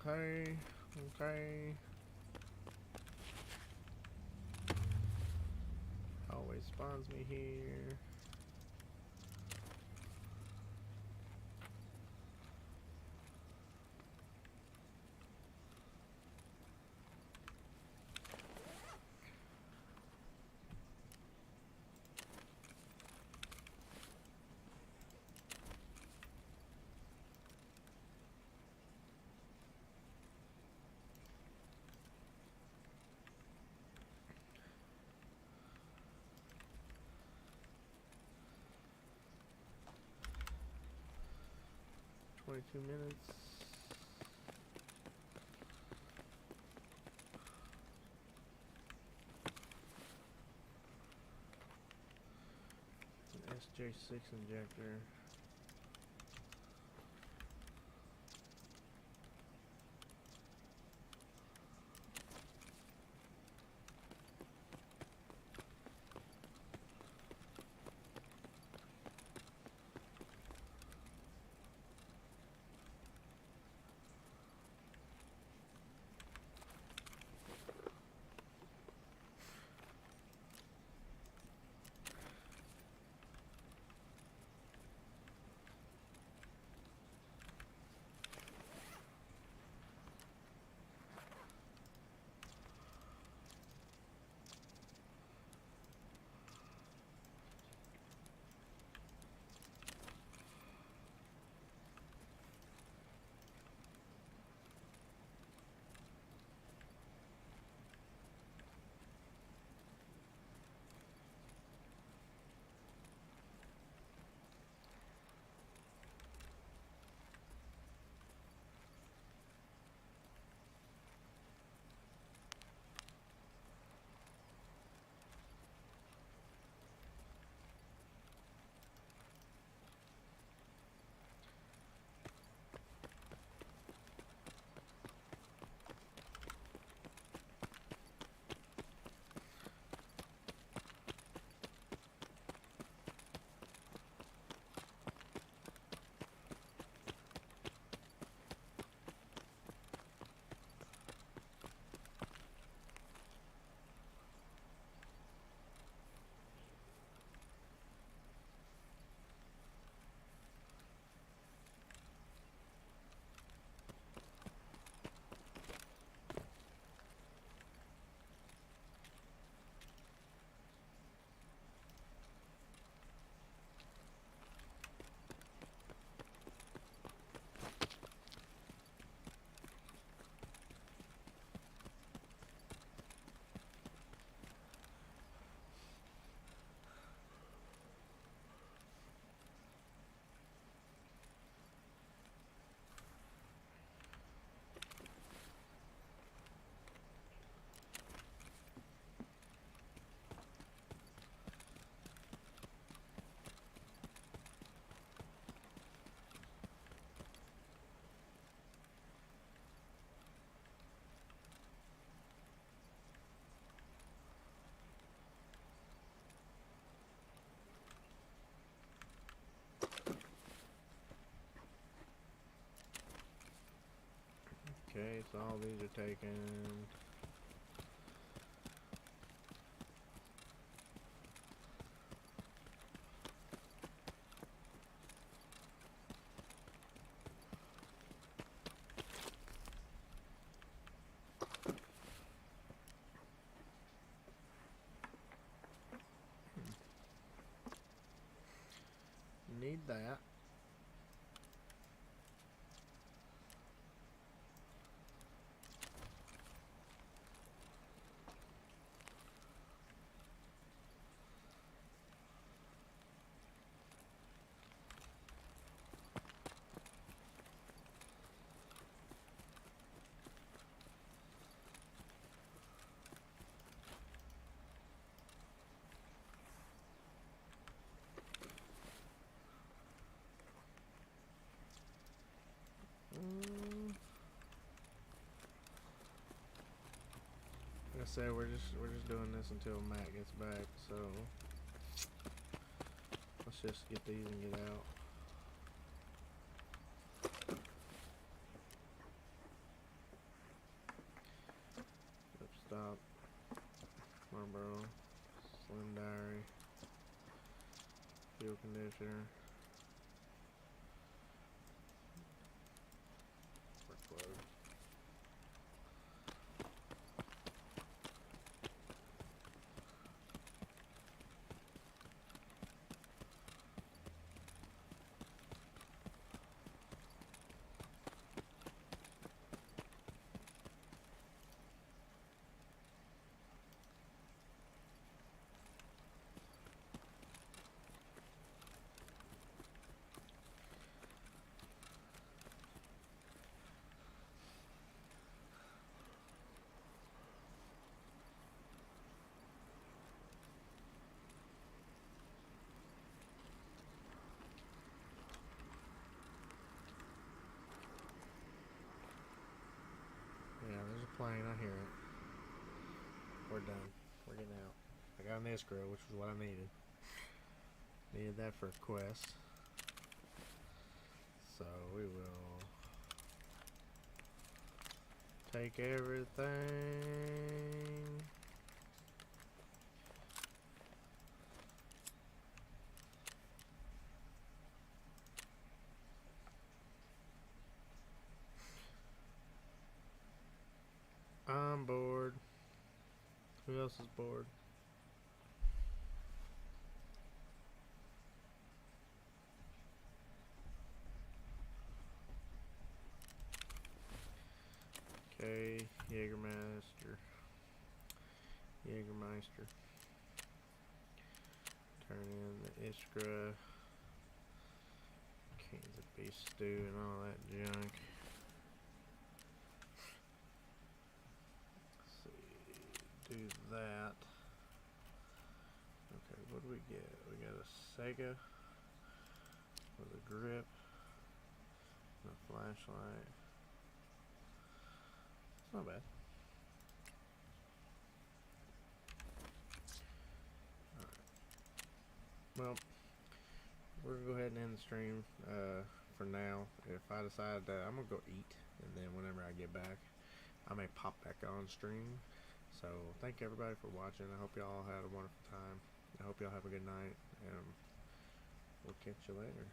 Okay, okay. Always spawns me here. Two minutes. It's an SJ6 injector. Okay, so all these are taken. Need that. I said, we're just doing this until Matt gets back, so let's just get these and get out. Stop. Marlboro. Slim Diary. Fuel conditioner. Workload. Yeah, there's a plane. I hear it. We're done. We're getting out. I got an escrow, which was what I needed. Needed that for a quest. So we will take everything. I'm bored. Who else is bored? Okay, Jägermeister. Turn in the Iskra. Cans of beef stew and all that junk. Do that. Okay, what do we get? We got a Sega with a grip and a flashlight. It's not bad. Alright. Well, we're gonna go ahead and end the stream for now. If I decide that I'm gonna go eat, and then whenever I get back, I may pop back on stream. So thank you everybody for watching. I hope y'all had a wonderful time. I hope y'all have a good night, and we'll catch you later.